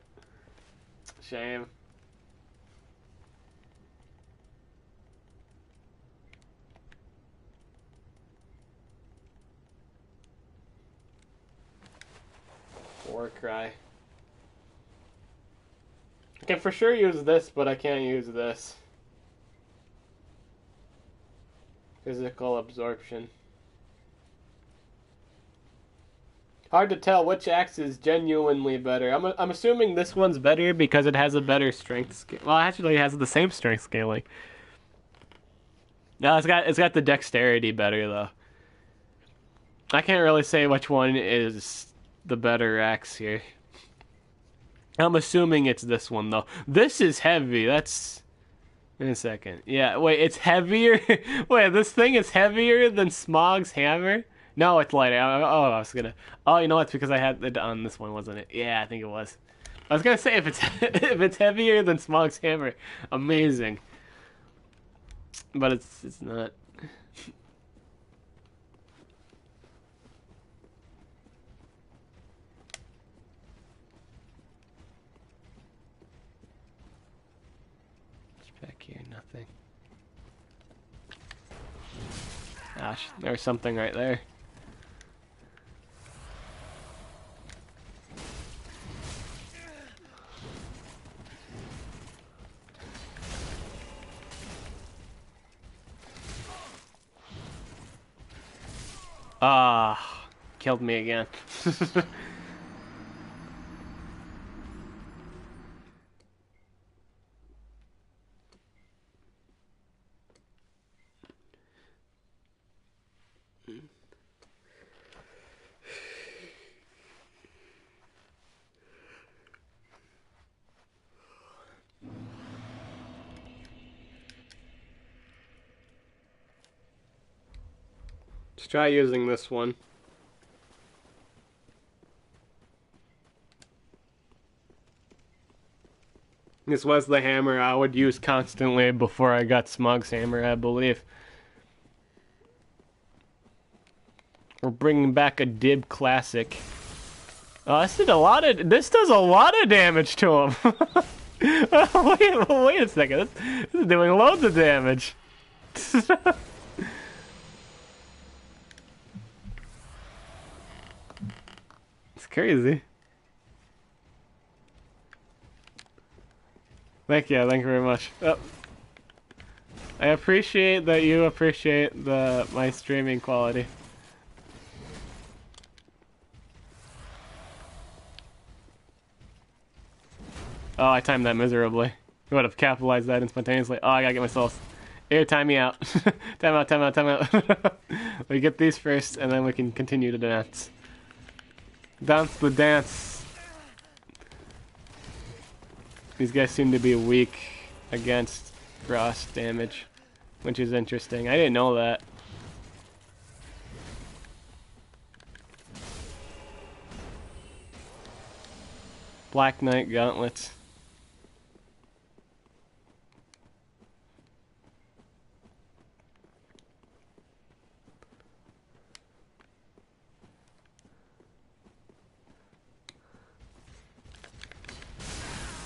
Shame. War cry. I can for sure use this, but I can't use this. Physical absorption. Hard to tell which axe is genuinely better. I'm assuming this one's better because it has a better strength scale. Well, actually, it has the same strength scaling. No, it's got the dexterity better though. I can't really say which one is the better axe here. I'm assuming it's this one though. This is heavy. That's in a second. Yeah, wait, it's heavier. Wait, this thing is heavier than Smog's hammer. No, it's lighter. I was gonna. Oh, you know what? It's because I had it on this one, wasn't it? Yeah, I think it was. I was gonna say if it's if it's heavier than Smog's hammer, amazing. But it's not. It's back here, nothing. Gosh, there's something right there. Ah, killed me again. Let's try using this one. This was the hammer I would use constantly before I got Smog's hammer, I believe. We're bringing back a Dib classic. Oh, this does a lot of damage to him. wait a second. This is doing loads of damage. It's crazy. Thank you very much. Oh, I appreciate that you appreciate my streaming quality. Oh, I timed that miserably. I would have capitalized that instantaneously. Oh, I gotta get my souls. Here, time me out. Time out, time out, time out. We get these first, and then we can continue to dance. Dance the dance. These guys seem to be weak against frost damage, which is interesting. I didn't know that. Black Knight gauntlets.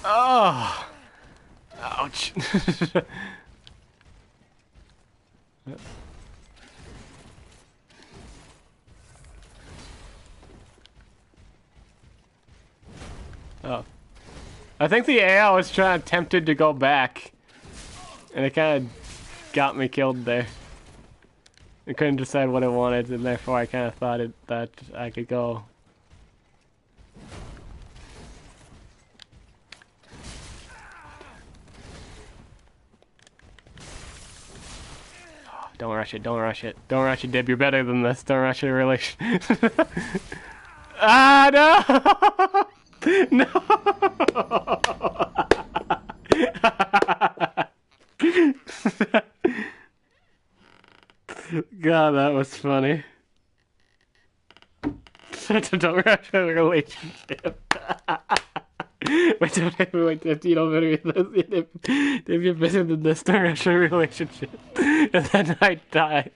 Oh! Ouch. Oh. I think the AI was tempted to go back. And it kind of got me killed there. It couldn't decide what it wanted, and therefore I kind of thought that I could go. Don't rush it, don't rush it. Don't rush it, Dib. You're better than this. Don't rush your relation. Ah, no! No! God, that was funny. Don't rush a relationship. Wait, you don't better this. If you're better than this, don't rush a relationship. And then I die.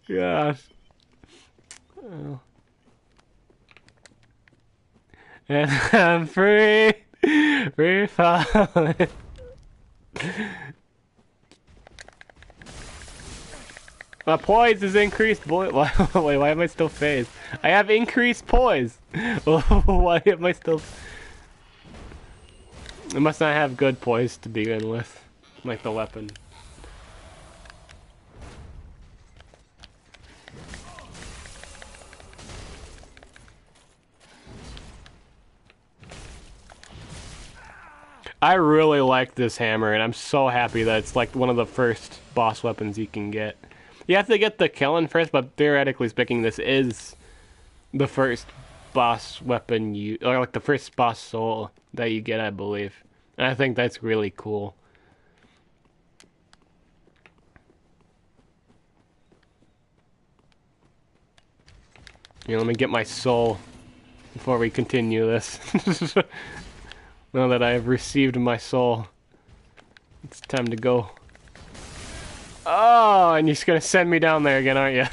Gosh. Oh. And I'm free falling. My poise is increased, boy. Wait, why am I still phased? I have increased poise. Why am I still? I must not have good poise to begin with, like the weapon. I really like this hammer, and I'm so happy that it's like one of the first boss weapons you can get. You have to get the killing first, but theoretically speaking, this is the first boss weapon or like the first boss soul that you get, I believe. And I think that's really cool. You know, let me get my soul before we continue this. Now that I have received my soul, it's time to go. Oh, and you're just gonna send me down there again, aren't you?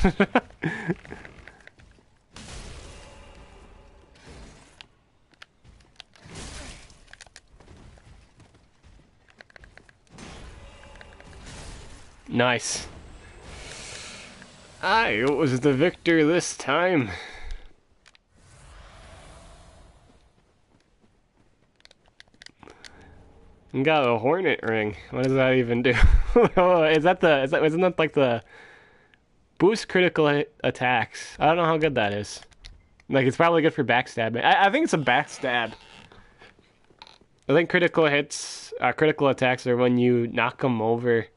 Nice. I was the victor this time. Got a hornet ring. What does that even do? Isn't that like the boost critical attacks? I don't know how good that is. Like, it's probably good for backstabbing. I think it's a backstab. I think critical hits, critical attacks are when you knock them over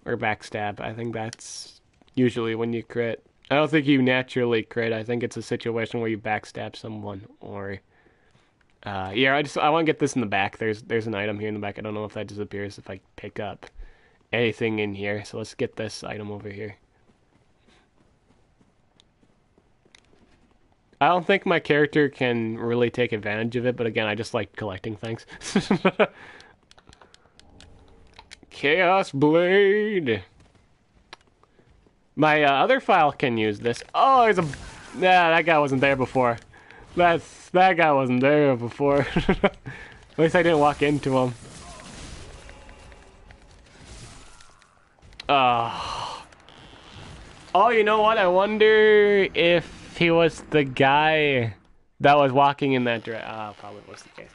or backstab. I think that's usually when you crit. I don't think you naturally crit. I think it's a situation where you backstab someone or... yeah, I want to get this in the back. There's an item here in the back. I don't know if that disappears if I pick up anything in here. So let's get this item over here. I don't think my character can really take advantage of it, but again, I just like collecting things. Chaos Blade! My other file can use this. Oh, there's a... Nah, that guy wasn't there before. That guy wasn't there before. At least I didn't walk into him. Oh, you know what? I wonder if he was the guy that was walking in that direction. Probably was the case.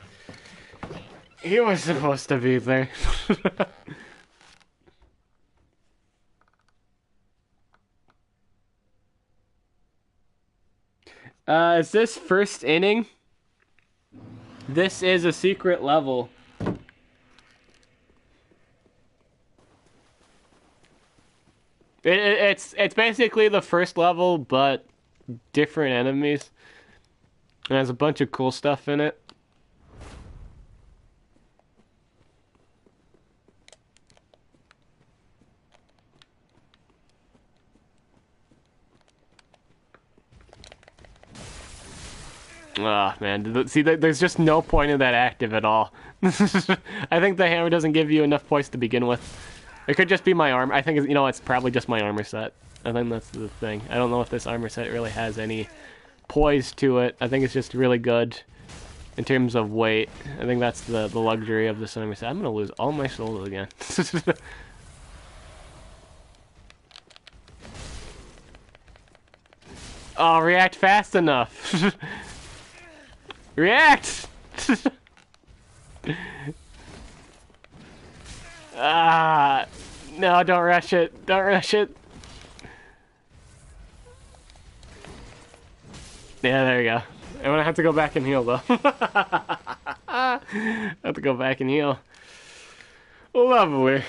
He was supposed to be there. Is this first inning? This is a secret level. It's basically the first level, but different enemies. And has a bunch of cool stuff in it. Ah, man. See, there's just no point in that active at all. I think the hammer doesn't give you enough points to begin with. It could just be my armor. I think, it's probably just my armor set. I think that's the thing. I don't know if this armor set really has any poise to it. I think it's just really good in terms of weight. I think that's the luxury of this armor set. I'm going to lose all my souls again. Oh, react fast enough. React! No, don't rush it. Don't rush it. Yeah, there you go. I'm gonna have to go back and heal, though. I have to go back and heal. Lovely.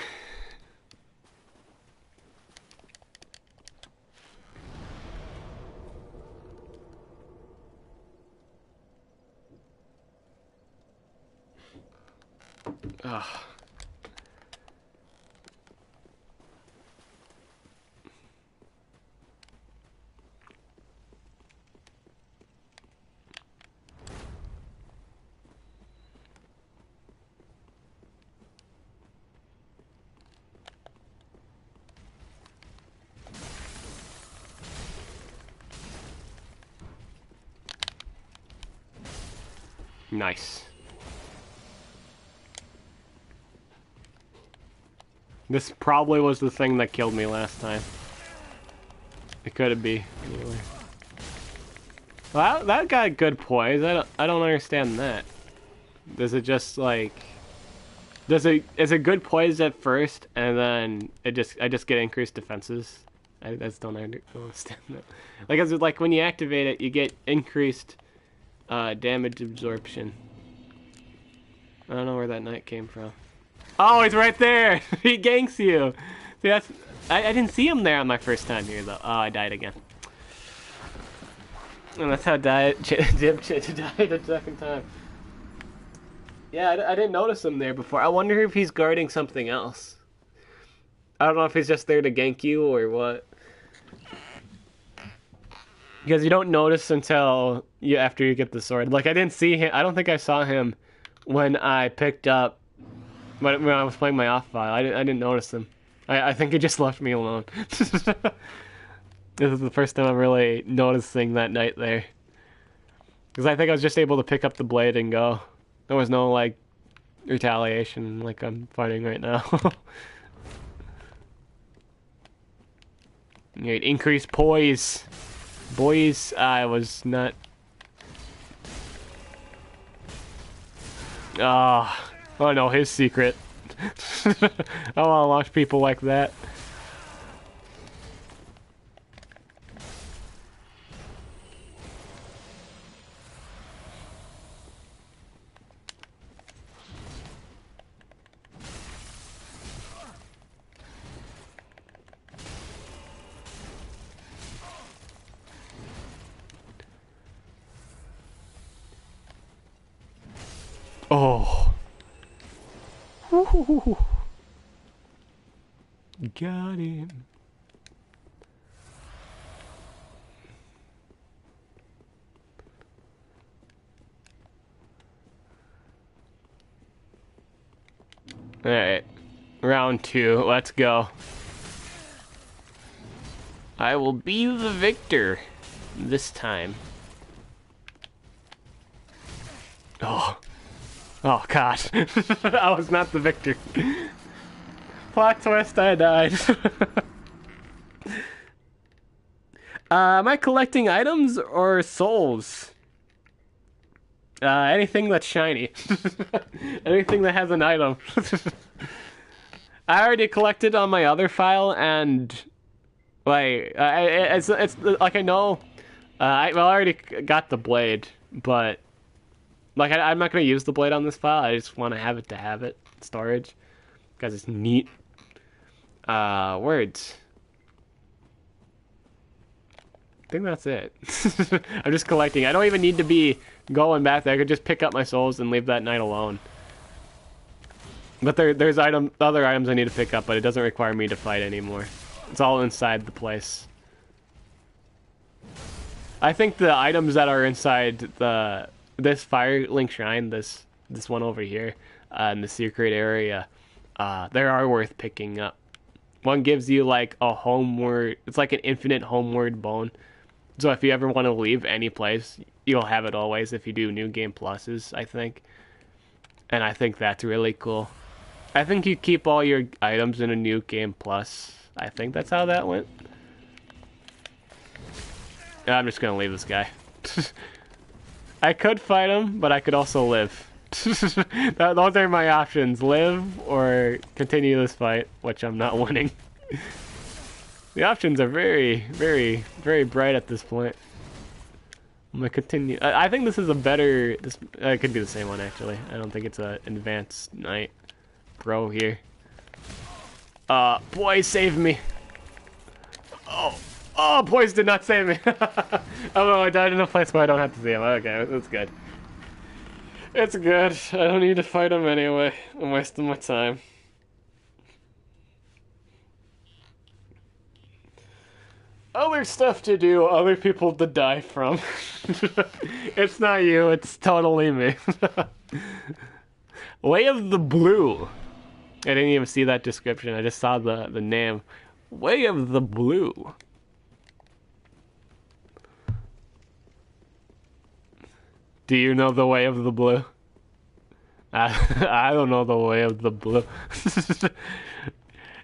Ugh. Nice. This probably was the thing that killed me last time. It could be. Anyway. Well, that got good poise. I don't understand that. Does it just like? Is it good poise at first, and then I just get increased defenses? I just don't understand that. Like, is it like when you activate it, you get increased damage absorption? I don't know where that knight came from. Oh, he's right there! He ganks you! See, that's... I didn't see him there on my first time here, though. Oh, I died again. And that's how Jim died the second time. Yeah, I didn't notice him there before. I wonder if he's guarding something else. I don't know if he's just there to gank you or what. Because you don't notice until after you get the sword. Like, I didn't see him. I don't think I saw him when I picked up... When I was playing my off file. I didn't notice him. I think he just left me alone. This is the first time I'm really noticing that knight there. Because I think I was just able to pick up the blade and go. There was no, like, retaliation like I'm fighting right now. Alright, increase poise. Boys, I was not... Oh no, his secret. I don't want to launch people like that. Oh. Woo-hoo-hoo-hoo. Got him. Alright. Round 2. Let's go. I will be the victor this time. Oh. Oh, God. I was not the victor. Plot twist, I died. Am I collecting items or souls? Anything that's shiny. Anything that has an item. I already collected on my other file, and like it's like I know I already got the blade, but like I'm not gonna use the blade on this file. I just want to have it storage because it's neat. Words. I think that's it. I'm just collecting. I don't even need to be going back there. I could just pick up my souls and leave that night alone. But there's other items I need to pick up, but it doesn't require me to fight anymore. It's all inside the place. I think the items that are inside this Firelink Shrine, this one over here, in the secret area, they are worth picking up. One gives you like a homeward, it's like an infinite homeward bone. So if you ever want to leave any place, you'll have it always if you do New Game Pluses, I think. And I think that's really cool. I think you keep all your items in a New Game Plus. I think that's how that went. I'm just gonna leave this guy. I could fight him, but I could also live. Those are my options. Live or continue this fight, which I'm not winning. The options are very, very, very bright at this point. I'm gonna continue. I think this is a better... it could be the same one, actually. I don't think it's an advanced night pro here. Boys, save me. Oh, boys did not save me. Oh, I died in a place where I don't have to see him. Okay, that's good. It's good. I don't need to fight him anyway. I'm wasting my time. Other stuff to do, other people to die from. It's not you, it's totally me. Way of the Blue. I didn't even see that description, I just saw the name. Way of the Blue. Do you know the Way of the Blue? I don't know the Way of the Blue.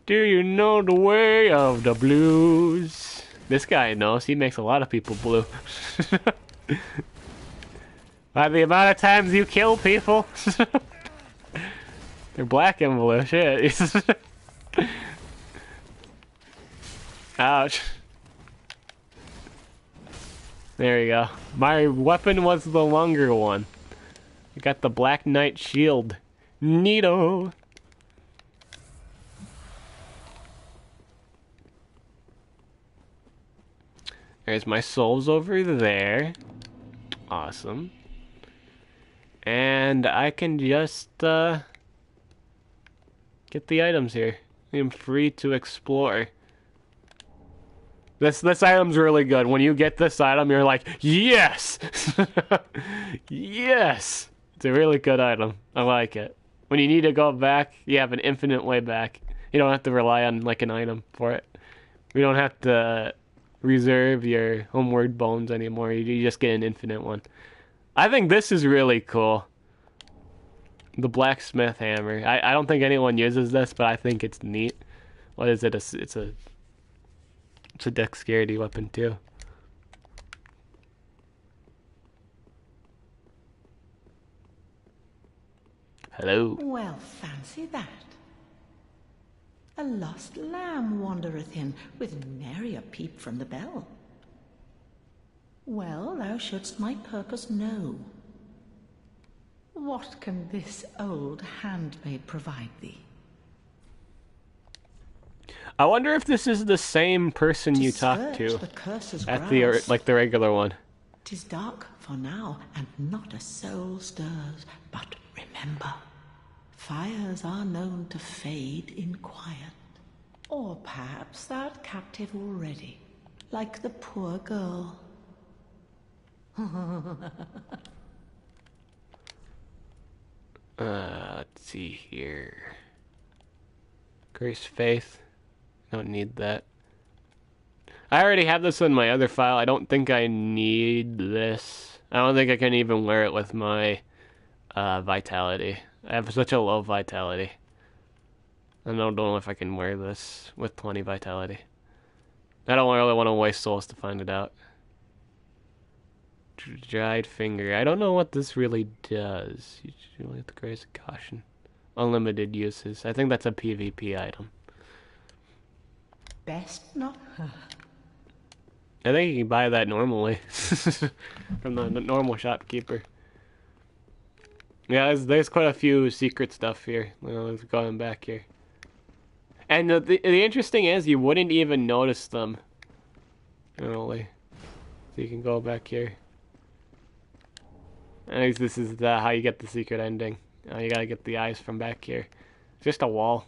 Do you know the Way of the Blues? This guy knows. He makes a lot of people blue. By the amount of times you kill people. They're black and blue. Shit. Ouch. There you go. My weapon was the longer one. I got the Black Knight shield. Neato. There's my souls over there. Awesome. And I can just get the items here. I'm free to explore. This item's really good. When you get this item, you're like, yes! Yes! It's a really good item. I like it. When you need to go back, you have an infinite way back. You don't have to rely on like an item for it. You don't have to reserve your homeward bones anymore. You just get an infinite one. I think this is really cool. The blacksmith hammer. I don't think anyone uses this, but I think it's neat. What is it? It's a dexterity weapon too. Hello. Well, fancy that. A lost lamb wandereth in, with nary a peep from the bell. Well, thou shouldst my purpose know. What can this old handmaid provide thee? I wonder if this is the same person you talked to at the the regular one. 'Tis dark for now, and not a soul stirs. But remember, fires are known to fade in quiet. Or perhaps thou'rt captive already, like the poor girl. Let's see here. Grace Faith. Don't need that. I already have this in my other file. I don't think I need this. I don't think I can even wear it with my vitality. I have such a low vitality. I don't know if I can wear this with 20 vitality. I don't really want to waste souls to find it out. Dried finger. I don't know what this really does. You only have to grace caution. Unlimited uses. I think that's a PvP item. Best not. I think you can buy that normally from the normal shopkeeper. Yeah, there's quite a few secret stuff here. Going back here. And the interesting is you wouldn't even notice them. Really. So you can go back here. And this is how you get the secret ending. You gotta get the eyes from back here. It's just a wall.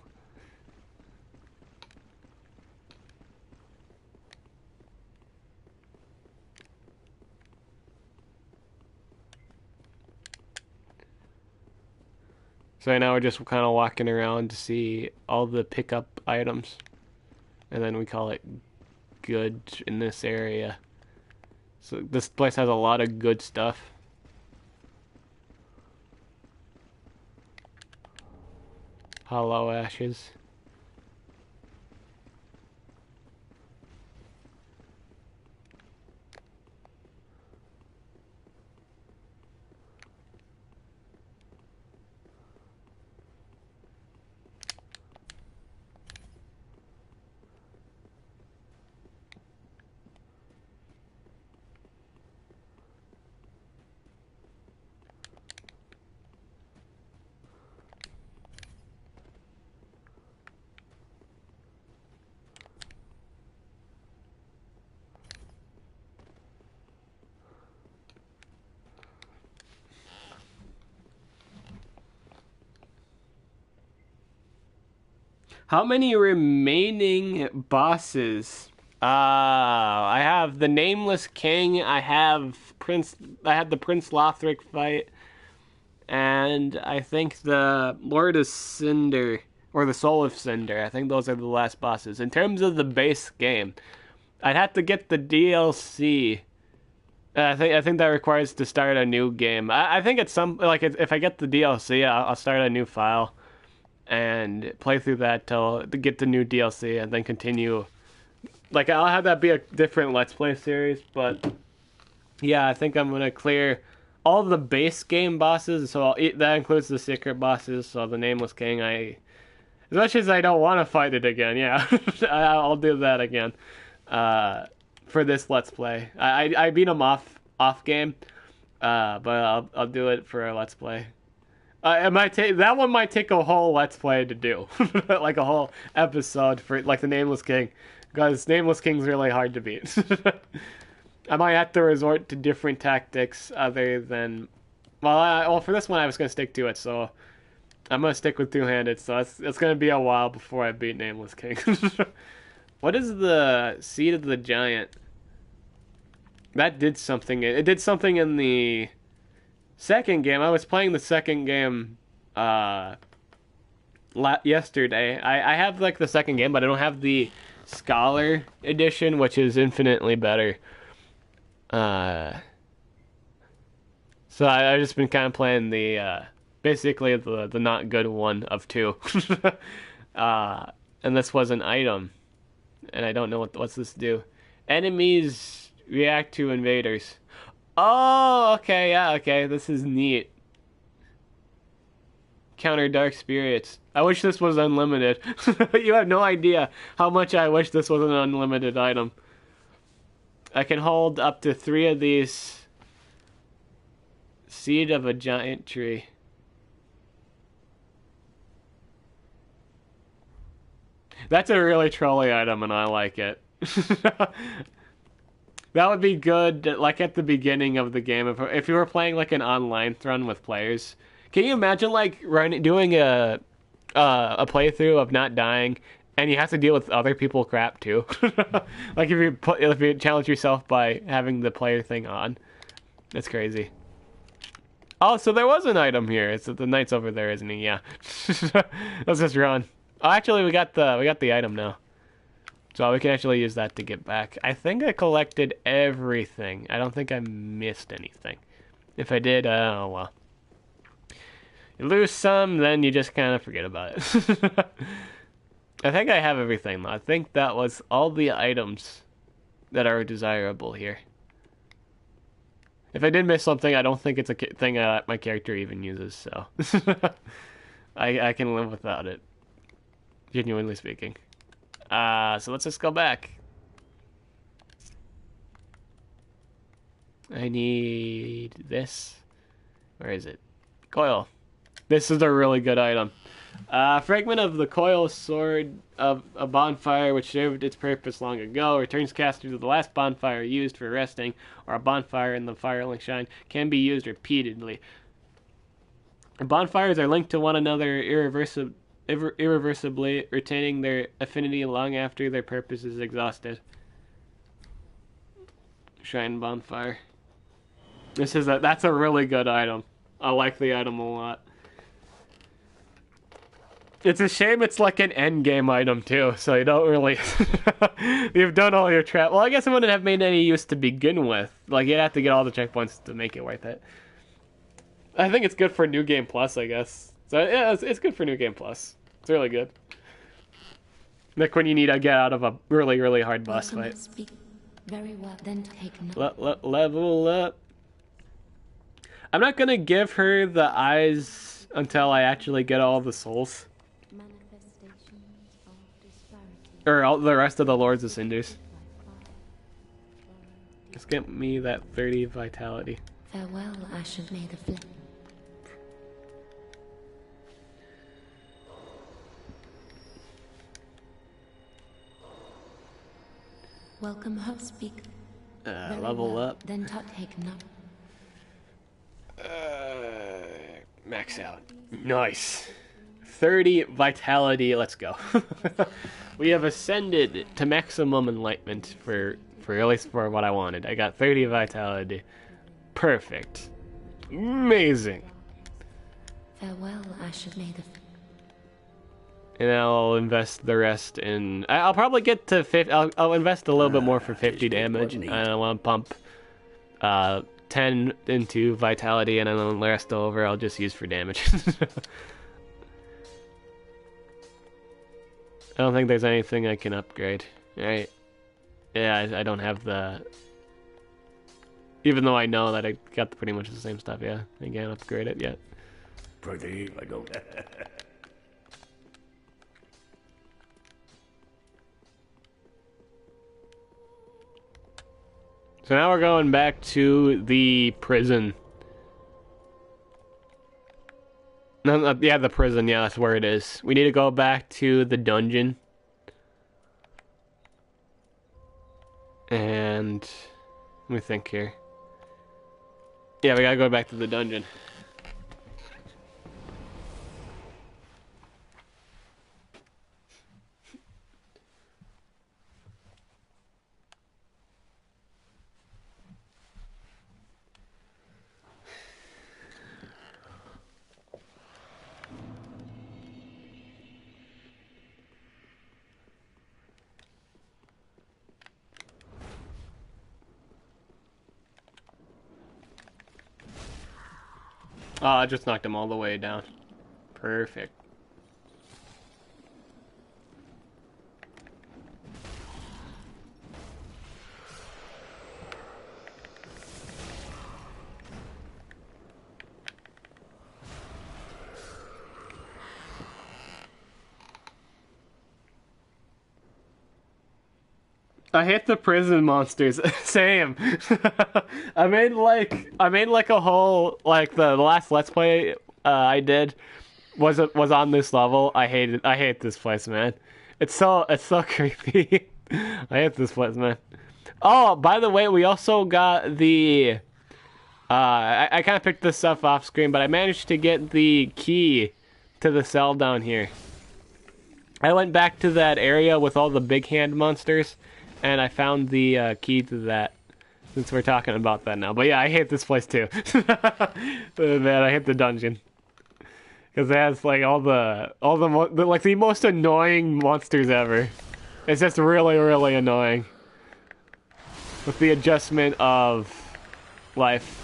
So right now we're just kind of walking around to see all the pickup items. And then we call it good in this area. So this place has a lot of good stuff. Hollow ashes. How many remaining bosses? I have the Nameless King. I had the Prince Lothric fight, and I think the Lord of Cinder or the Soul of Cinder. I think those are the last bosses. In terms of the base game, I'd have to get the DLC. I think that requires to start a new game. I think it's if I get the DLC, I'll start a new file and play through that till get the new DLC and then continue. Like, I'll have that be a different Let's Play series, but yeah, I think I'm gonna clear all the base game bosses, so that includes the secret bosses, so the Nameless King, as much as I don't want to fight it again, yeah, I'll do that again, for this Let's Play. I beat him off game, but I'll do it for a Let's Play. That one might take a whole Let's Play to do, like a whole episode for like the Nameless King, because Nameless King's really hard to beat. I might have to resort to different tactics other than, well, for this one I was gonna stick to it, so I'm gonna stick with two-handed. So it's gonna be a while before I beat Nameless King. What is the Seed of the Giant? That did something. It did something in the second game. I was playing the second game yesterday. I have like the second game, but I don't have the Scholar edition, which is infinitely better. So I've just been kind of playing the basically the not good one of two. And this was an item, and I don't know what's this do. Enemies react to invaders. Oh, okay, yeah, okay, this is neat. Counter dark spirits. I wish this was unlimited. You have no idea how much I wish this was an unlimited item. I can hold up to 3 of these. Seed of a giant tree. That's a really trolly item, and I like it. That would be good, like at the beginning of the game, if you were playing like an online run with players. Can you imagine like doing a playthrough of not dying, and you have to deal with other people crap too? Like if you challenge yourself by having the player thing on, that's crazy. Oh, so there was an item here. It's the knight's over there, isn't he? Yeah. Let's just run. Oh, actually, we got the item now. So we can actually use that to get back. I think I collected everything. I don't think I missed anything. If I did, oh well. You lose some, then you just kind of forget about it. I think I have everything, though. I think that was all the items that are desirable here. If I did miss something, I don't think it's a thing that my character even uses, so I can live without it. Genuinely speaking. So let's just go back. I need this. Where is it? Coil. This is a really good item. Fragment of the coil sword of a bonfire which served its purpose long ago returns caster to the last bonfire used for resting, or a bonfire in the firelink shrine can be used repeatedly. Bonfires are linked to one another irreversibly, retaining their affinity long after their purpose is exhausted. Shrine bonfire. That's a really good item. I like the item a lot. It's a shame it's like an end game item too, so you don't really you've done all your trap. Well, I guess it wouldn't have made any use to begin with. Like you'd have to get all the checkpoints to make it worth it. I think it's good for New Game Plus, I guess. So yeah, it's good for New Game Plus. It's really good. Like when you need to get out of a really, really hard boss fight. Very well, then take Level up. I'm not gonna give her the eyes until I actually get all the souls. Or all the rest of the Lords of Cinders. Just get me that 30 vitality. Farewell, Ash of May the Flip. Welcome, host speak. Level well, up. Then take no. Max out. Nice. 30 vitality. Let's go. We have ascended to maximum enlightenment for at least for what I wanted. I got 30 vitality. Perfect. Amazing. Farewell, Ash of May the Flip. And I'll invest the rest in... I'll probably get to 50... I'll invest a little bit more for 50 damage. And I want to pump 10 into vitality, and then the rest over I'll just use for damage. I don't think there's anything I can upgrade. Right? Yeah, I don't have the... Even though I know that I got pretty much the same stuff, yeah. I can't upgrade it yet. Pretty, I go. So now we're going back to the prison. No, yeah, the prison. Yeah, that's where it is. We need to go back to the dungeon. And... let me think here. Yeah, we gotta go back to the dungeon. Oh, I just knocked him all the way down. Perfect. I hate the prison monsters. Same. I made like a whole, like the last Let's Play I did was on this level. I hate this place, man. It's so creepy. I hate this place, man. Oh, by the way, we also got the I kind of picked this stuff off screen, but I managed to get the key to the cell down here. I went back to that area with all the big hand monsters, and I found the key to that, since we're talking about that now. But yeah, I hate this place too. Man, I hate the dungeon. Because it has like all the like the most annoying monsters ever. It's just really, really annoying. With the adjustment of life.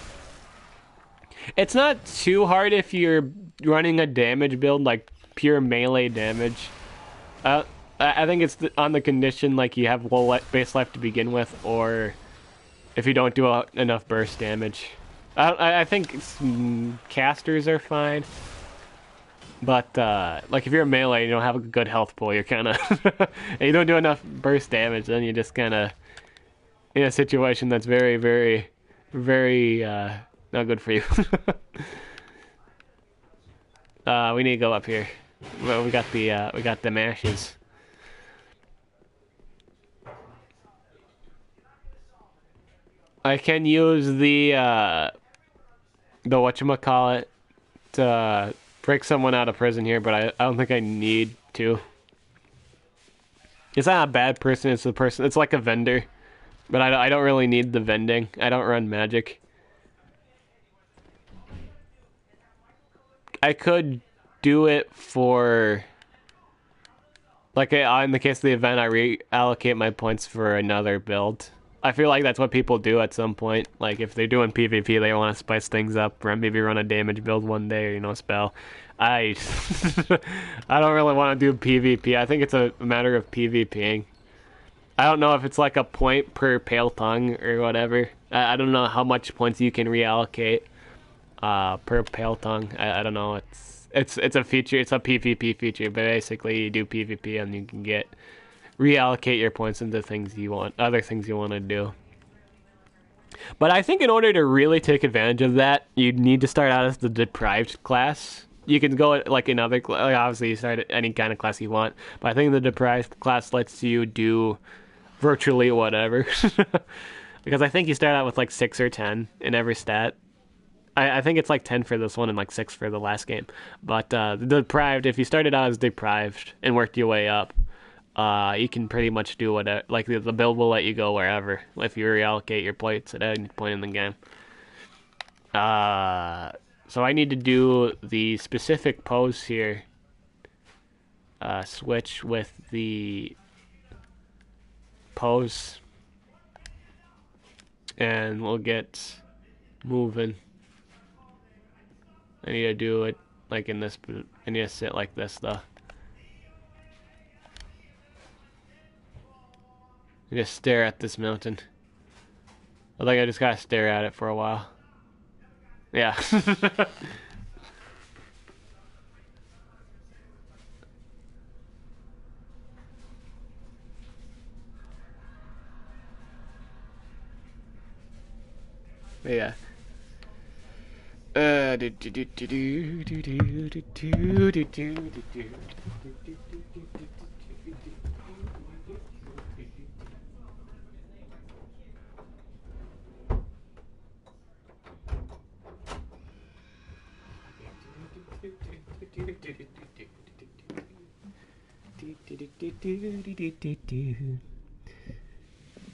It's not too hard if you're running a damage build, like pure melee damage. I think it's on the condition like you have low base life to begin with, or if you don't do enough burst damage. I think casters are fine. But, like, if you're a melee and you don't have a good health pool, you're kind of... and you don't do enough burst damage, then you're just kind of in a situation that's very, very, very, not good for you. We need to go up here. Well, we got the mashes. I can use the whatchamacallit to break someone out of prison here, but I don't think I need to. It's not a bad person, it's the person, it's like a vendor. But I don't really need the vending. I don't run magic. I could do it for... Like, in the case of the event, I reallocate my points for another build. I feel like that's what people do at some point. Like, if they're doing PvP, they want to spice things up, or maybe run a damage build one day, or, you know, spell. I don't really want to do PvP. I think it's a matter of PvPing. I don't know if it's like a point per pale tongue or whatever. I don't know how much points you can reallocate per pale tongue. I don't know. It's a feature. It's a PvP feature. But basically, you do PvP and you can reallocate your points into things you want, other things you want to do. But I think in order to really take advantage of that, you need to start out as the deprived class. You can go like in other, like obviously you start at any kind of class you want, but I think the deprived class lets you do virtually whatever. Because I think you start out with like 6 or 10 in every stat. I think it's like 10 for this one and like 6 for the last game. But the deprived, if you started out as deprived and worked your way up, you can pretty much do whatever. Like the build will let you go wherever if you reallocate your points at any point in the game. So I need to do the specific pose here. Switch with the pose, and we'll get moving. I need to do it like in this. I need to sit like this though. I just stare at this mountain. I think I just gotta stare at it for a while. Yeah. Yeah.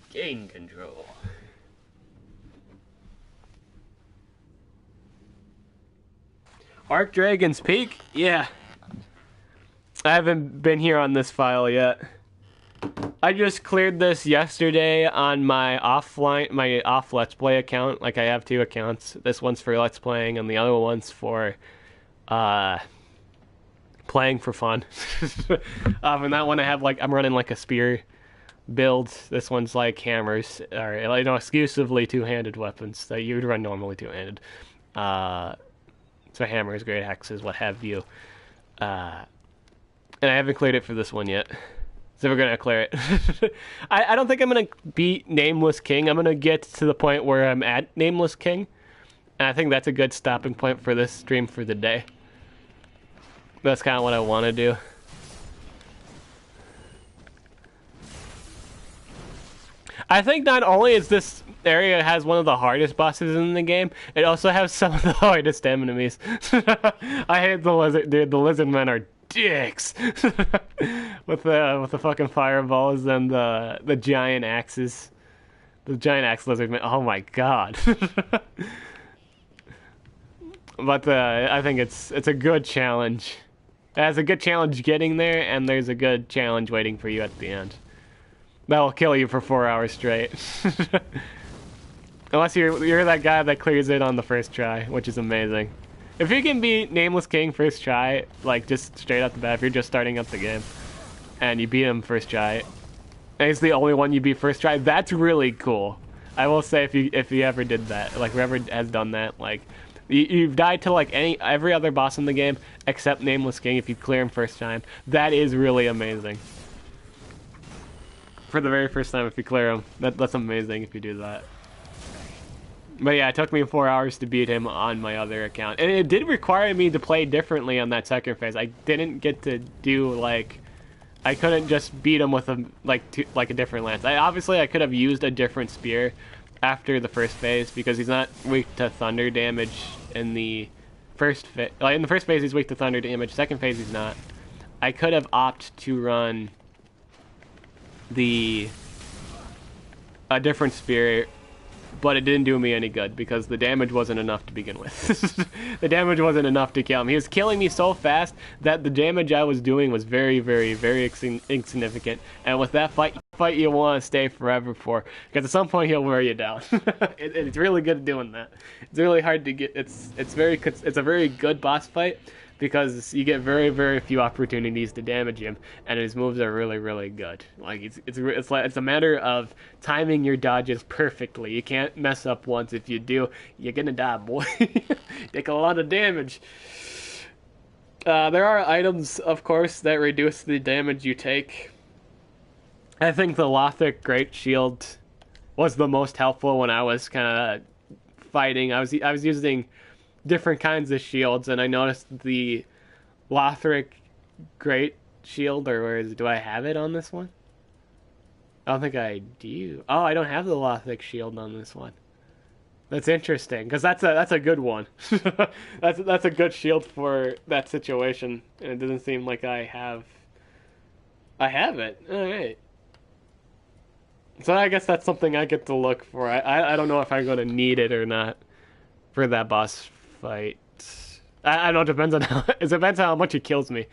Gain control. Arc Dragon's Peak? Yeah. I haven't been here on this file yet. I just cleared this yesterday on my off Let's Play account. Like, I have 2 accounts. This one's for Let's Playing, and the other one's for playing for fun. And that one I have, like, I'm running like a spear build. This one's like hammers, or, you know, exclusively 2-handed weapons that you would run normally 2-handed. So hammers, great axes, what have you. And I haven't cleared it for this one yet. So we're gonna clear it. I don't think I'm gonna beat Nameless King. I'm gonna get to the point where I'm at Nameless King. And I think that's a good stopping point for this stream for the day. That's kind of what I want to do. I think not only is this area has one of the hardest bosses in the game, it also has some of the hardest enemies. I hate the lizard, dude. The lizard men are dicks. with the fucking fireballs and the giant axes. The giant axe lizard men. Oh my god. But I think it's a good challenge. It has a good challenge getting there, and there's a good challenge waiting for you at the end. That'll kill you for 4 hours straight. Unless you're that guy that clears it on the first try, which is amazing. If you can beat Nameless King first try, like just straight out the bat, if you're just starting up the game, and you beat him first try, and he's the only one you beat first try, that's really cool. I will say if you ever did that, like whoever has done that, like you've died to like every other boss in the game except Nameless King if you clear him first time. That is really amazing. For the very first time if you clear him, that's amazing if you do that. But yeah, it took me 4 hours to beat him on my other account, and it did require me to play differently on that second phase. I didn't get to do like, I couldn't just beat him with a like a different lance. Obviously I could have used a different spear after the first phase because he's not weak to thunder damage in the first phase. Like in the first phase he's weak to thunder damage. Second phase he's not. I could have opted to run a different spear, but it didn't do me any good because the damage wasn't enough to begin with. The damage wasn't enough to kill him. He was killing me so fast that the damage I was doing was very, very, very insignificant. And with that fight you want to stay forever for, because at some point he'll wear you down. It's really good at doing that. It's really hard to get. It's a very good boss fight because you get very, very few opportunities to damage him, and his moves are really, really good. Like it's a matter of timing your dodges perfectly. You can't mess up once. If you do, you're gonna die, boy. Take a lot of damage. There are items, of course, that reduce the damage you take. I think the Lothric Great Shield was the most helpful when I was kind of fighting. I was using different kinds of shields, and I noticed the Lothric Great Shield, or where is it? Do I have it on this one? I don't think I do. Oh, I don't have the Lothric Shield on this one. That's interesting, because that's a good one. that's a good shield for that situation, and it doesn't seem like I have it. All right. So I guess that's something I get to look for. I don't know if I'm going to need it or not for that boss fight. I don't know, it depends on how much it kills me.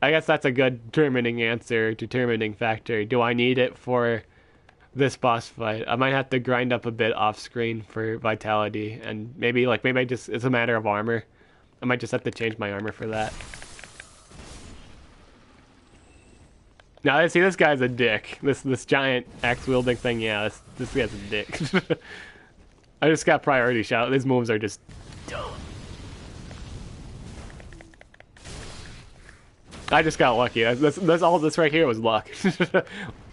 I guess that's a good determining factor. Do I need it for this boss fight? I might have to grind up a bit off screen for vitality, and maybe it's a matter of armor. I might just have to change my armor for that. Now, I see this guy's a dick. This giant axe-wielding thing, yeah, this guy's a dick. I just got priority shot. These moves are just dumb. I just got lucky. That's all this right here was luck.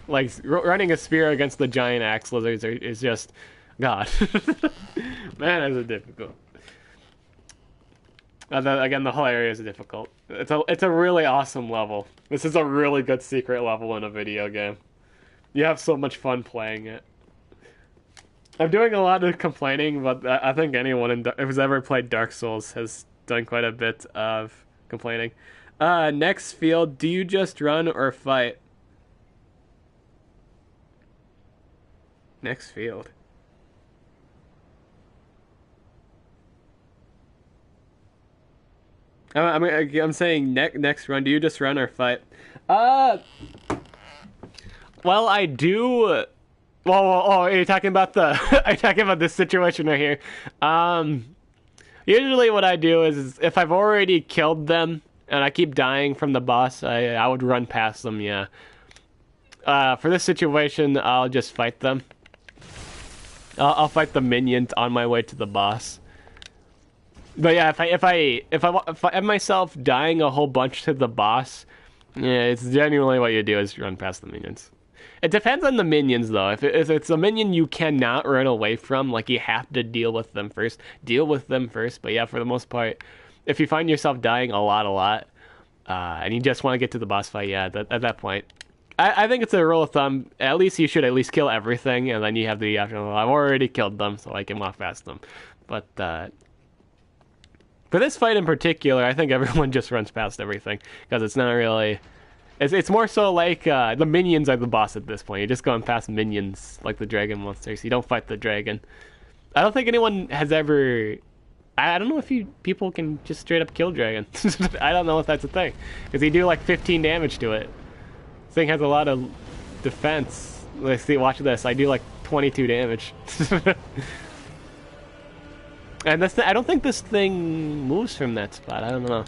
Like, running a spear against the giant axe lizards is just... God. Man, that's difficult. Again, the whole area is difficult. It's a really awesome level. This is a really good secret level in a video game. You have so much fun playing it. I'm doing a lot of complaining, but I think anyone who's ever played Dark Souls has done quite a bit of complaining. Next field, do you just run or fight? Next field. I'm saying next run. Do you just run or fight? Well, I do. Well, are you talking about are you talking about this situation right here? Usually what I do is if I've already killed them and I keep dying from the boss, I would run past them. Yeah. For this situation, I'll just fight them. I'll fight the minions on my way to the boss. But yeah, if I have myself dying a whole bunch to the boss, yeah, it's genuinely what you do is run past the minions. It depends on the minions though. If it's a minion you cannot run away from, like you have to deal with them first, deal with them first. But yeah, for the most part, if you find yourself dying a lot, and you just want to get to the boss fight, yeah, at that point, I think it's a rule of thumb. At least you should at least kill everything, and then you have the option. Well, I've already killed them, so I can walk past them. But for this fight in particular, I think everyone just runs past everything, because it's not really... It's more so like the minions are the boss at this point. You're just going past minions, like the dragon monsters. You don't fight the dragon. I don't think anyone has ever... I don't know if people can just straight up kill dragons. I don't know if that's a thing, because you do like 15 damage to it. This thing has a lot of defense. Let's see, watch this. I do like 22 damage. And I don't think this thing moves from that spot. I don't know.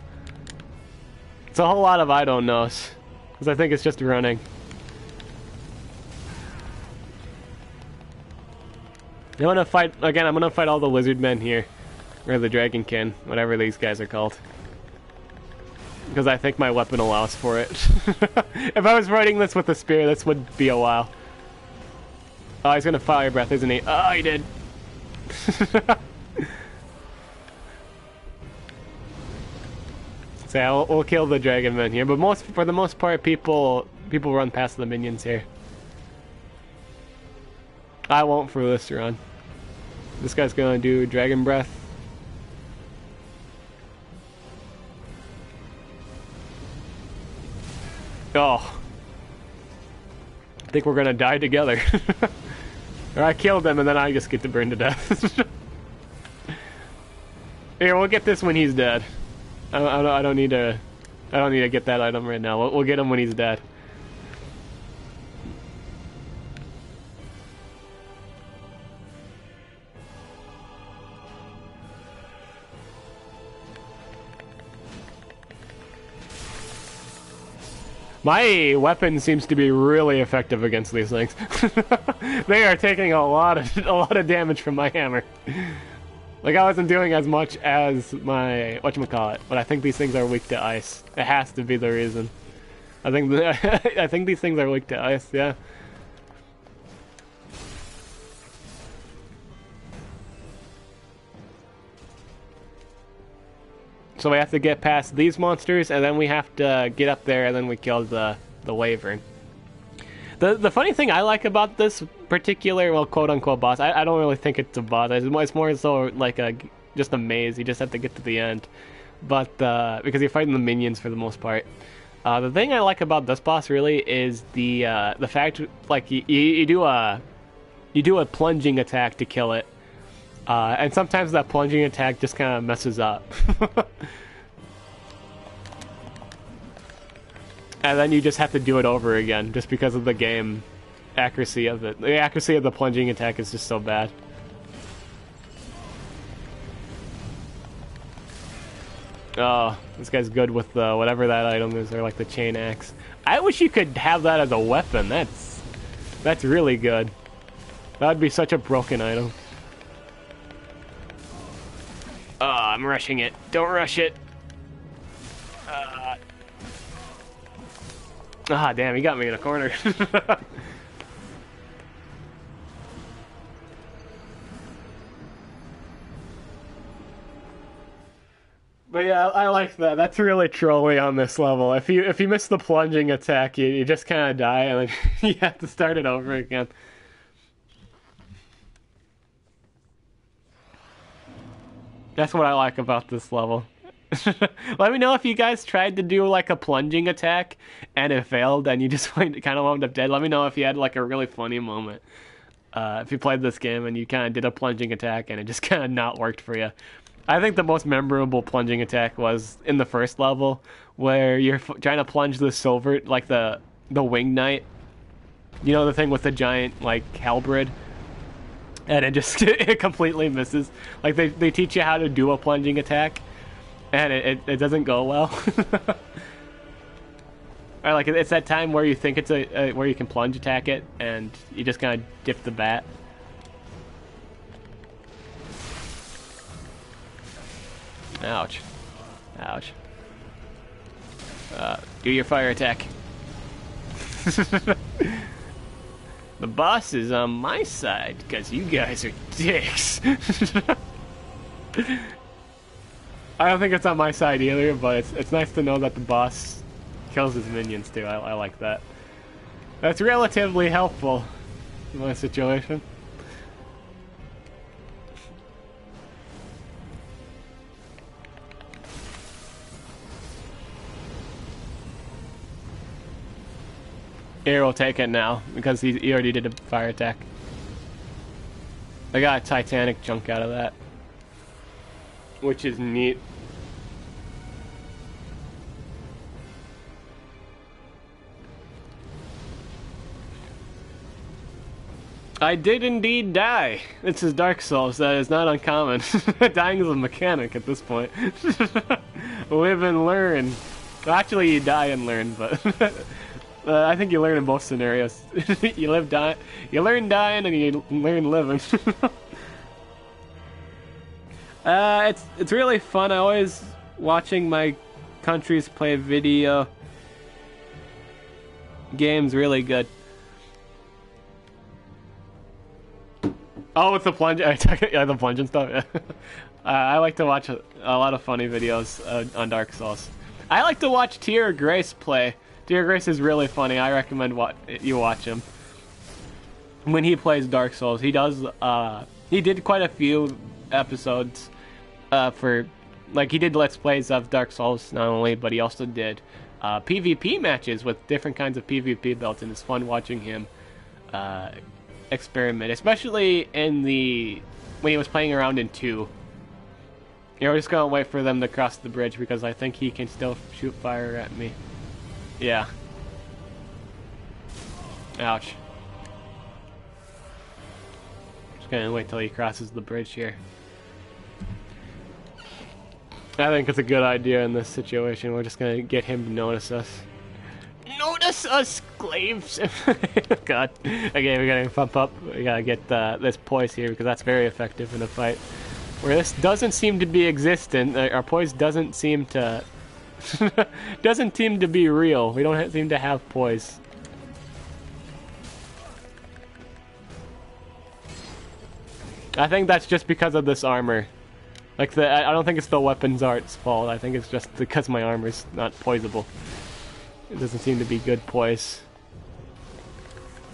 It's a whole lot of I don't knows, because I think it's just running. I'm gonna fight again. I'm gonna fight all the lizard men here, or the dragonkin, whatever these guys are called, because I think my weapon allows for it. If I was fighting this with a spear, this would be a while. Oh, he's gonna fire breath, isn't he? Oh, he did. So yeah, we'll kill the dragon men here, but for the most part, people run past the minions here. I won't for this run. This guy's gonna do dragon breath. Oh. I think we're gonna die together. Or I killed them and then I just get to burn to death. Here, we'll get this when he's dead. I don't need to get that item right now. We'll get him when he's dead. My weapon seems to be really effective against these things. They are taking a lot of damage from my hammer. Like, I wasn't doing as much as my whatchamacallit, but I think these things are weak to ice. It has to be the reason. I think these things are weak to ice, yeah. So we have to get past these monsters, and then we have to get up there, and then we kill the wyvern. The funny thing I like about this particular, well, quote-unquote boss, I don't really think it's a boss. It's more so like just a maze. You just have to get to the end. But, because you're fighting the minions for the most part. The thing I like about this boss, really, is the fact, like, you do a plunging attack to kill it. And sometimes that plunging attack just kind of messes up. And then you just have to do it over again, just because of the game accuracy of it. The accuracy of the plunging attack is just so bad. Oh, this guy's good with whatever that item is, or like the chain axe. I wish you could have that as a weapon. That's really good. That would be such a broken item. Oh, I'm rushing it. Don't rush it. Ah, damn, he got me in a corner. But yeah, I like that. That's really trolly on this level. If you miss the plunging attack, you just kind of die, and then you have to start it over again. That's what I like about this level. Let me know if you guys tried to do like a plunging attack and it failed and you just kind of wound up dead. Let me know if you had like a really funny moment. If you played this game and you kind of did a plunging attack and it just kind of not worked for you. I think the most memorable plunging attack was in the first level where you're trying to plunge the silver, like the wing knight. You know, the thing with the giant like halberd? And it just it completely misses. Like they teach you how to do a plunging attack, and it doesn't go well. Or like it's that time where you think it's where you can plunge attack it, and you just kind of dip the bat. Ouch! Ouch! Do your fire attack. The boss is on my side, because you guys are dicks. I don't think it's on my side either, but it's nice to know that the boss kills his minions too. I like that. That's relatively helpful in my situation. Here, we'll take it now, because he already did a fire attack. I got a Titanic chunk out of that, which is neat. I did indeed die. This is Dark Souls, that is not uncommon. Dying is a mechanic at this point. Live and learn. Well, actually, you die and learn, but... I think you learn in both scenarios. You learn dying, and you learn living. It's really fun. I always watching my countries play video games. Really good. Oh, it's the plunge. Yeah, the plunge and stuff. Yeah. I like to watch a lot of funny videos on Dark Souls. I like to watch Tier Grace play. Tier Grace is really funny. I recommend you watch him. When he plays Dark Souls, he does. He did quite a few episodes for, like, he did Let's Plays of Dark Souls not only, but he also did PvP matches with different kinds of PvP builds, and it's fun watching him experiment, especially in when he was playing around in 2. Yeah, we're just gonna wait for them to cross the bridge because I think he can still shoot fire at me. Yeah. Ouch. Just gonna wait till he crosses the bridge here. I think it's a good idea in this situation. We're just gonna get him to notice us. Notice us, slaves! God. Okay, we gotta pump up. We gotta get this poise here because that's very effective in a fight. Where this doesn't seem to be existent, our poise doesn't seem to doesn't seem to be real. We don't seem to have poise. I think that's just because of this armor. Like I don't think it's the weapons art's fault. I think it's just because my armor's not poiseable. It doesn't seem to be good poise.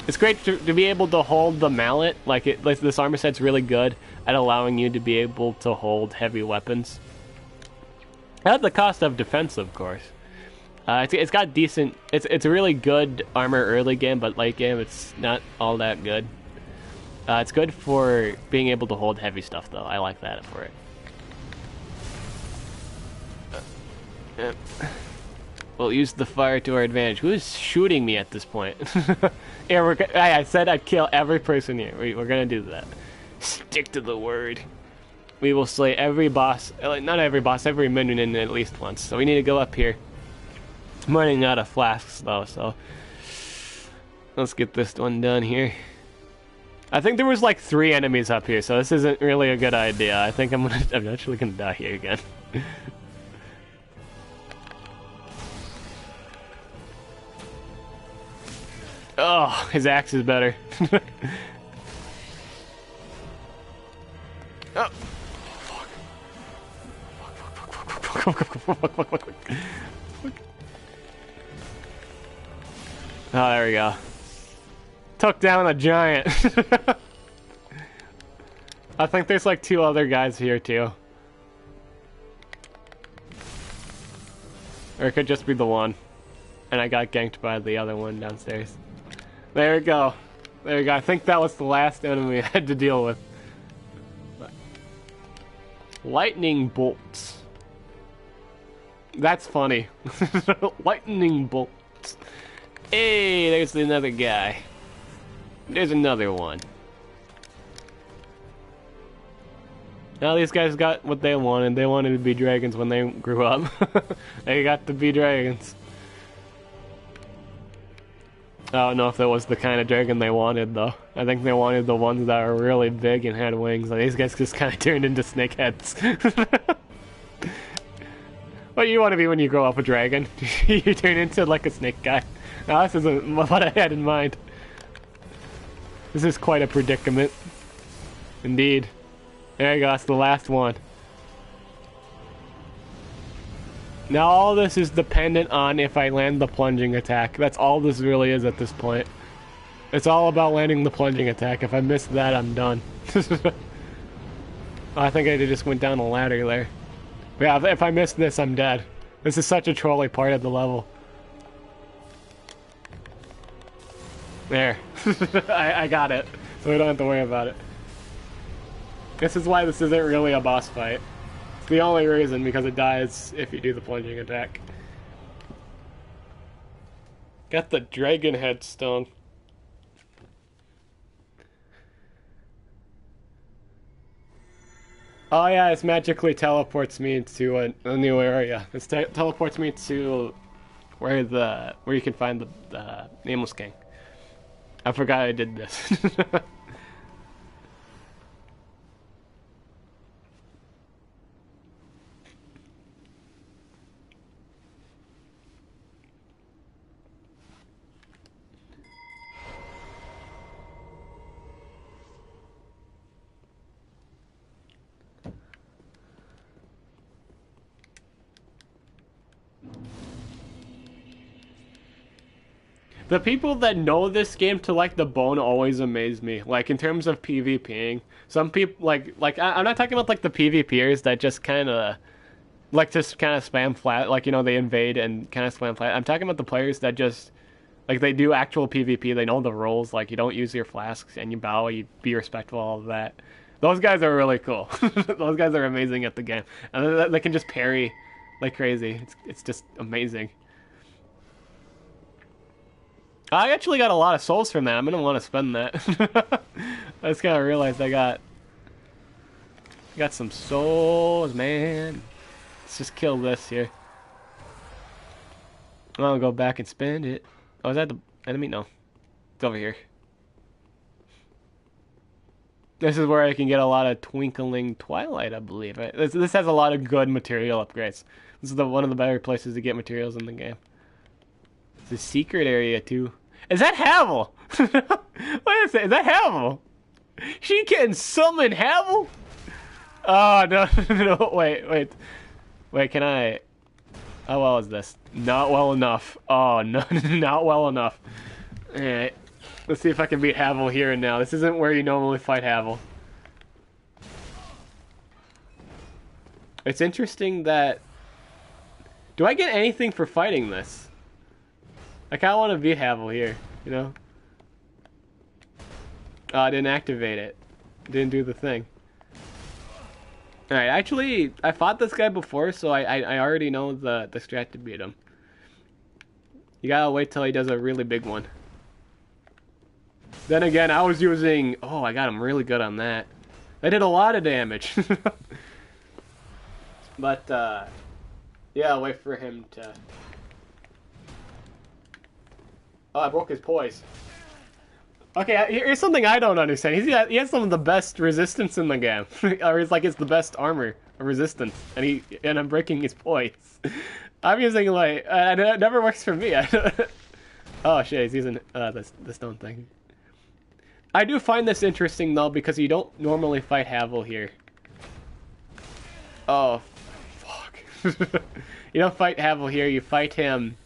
It's great to be able to hold the mallet. Like this armor set's really good at allowing you to be able to hold heavy weapons. At the cost of defense, of course. It's got decent. It's a really good armor early game, but late game it's not all that good. It's good for being able to hold heavy stuff, though. I like that for it. We'll use the fire to our advantage. Who is shooting me at this point? Yeah, I said I'd kill every person here. We're gonna do that. Stick to the word. We will slay every boss. Not every boss, every minion at least once. So we need to go up here. I'm running out of flasks, though, so let's get this one done here. I think there was like 3 enemies up here, so this isn't really a good idea. I think I'm actually gonna die here again. Oh, his axe is better. Oh. Fuck. Oh, there we go. Took down a giant. I think there's like 2 other guys here too. Or it could just be the one. And I got ganked by the other one downstairs. There we go. There we go. I think that was the last enemy I had to deal with. Lightning bolts. That's funny. Lightning bolts. Hey, there's another guy. There's another one. Now these guys got what they wanted. They wanted to be dragons when they grew up. They got to be dragons. I don't know if that was the kind of dragon they wanted, though. I think they wanted the ones that were really big and had wings. These guys just kind of turned into snakeheads. What do you want to be when you grow up, a dragon? You turn into like a snake guy. Now, this isn't what I had in mind. This is quite a predicament. Indeed. There you go, that's the last one. Now all this is dependent on if I land the plunging attack. That's all this really is at this point. It's all about landing the plunging attack. If I miss that, I'm done. I think I just went down a ladder there. But yeah, if I miss this, I'm dead. This is such a trolly part of the level. There. I got it. So we don't have to worry about it. This is why this isn't really a boss fight. It's the only reason, because it dies if you do the plunging attack. Got the dragon headstone. Oh yeah, this magically teleports me to a new area. This teleports me to where you can find the Nameless King. I forgot I did this. The people that know this game to like the bone always amaze me. Like in terms of PvPing, some people I'm not talking about like the PvPers that just kind of spam flat, like, you know, they invade and kind of spam flat. I'm talking about the players that just like they do actual PvP. They know the rules. Like you don't use your flasks and you bow. You be respectful. All of that. Those guys are really cool. Those guys are amazing at the game, and they can just parry like crazy. It's just amazing. I actually got a lot of souls from that. I'm gonna want to spend that. I just kind of realized I got some souls, man. Let's just kill this here. I'll go back and spend it. Oh, is that the enemy? No, it's over here. This is where I can get a lot of Twinkling Twilight, I believe. This has a lot of good material upgrades. This is one of the better places to get materials in the game. It's a secret area too. Is that Havel? Wait a second, is that Havel? She can summon Havel? Oh no, no, wait, can I? How well is this? Not well enough. Oh no, not well enough. Alright, let's see if I can beat Havel here and now. This isn't where you normally fight Havel. It's interesting that... Do I get anything for fighting this? I kind of want to beat Havel here, you know? Oh, I didn't activate it. Didn't do the thing. Alright, actually, I fought this guy before, so I already know the strat to beat him. You gotta wait till he does a really big one. Then again, I was using... Oh, I got him really good on that. I did a lot of damage. But, yeah, I'll wait for him to... Oh, I broke his poise. Okay, here's something I don't understand. He has some of the best resistance in the game. Or it's like it's the best armor resistance. And I'm breaking his poise. I'm using like... it never works for me. Oh shit, he's using the stone thing. I do find this interesting though, because you don't normally fight Havel here. Oh, fuck. You don't fight Havel here, you fight him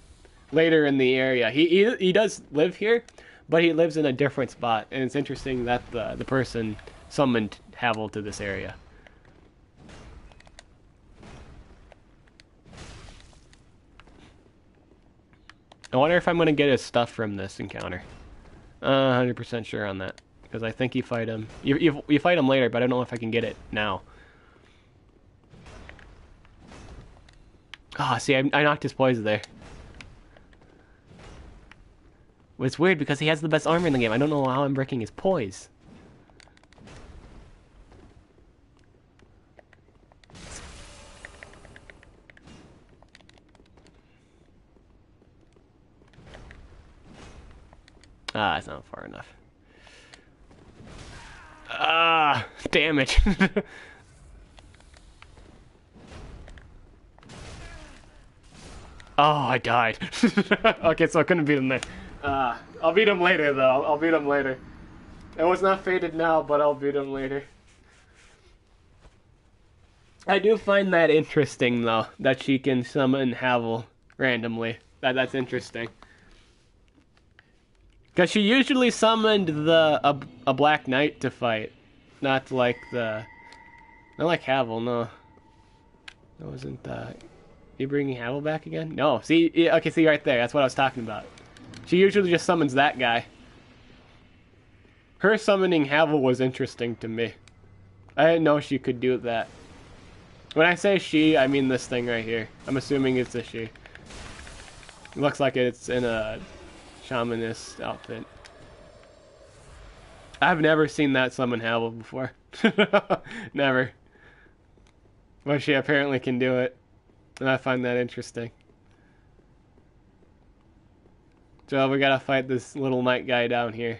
later in the area. He does live here, but he lives in a different spot, and it's interesting that the person summoned Havel to this area. I wonder if I'm going to get his stuff from this encounter. 100% sure on that, because I think you fight him. You fight him later, but I don't know if I can get it now. Ah, oh, see, I knocked his poise there. Well, it's weird because he has the best armor in the game. I don't know how I'm breaking his poise. Ah, it's not far enough. Ah, damn it. Oh, I died. Okay, so I couldn't beat him there. I'll beat him later, though. I'll beat him later. It was not fated now, but I'll beat him later. I do find that interesting, though, that she can summon Havel randomly. That's interesting. Because she usually summoned a Black Knight to fight. Not like Havel, no. That wasn't, You bringing Havel back again? No, see, okay, see right there, that's what I was talking about. She usually just summons that guy. Her summoning Havel was interesting to me. I didn't know she could do that. When I say she, I mean this thing right here. I'm assuming it's a she. It looks like it's in a shamanist outfit. I've never seen that summon Havel before. Never. But she apparently can do it. And I find that interesting. So we gotta fight this little knight guy down here.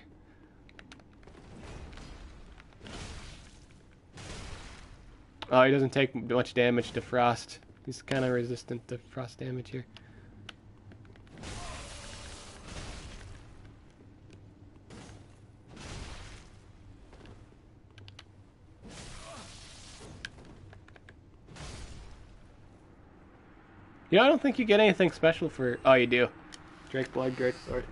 Oh, he doesn't take much damage to frost. He's kind of resistant to frost damage here. You know, I don't think you get anything special for... Oh, you do. Drake Blood, Great Sword.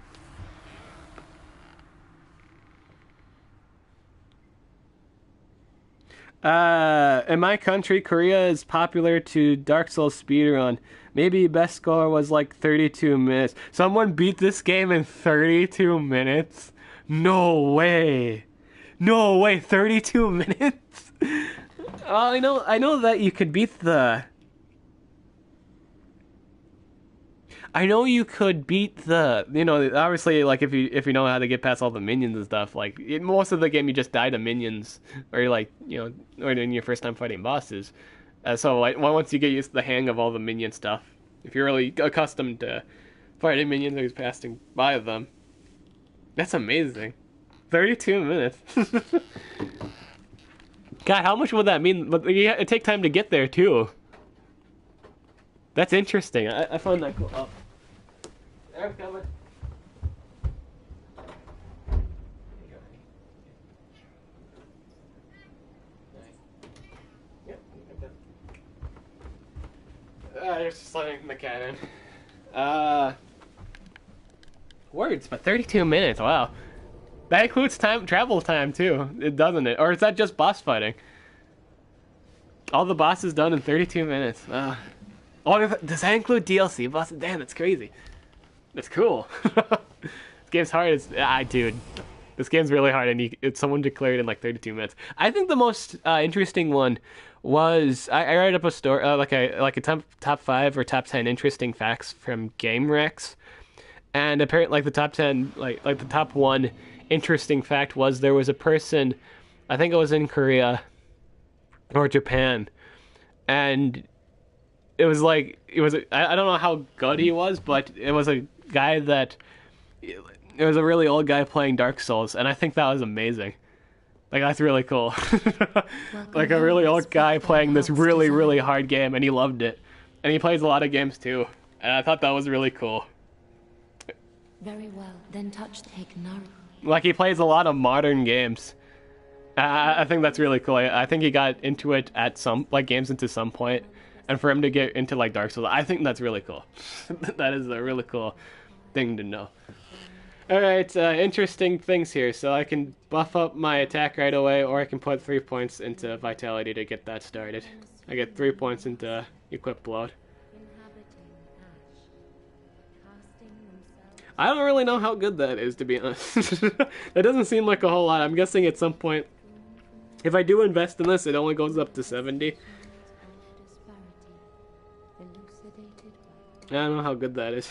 In my country, Korea is popular to Dark Souls speedrun. Maybe best score was like 32 minutes. Someone beat this game in 32 minutes? No way. No way, 32 minutes? I know that you could beat the... I know you could beat the, you know, obviously, like, if you know how to get past all the minions and stuff, like, most of the game you just die to minions, or, like, you know, or in your first time fighting bosses. So, like, once you get used to the hang of all the minion stuff, if you're really accustomed to fighting minions or passing by them, that's amazing. 32 minutes. God, how much would that mean? But it take time to get there, too. That's interesting. I found that cool. Oh. I'm coming. You're just letting the cat in. Words, but 32 minutes, wow. That includes travel time too, doesn't it? Or is that just boss fighting? All the bosses done in 32 minutes. Oh, does that include DLC bosses? Damn, that's crazy. That's cool. This game's hard dude. This game's really hard, and someone declared in like 32 minutes. I think the most interesting one was I write up a story like a top 5 or top 10 interesting facts from GameRex, and apparently like the top 10 like the top 1 interesting fact was there was a person, I think it was in Korea or Japan, and it was like I don't know how good he was, but it was a guy that it was a really old guy playing Dark Souls, and I think that was amazing. Like, that's really cool. Like, a really old guy playing this really, really hard game, and he loved it. And he plays a lot of games, too. And I thought that was really cool. Very well, then touch the Hignaru. Like, he plays a lot of modern games. I think that's really cool. I think he got into it at some, like, games into some point. And for him to get into, like, Dark Souls, I think that's really cool. That is a really cool thing to know. Alright, interesting things here. So I can buff up my attack right away, or I can put 3 points into Vitality to get that started. I get 3 points into Equip Blood. I don't really know how good that is, to be honest. That doesn't seem like a whole lot. I'm guessing at some point, if I do invest in this, it only goes up to 70. I don't know how good that is.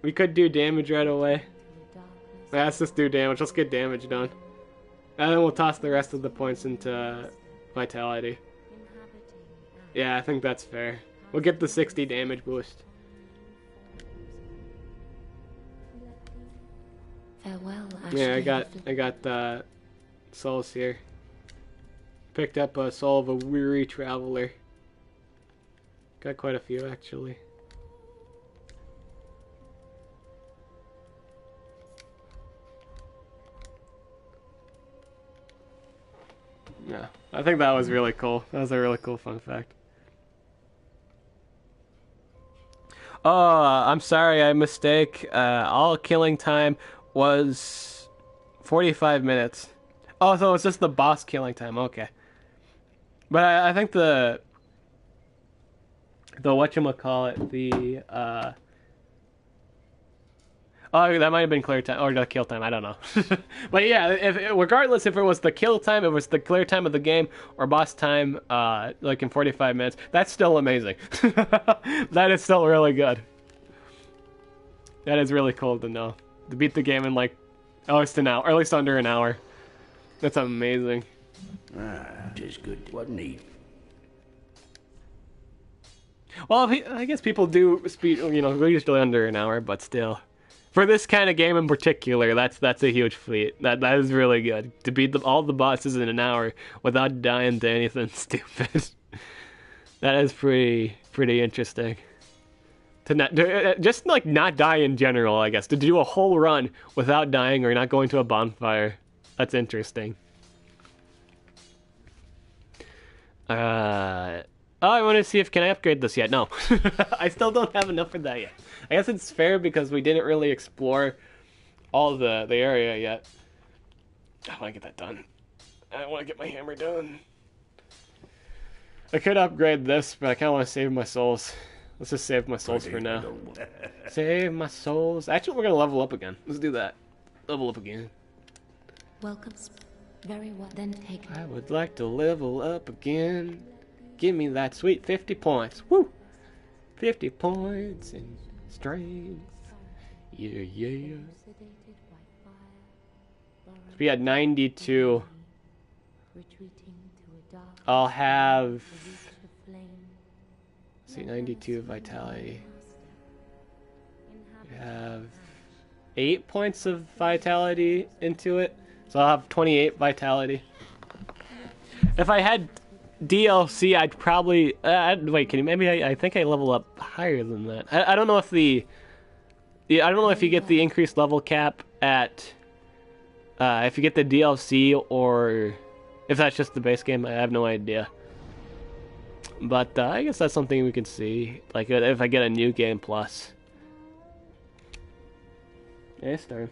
We could do damage right away. Let's just do damage. Let's get damage done. And then we'll toss the rest of the points into Vitality. Yeah, I think that's fair. We'll get the 60 damage boost. Farewell, Yeah, I got souls here. Picked up a soul of a weary traveler. Got quite a few, actually. Yeah, I think that was really cool. That was a really cool fun fact. Oh, I'm sorry, I mistake. All killing time was 45 minutes. Oh, so it's just the boss killing time. Okay. But I think the whatchamacallit, oh, that might have been clear time, or the kill time, I don't know. But yeah, regardless if it was the kill time, it was the clear time of the game, or boss time, like in 45 minutes, that's still amazing. That is still really good. That is really cool to know. To beat the game in like, at least an hour, or at least under an hour. That's amazing. Ah, 'tis good, wasn't he? Well, I guess people do speed, you know, usually under an hour, but still. For this kind of game in particular, that's a huge feat. That is really good. To beat all the bosses in an hour without dying to anything stupid. That is pretty interesting. Just like not die in general, I guess. To do a whole run without dying or not going to a bonfire. That's interesting. Oh, I want to see if can I upgrade this yet. No. I still don't have enough for that yet. I guess it's fair because we didn't really explore all the area yet. I want to get that done. I want to get my hammer done. I could upgrade this, but I kind of want to save my souls. Let's just save my souls for now. Save my souls. Actually, we're going to level up again. Let's do that. Level up again. Welcome. Very well. Then take it. I would like to level up again. Give me that sweet 50 points. Woo! 50 points in strength. Yeah. So we had 92. I'll have... Let's see, 92 vitality. We have 8 points of vitality into it. So I'll have 28 vitality. If I had DLC, I'd probably... wait, can you... Maybe I think I level up higher than that. I don't know if the... I don't know if you get the increased level cap at... if you get the DLC or... If that's just the base game, I have no idea. But I guess that's something we could see. Like, if I get a new game plus. Yeah, it's time.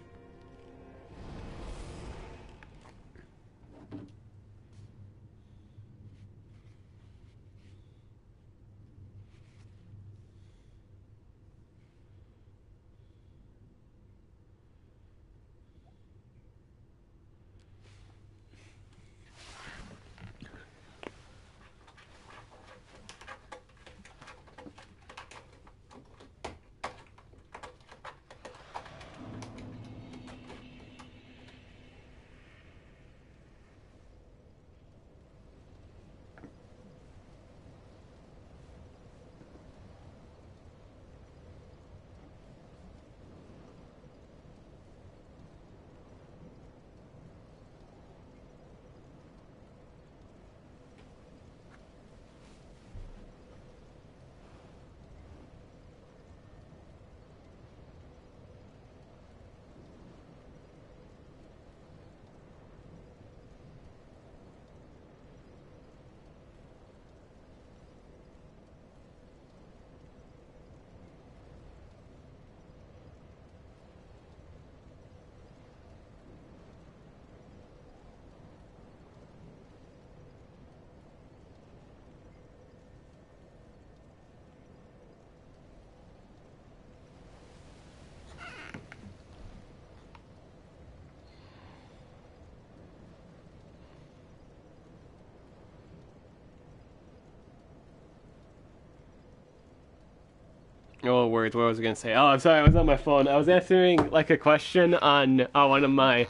Oh, words. What was I going to say? Oh, I'm sorry. I was on my phone. I was answering, like, a question on one of my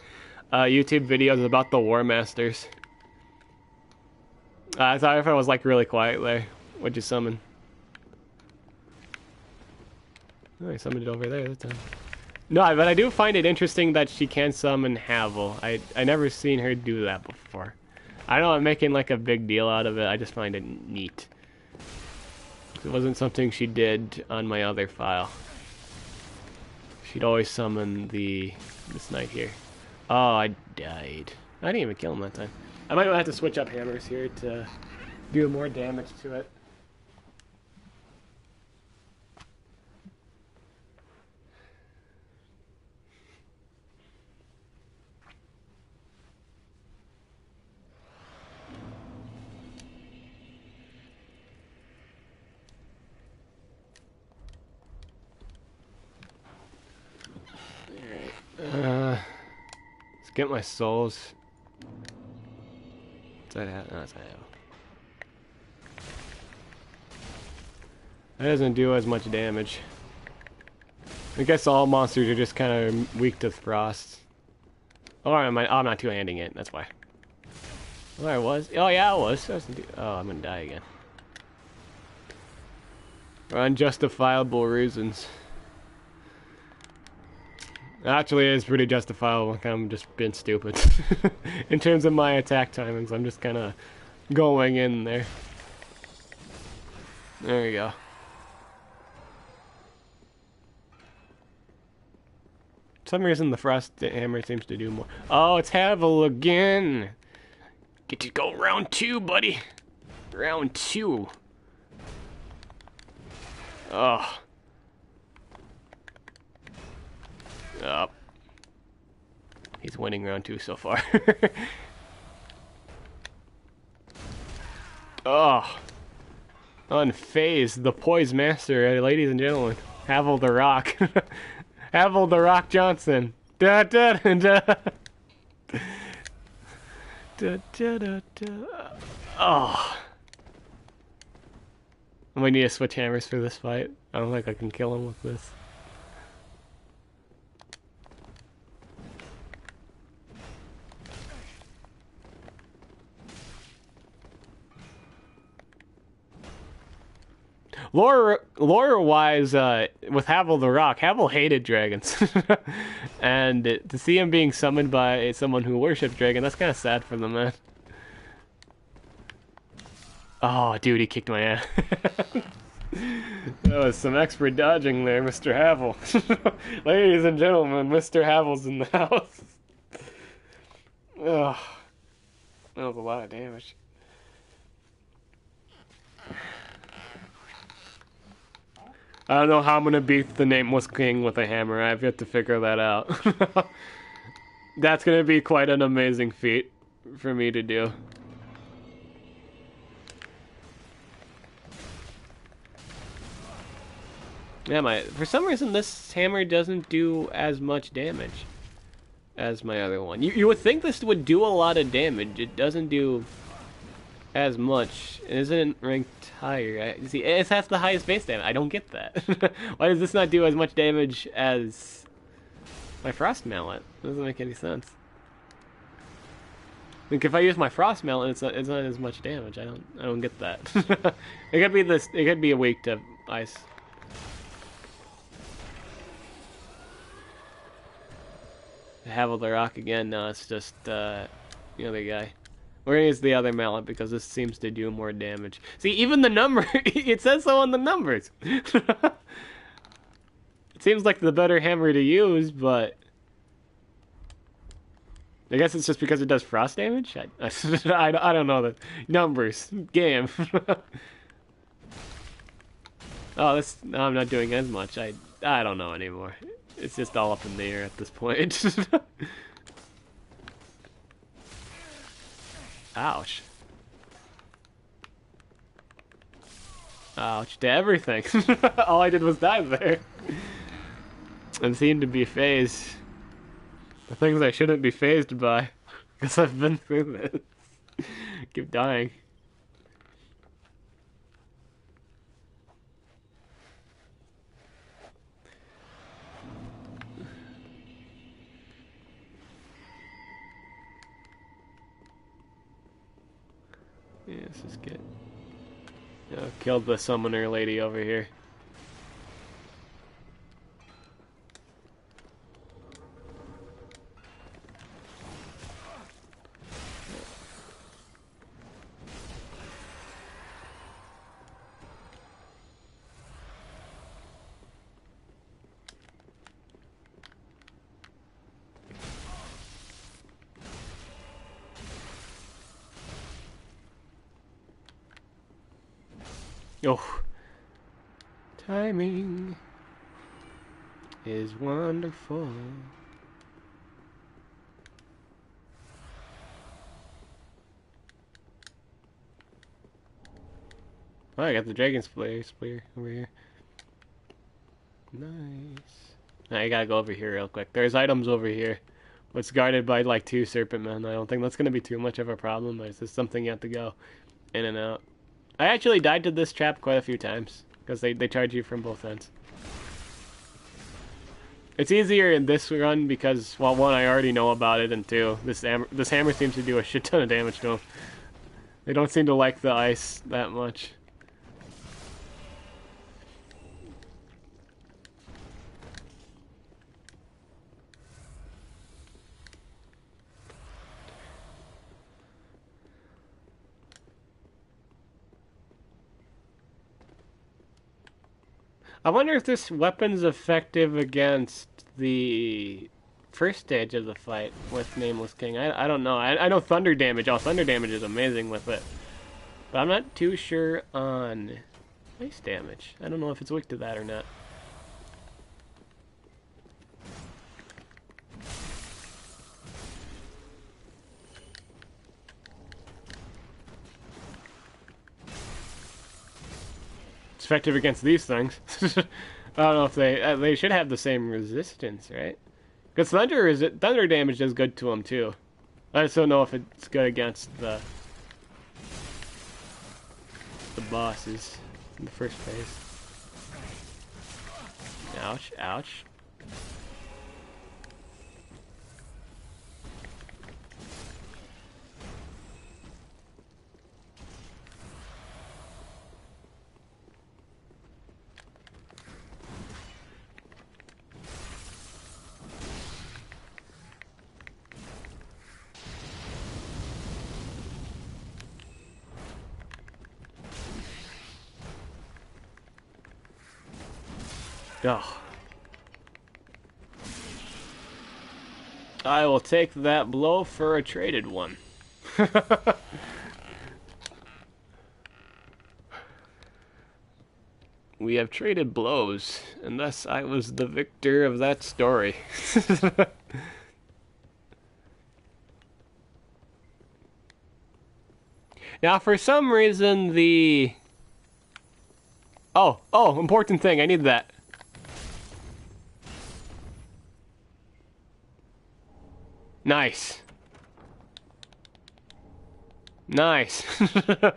YouTube videos about the War Masters. Sorry if I was, like, really quiet there. What'd you summon? Oh, I summoned it over there this time. No, but I do find it interesting that she can summon Havel. I never seen her do that before. I know I'm making, like, a big deal out of it. I just find it neat. It wasn't something she did on my other file. She'd always summon this knight here. Oh, I died. I didn't even kill him that time. I might have to switch up hammers here to do more damage to it. Let's get my souls. What's that have? No, that's not have. That doesn't do as much damage. I guess all monsters are just kind of weak to frost. Or I'm not two-handing it, that's why. Oh, I was? Oh, yeah, I was. Oh, I'm gonna die again. For unjustifiable reasons. Actually, it's pretty justifiable. I'm just being stupid. In terms of my attack timings, I'm just kind of going in there. There we go. For some reason, the frost hammer seems to do more. Oh, it's Havel again! Get to go round 2, buddy! Round 2. Oh. Oh. He's winning round 2 so far. Oh. Unfazed, the poise master, ladies and gentlemen. Havel the Rock. Havel the Rock Johnson. Da da da da. Da da da da. Oh. I might need to switch hammers for this fight. I don't think I can kill him with this. Lore-wise, with Havel the Rock, Havel hated dragons. And to see him being summoned by someone who worships dragon, that's kind of sad for the man. Oh, dude, he kicked my ass. That was some expert dodging there, Mr. Havel. Ladies and gentlemen, Mr. Havel's in the house. Ugh. That was a lot of damage. I don't know how I'm gonna beat the Nameless King with a hammer. I've yet to figure that out. That's gonna be quite an amazing feat for me to do. Yeah, for some reason this hammer doesn't do as much damage as my other one. You would think this would do a lot of damage. It doesn't do as much. It isn't ranked higher. See, it's half the highest base damage. I don't get that. Why does this not do as much damage as my Frost Mallet? It doesn't make any sense. Like if I use my Frost Mallet, it's not as much damage. I don't get that. It could be this. It could be weak to ice. Havel the Rock again. No, it's just the other guy. We're gonna use the other mallet because this seems to do more damage. See, even the number, it says so on the numbers. It seems like the better hammer to use, but I guess it's just because it does frost damage? I don't know the numbers. Game. Oh, no, I'm not doing as much. I don't know anymore. It's just all up in the air at this point. Ouch. Ouch to everything. All I did was die there. And seemed to be phased. The things I shouldn't be phased by. Because I've been through this. Keep dying. Yeah, this is good. Killed the summoner lady over here. Oh, timing is wonderful. Oh, I got the dragon spear over here. Nice. Now I gotta go over here real quick. There's items over here. It's guarded by like 2 serpent men. I don't think that's gonna be too much of a problem. It's just something you have to go in and out. I actually died to this trap quite a few times, because they charge you from both ends. It's easier in this run because, well, 1, I already know about it, and 2, this hammer seems to do a shit ton of damage to them. They don't seem to like the ice that much. I wonder if this weapon's effective against the first stage of the fight with Nameless King. I don't know. I know thunder damage. Oh, thunder damage is amazing with it. But I'm not too sure on ice damage. I don't know if it's weak to that or not. It's effective against these things. I don't know if they should have the same resistance, right? Because thunder damage does good to them too. I just don't know if it's good against the bosses in the first phase. Ouch! Ouch! Oh. I will take that blow for a traded one. We have traded blows, and thus I was the victor of that story. Now, for some reason, the... Oh, important thing, I need that. Nice. Nice. I'm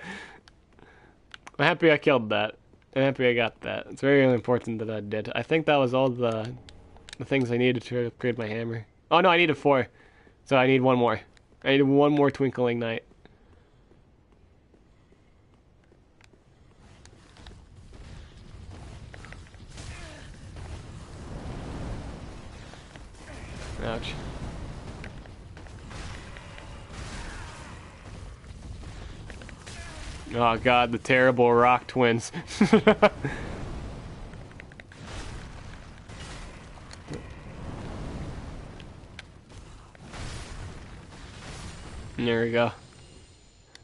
happy I killed that. I'm happy I got that. It's very important that I did. I think that was all the things I needed to upgrade my hammer. Oh no, I needed 4. So I need 1 more. I need 1 more Twinkling Night. Ouch. Oh god, the terrible rock twins. There we go.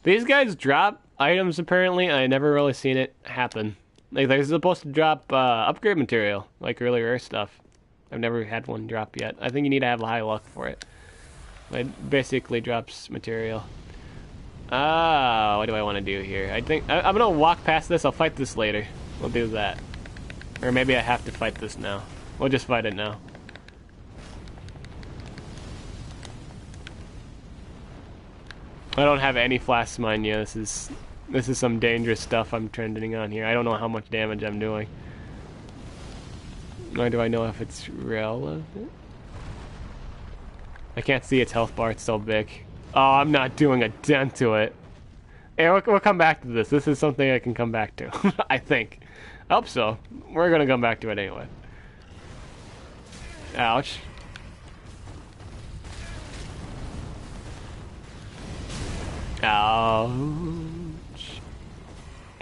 These guys drop items apparently, and I never really seen it happen. Like they're supposed to drop upgrade material, like really rare stuff. I've never had one drop yet. I think you need to have high luck for it. It basically drops material. What do I want to do here? I think I'm gonna walk past this. I'll fight this later. We'll do that. Or maybe I have to fight this now. We'll just fight it now. I don't have any flash mine yet. This is some dangerous stuff I'm trending on here. I don't know how much damage I'm doing. Nor do I know if it's relevant. I can't see its health bar. It's so big. Oh, I'm not doing a dent to it. Hey, we'll come back to this. This is something I can come back to. I think. I hope so. We're gonna come back to it anyway. Ouch. Ouch.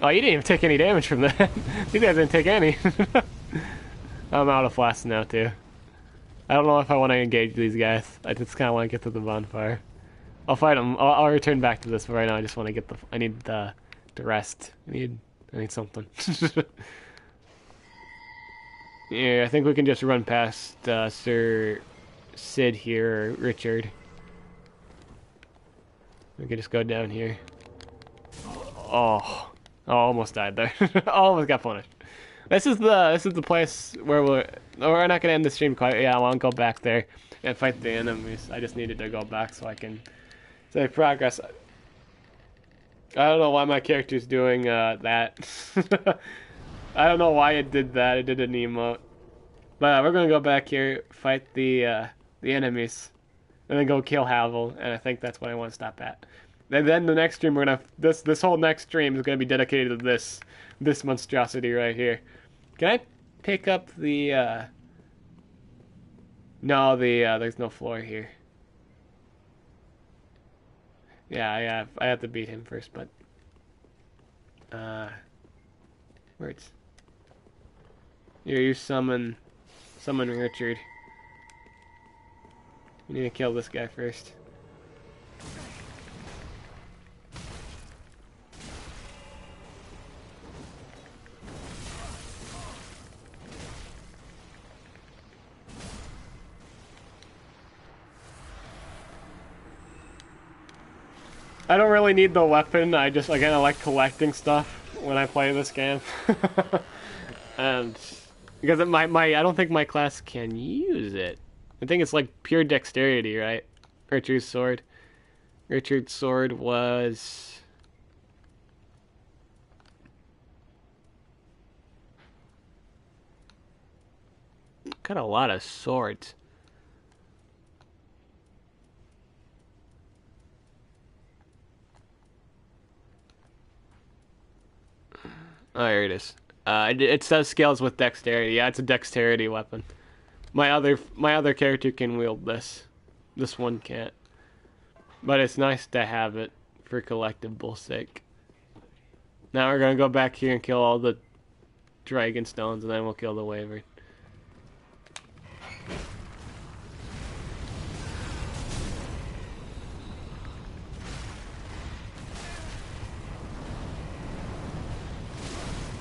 Oh, you didn't even take any damage from that. You guys didn't take any. I'm out of flasks now, too. I don't know if I want to engage these guys. I just kind of want to get to the bonfire. I'll fight them. I'll return back to this, but right now I just want to get the... I need the rest. I need something. Yeah, I think we can just run past Sir Sid here, or Richard. We can just go down here. Oh, almost died there. Almost got punished. This is the place where we're not gonna end the stream quite. Yeah, I want to go back there and fight the enemies. I just needed to go back so I can say progress. I don't know why my character's doing that. I don't know why it did that. It did an emote. But we're gonna go back here, fight the enemies, and then go kill Havel. And I think that's what I want to stop at. And then the next stream we're gonna this whole next stream is gonna be dedicated to this monstrosity right here. Can I pick up the no, there's no floor here. Yeah, I have to beat him first, but words. Here, you summon Richard. We need to kill this guy first. I don't really need the weapon, I just, again, I like collecting stuff when I play this game. And, because I don't think my class can use it. I think it's like pure dexterity, right? Richard's sword. Richard's sword was... got a lot of swords. Oh, here it is. It says scales with dexterity. Yeah, it's a dexterity weapon. My other character can wield this. This one can't. But it's nice to have it for collectible sake. Now we're gonna go back here and kill all the dragon stones, and then we'll kill the wyvern.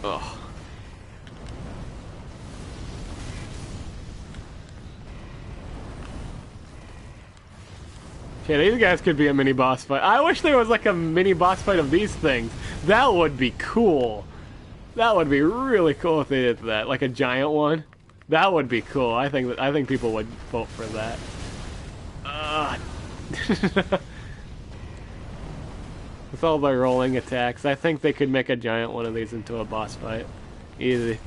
Ugh. Okay, these guys could be a mini boss fight. I wish there was like a mini boss fight of these things. That would be cool. That would be really cool if they did that, like a giant one. That would be cool. I think people would vote for that. With all the rolling attacks, I think they could make a giant one of these into a boss fight. Easy.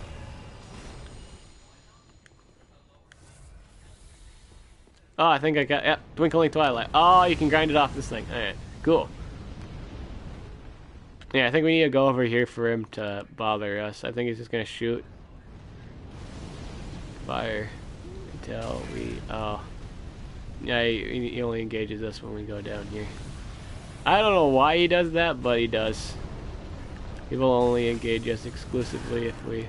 Oh, I think I got, yeah, Twinkling Twilight. Oh, you can grind it off this thing. Alright, cool. Yeah, I think we need to go over here for him to bother us. I think he's just gonna shoot fire until we, oh. Yeah, he only engages us when we go down here. I don't know why he does that, but he does. He will only engage us exclusively if we...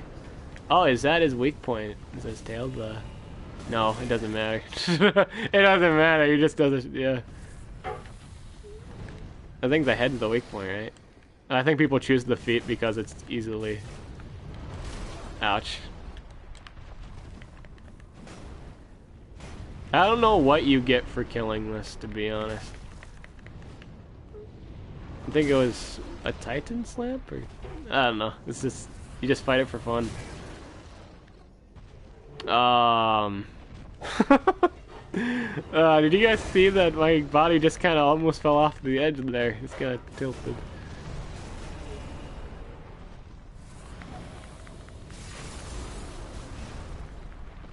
Oh, is that his weak point? Is his tail the... No, it doesn't matter. It doesn't matter, he just doesn't... Yeah. I think the head's the weak point, right? I think people choose the feet because it's easily... Ouch. I don't know what you get for killing this, to be honest. I think it was a Titan Slap, or... I don't know. It's just... You just fight it for fun. Did you guys see that my body just kind of almost fell off the edge there? It's kind of tilted.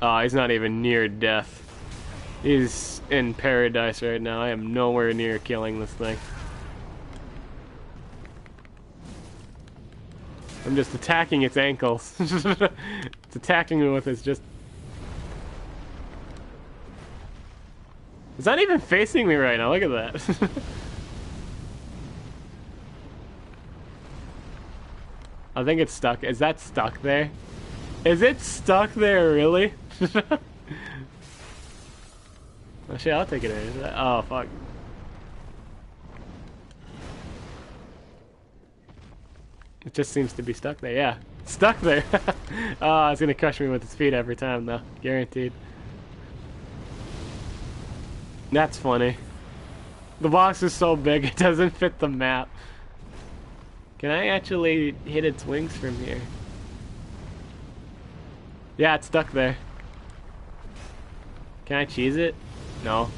Oh, he's not even near death. He's in paradise right now. I am nowhere near killing this thing. I'm just attacking its ankles. It's attacking me with its just... It's not even facing me right now, look at that. I think it's stuck. Is that stuck there? Is it stuck there, really? Oh shit, I'll take it in. Oh, fuck. It just seems to be stuck there, yeah. Stuck there! Oh, it's gonna crush me with its feet every time, though. Guaranteed. That's funny. The box is so big, it doesn't fit the map. Can I actually hit its wings from here? Yeah, it's stuck there. Can I cheese it? No.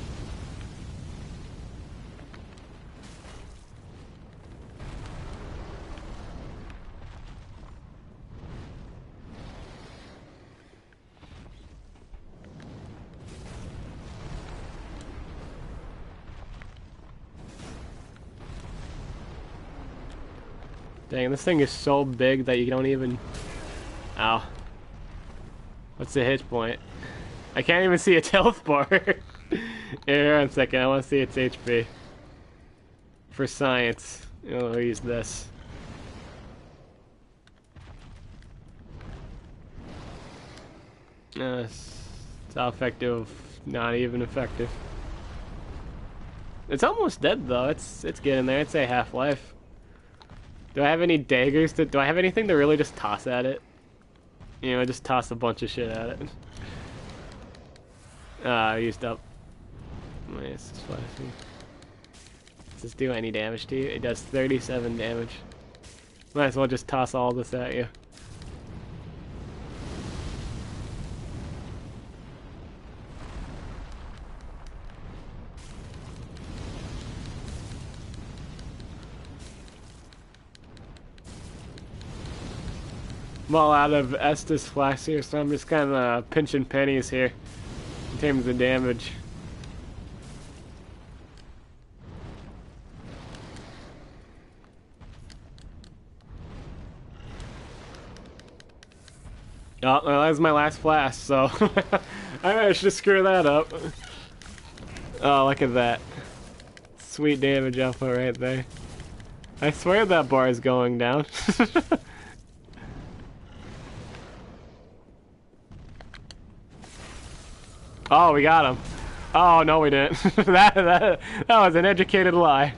Dang, this thing is so big that you don't even... Ow. What's the hit point? I can't even see its health bar. Here, one second, I want to see its HP. For science. I'll use this. It's how effective, not even effective. It's almost dead though. It's getting there. I'd say half-life. Do I have any daggers? Do I have anything to really just toss at it? You know, just toss a bunch of shit at it. I used up. Nice, it's flashing. Does this do any damage to you? It does 37 damage. Might as well just toss all this at you. I'm all out of Estus flash here, so I'm just kind of pinching pennies here in terms of damage. Oh, well, that was my last flash, so I managed to screw that up. Oh, look at that. Sweet damage output right there. I swear that bar is going down. Oh, we got him. Oh, no, we didn't. that was an educated lie.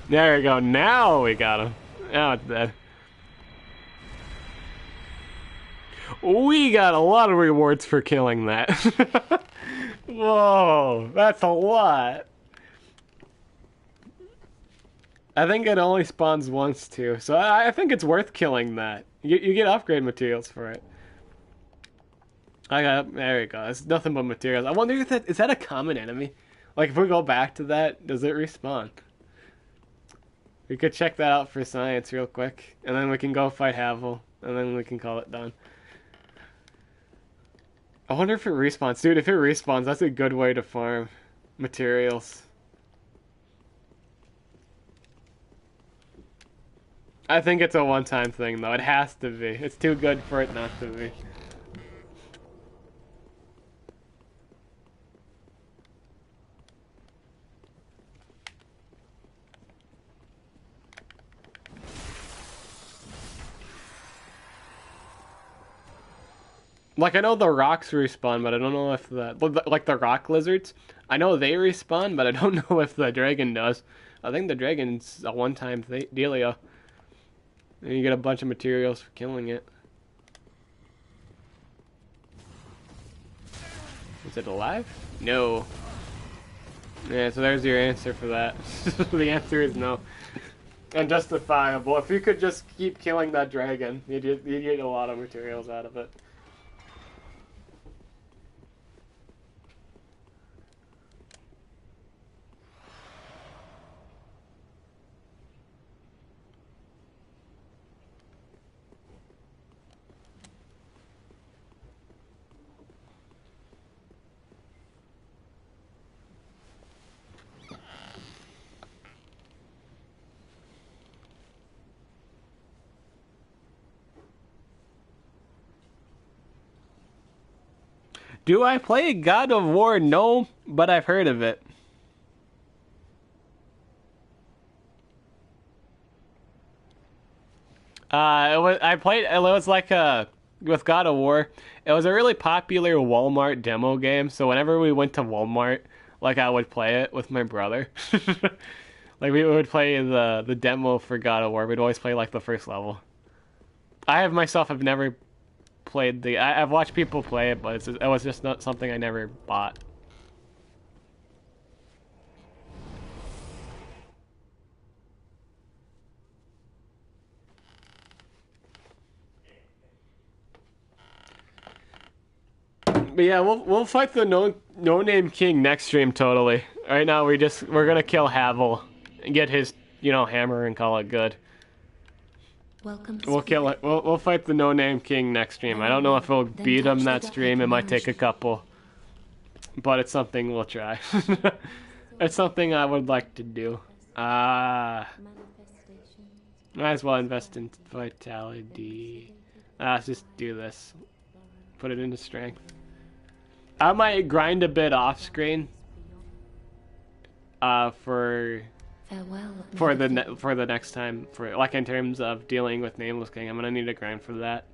There we go. Now we got him. Now it's dead. We got a lot of rewards for killing that. Whoa, that's a lot. I think it only spawns once too, so I think it's worth killing that. You get upgrade materials for it. There we go. It's nothing but materials. I wonder if is that a common enemy? Like if we go back to that, does it respawn? We could check that out for science real quick, and then we can go fight Havel, and then we can call it done. I wonder if it respawns. Dude, if it respawns, that's a good way to farm materials. I think it's a one-time thing, though. It has to be. It's too good for it not to be. Like, I know the rocks respawn, but I don't know if like the rock lizards, I know they respawn, but I don't know if the dragon does. I think the dragon's a one-time dealio. And you get a bunch of materials for killing it. Is it alive? No. Yeah, so there's your answer for that. The answer is no. And justifiable. If you could just keep killing that dragon, you'd get a lot of materials out of it. Do I play God of War? No, but I've heard of it. It was like with God of War. It was a really popular Walmart demo game. So whenever we went to Walmart, like I would play it with my brother. Like we would play the demo for God of War. We'd always play like the first level. I have never played I've watched people play it, but it was just not something I never bought. But yeah, we'll fight the no name king next stream totally. Right now we're gonna kill Havel and get his hammer and call it good. Welcome. We'll kill it. We'll fight the no-name king next stream. I don't know if we'll beat him that stream. It might take a couple, but it's something we'll try. It's something I would like to do. Might as well invest in vitality. Let's just do this. Put it into strength. I might grind a bit off screen. For the next time, like in terms of dealing with Nameless King, I'm gonna need a grind for that.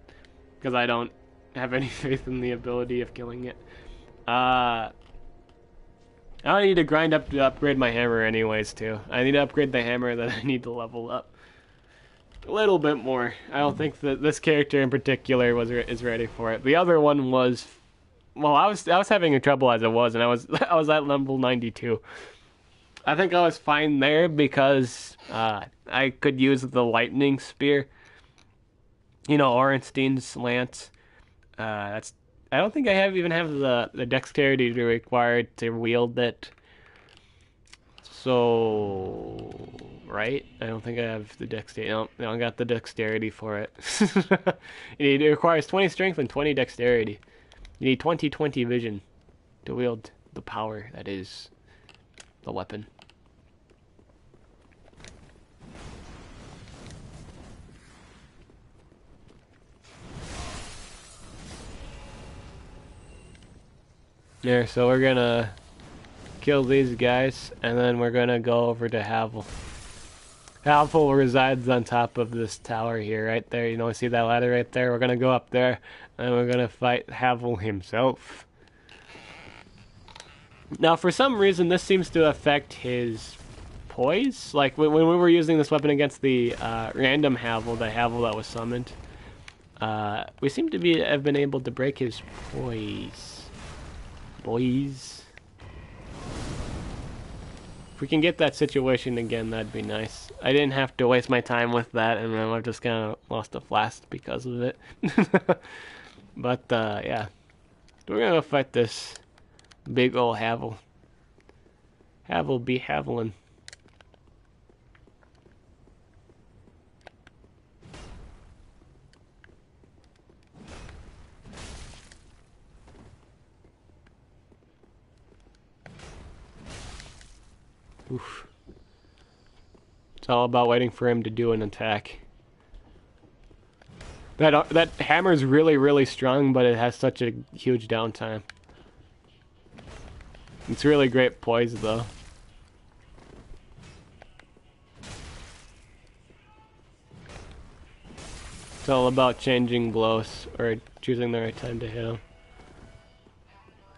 because I don't have any faith in the ability of killing it. I don't need to grind up to upgrade my hammer anyways, too. I need to upgrade the hammer that I need to level up a little bit more. I don't think that this character in particular is ready for it. The other one was, well, I was having trouble as it was, and I was at level 92. I think I was fine there because I could use the lightning spear. You know, Orenstein's lance. I don't think I even have the dexterity required to wield it. So, right? I don't think I have the dexterity. No, I don't got the dexterity for it. It requires 20 strength and 20 dexterity. You need 20/20 vision to wield the power that is the weapon. There, so we're gonna kill these guys, and then we're gonna go over to Havel. Havel resides on top of this tower here, right there. You know, see that ladder right there? We're gonna go up there, and we're gonna fight Havel himself. Now, for some reason, this seems to affect his poise. Like, when we were using this weapon against the random Havel, the Havel that was summoned, we seem to have been able to break his poise. Boys. If we can get that situation again, that'd be nice. I didn't have to waste my time with that, and then I've just kind of lost a flask because of it. But, yeah. We're gonna go fight this big ol' Havel. Havel be Havelin'. Oof. It's all about waiting for him to do an attack. That hammer's really, really strong, but it has such a huge downtime. It's really great poise, though. It's all about changing blows, or choosing the right time to hit him.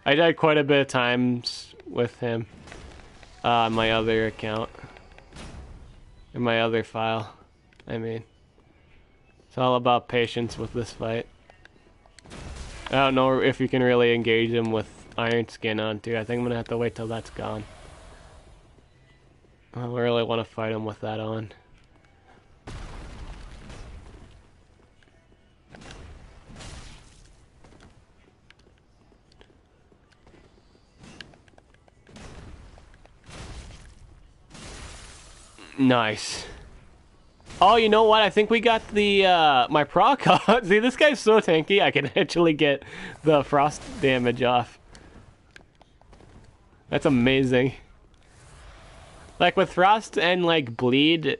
I died quite a bit of times with him. My other account. In my other file, I mean. It's all about patience with this fight. I don't know if you can really engage him with iron skin on too. I think I'm gonna have to wait till that's gone. I don't really want to fight him with that on. Nice. Oh, you know what? I think we got the, my proc on. See, this guy's so tanky, I can actually get the frost damage off. That's amazing. Like, with frost and, like, bleed,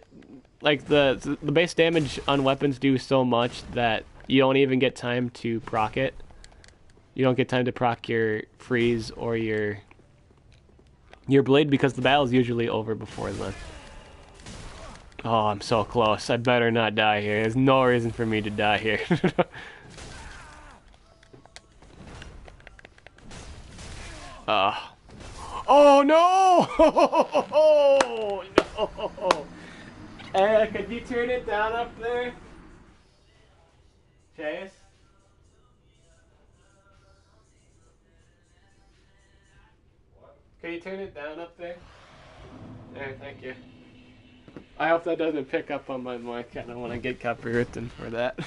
like, the base damage on weapons do so much that you don't even get time to proc it. You don't get time to proc your freeze or your blade because the battle's usually over before then. Oh, I'm so close. I better not die here. There's no reason for me to die here. Oh, no! Oh, no! Hey, could you turn it down up there? Chase? Can you turn it down up there? There, thank you. I hope that doesn't pick up on my mic. I don't want to get copywritten for that.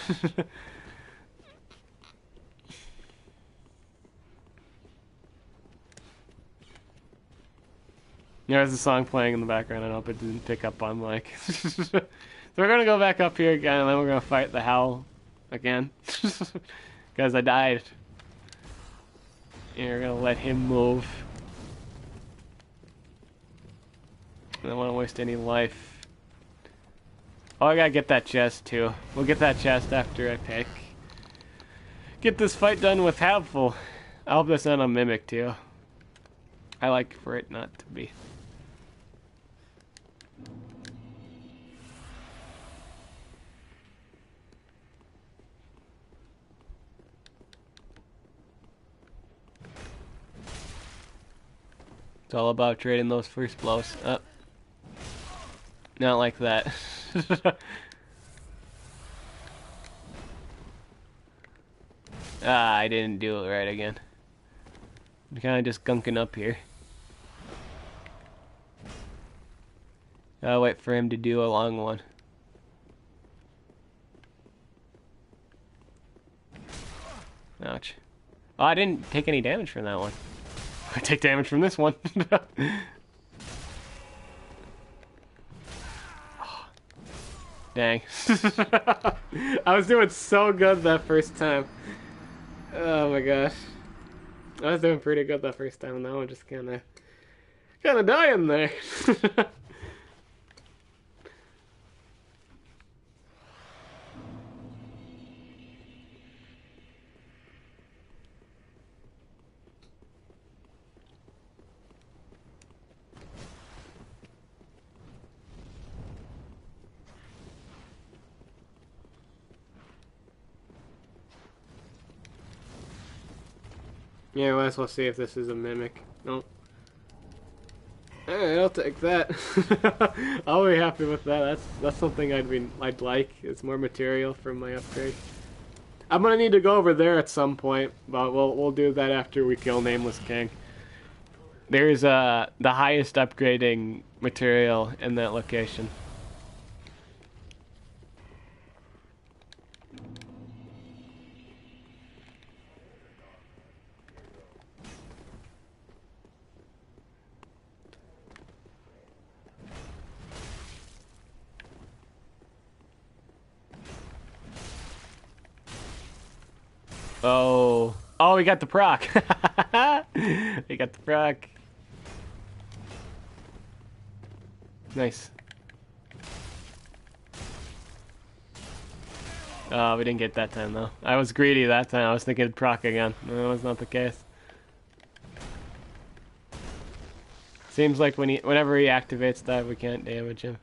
There's a song playing in the background. I hope it didn't pick up on mic. So we're going to go back up here again, and then we're going to fight the Howl again. Because I died. And we're going to let him move. I don't want to waste any life. Oh, I gotta get that chest too. We'll get that chest after I pick. Get this fight done with Havel. I hope that's not a mimic too. I like for it not to be. It's all about trading those first blows. Not like that. I didn't do it right again. I'm kind of just gunking up here. I'll wait for him to do a long one. Ouch. Oh, I didn't take any damage from that one. I take damage from this one. Oh, dang. I was doing so good that first time. Oh my gosh. I was doing pretty good that first time, and now I'm just kind of dying there. Yeah, might as well see if this is a mimic. Nope. Alright, I'll take that. I'll be happy with that. That's something I'd like. It's more material for my upgrade. I'm gonna need to go over there at some point, but we'll do that after we kill Nameless King. There's the highest upgrading material in that location. Oh, we got the proc. We got the proc. Nice. Oh, we didn't get that time though. I was greedy that time. I was thinking it'd proc again. No, that was not the case. Seems like whenever he activates that, we can't damage him.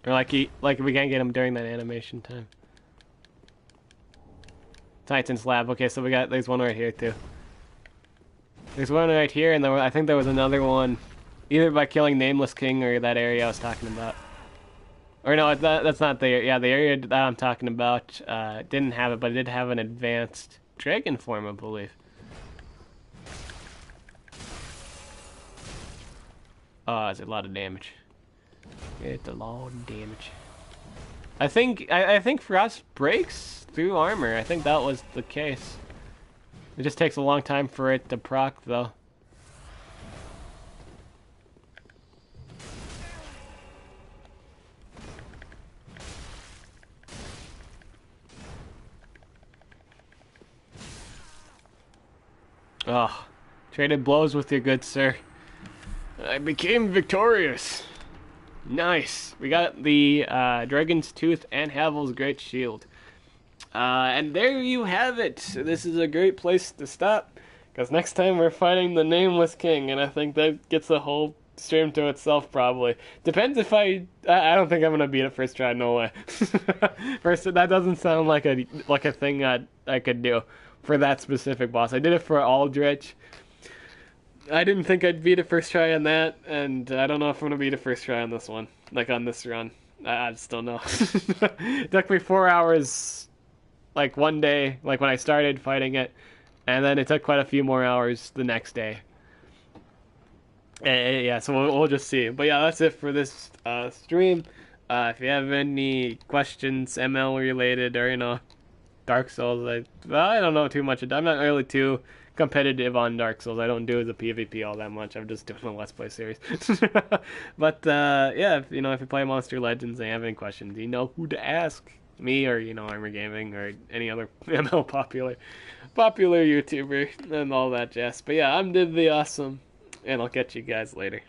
Or like we can't get him during that animation time. Titan's lab. Okay, so there's one right here too. There's one right here, and I think there was another one, either by killing Nameless King or that area I was talking about. Or no, that's not the area. Yeah, the area that I'm talking about didn't have it, but it did have an advanced dragon form, I believe. Oh, it's a lot of damage. It's a lot of damage. I think Frost breaks through armor. I think that was the case. It just takes a long time for it to proc, though. Oh, traded blows with your good sir. I became victorious. Nice. We got the Dragon's Tooth and Havel's Great Shield. And there you have it. This is a great place to stop, because next time we're fighting the Nameless King, and I think that gets a whole stream to itself probably. Depends if I don't think I'm gonna beat it first try. No way. First, that doesn't sound like a thing I could do for that specific boss. I did it for Aldrich. I didn't think I'd beat it first try on that, and I don't know if I'm gonna beat it first try on this one, like on this run. I just don't know. It took me 4 hours, like one day, like when I started fighting it, and then it took quite a few more hours the next day. Yeah, so we'll just see. But yeah, that's it for this stream. If you have any questions, ML related, or Dark Souls, I don't know too much. I'm not really too competitive on Dark Souls. I don't do the PvP all that much. I'm just doing a Let's Play series. But yeah, if you play Monster Legends and you have any questions, you know who to ask. Me or Armor Gaming or any other ML popular YouTuber and all that jazz. But yeah, I'm DibtheAwesome, and I'll catch you guys later.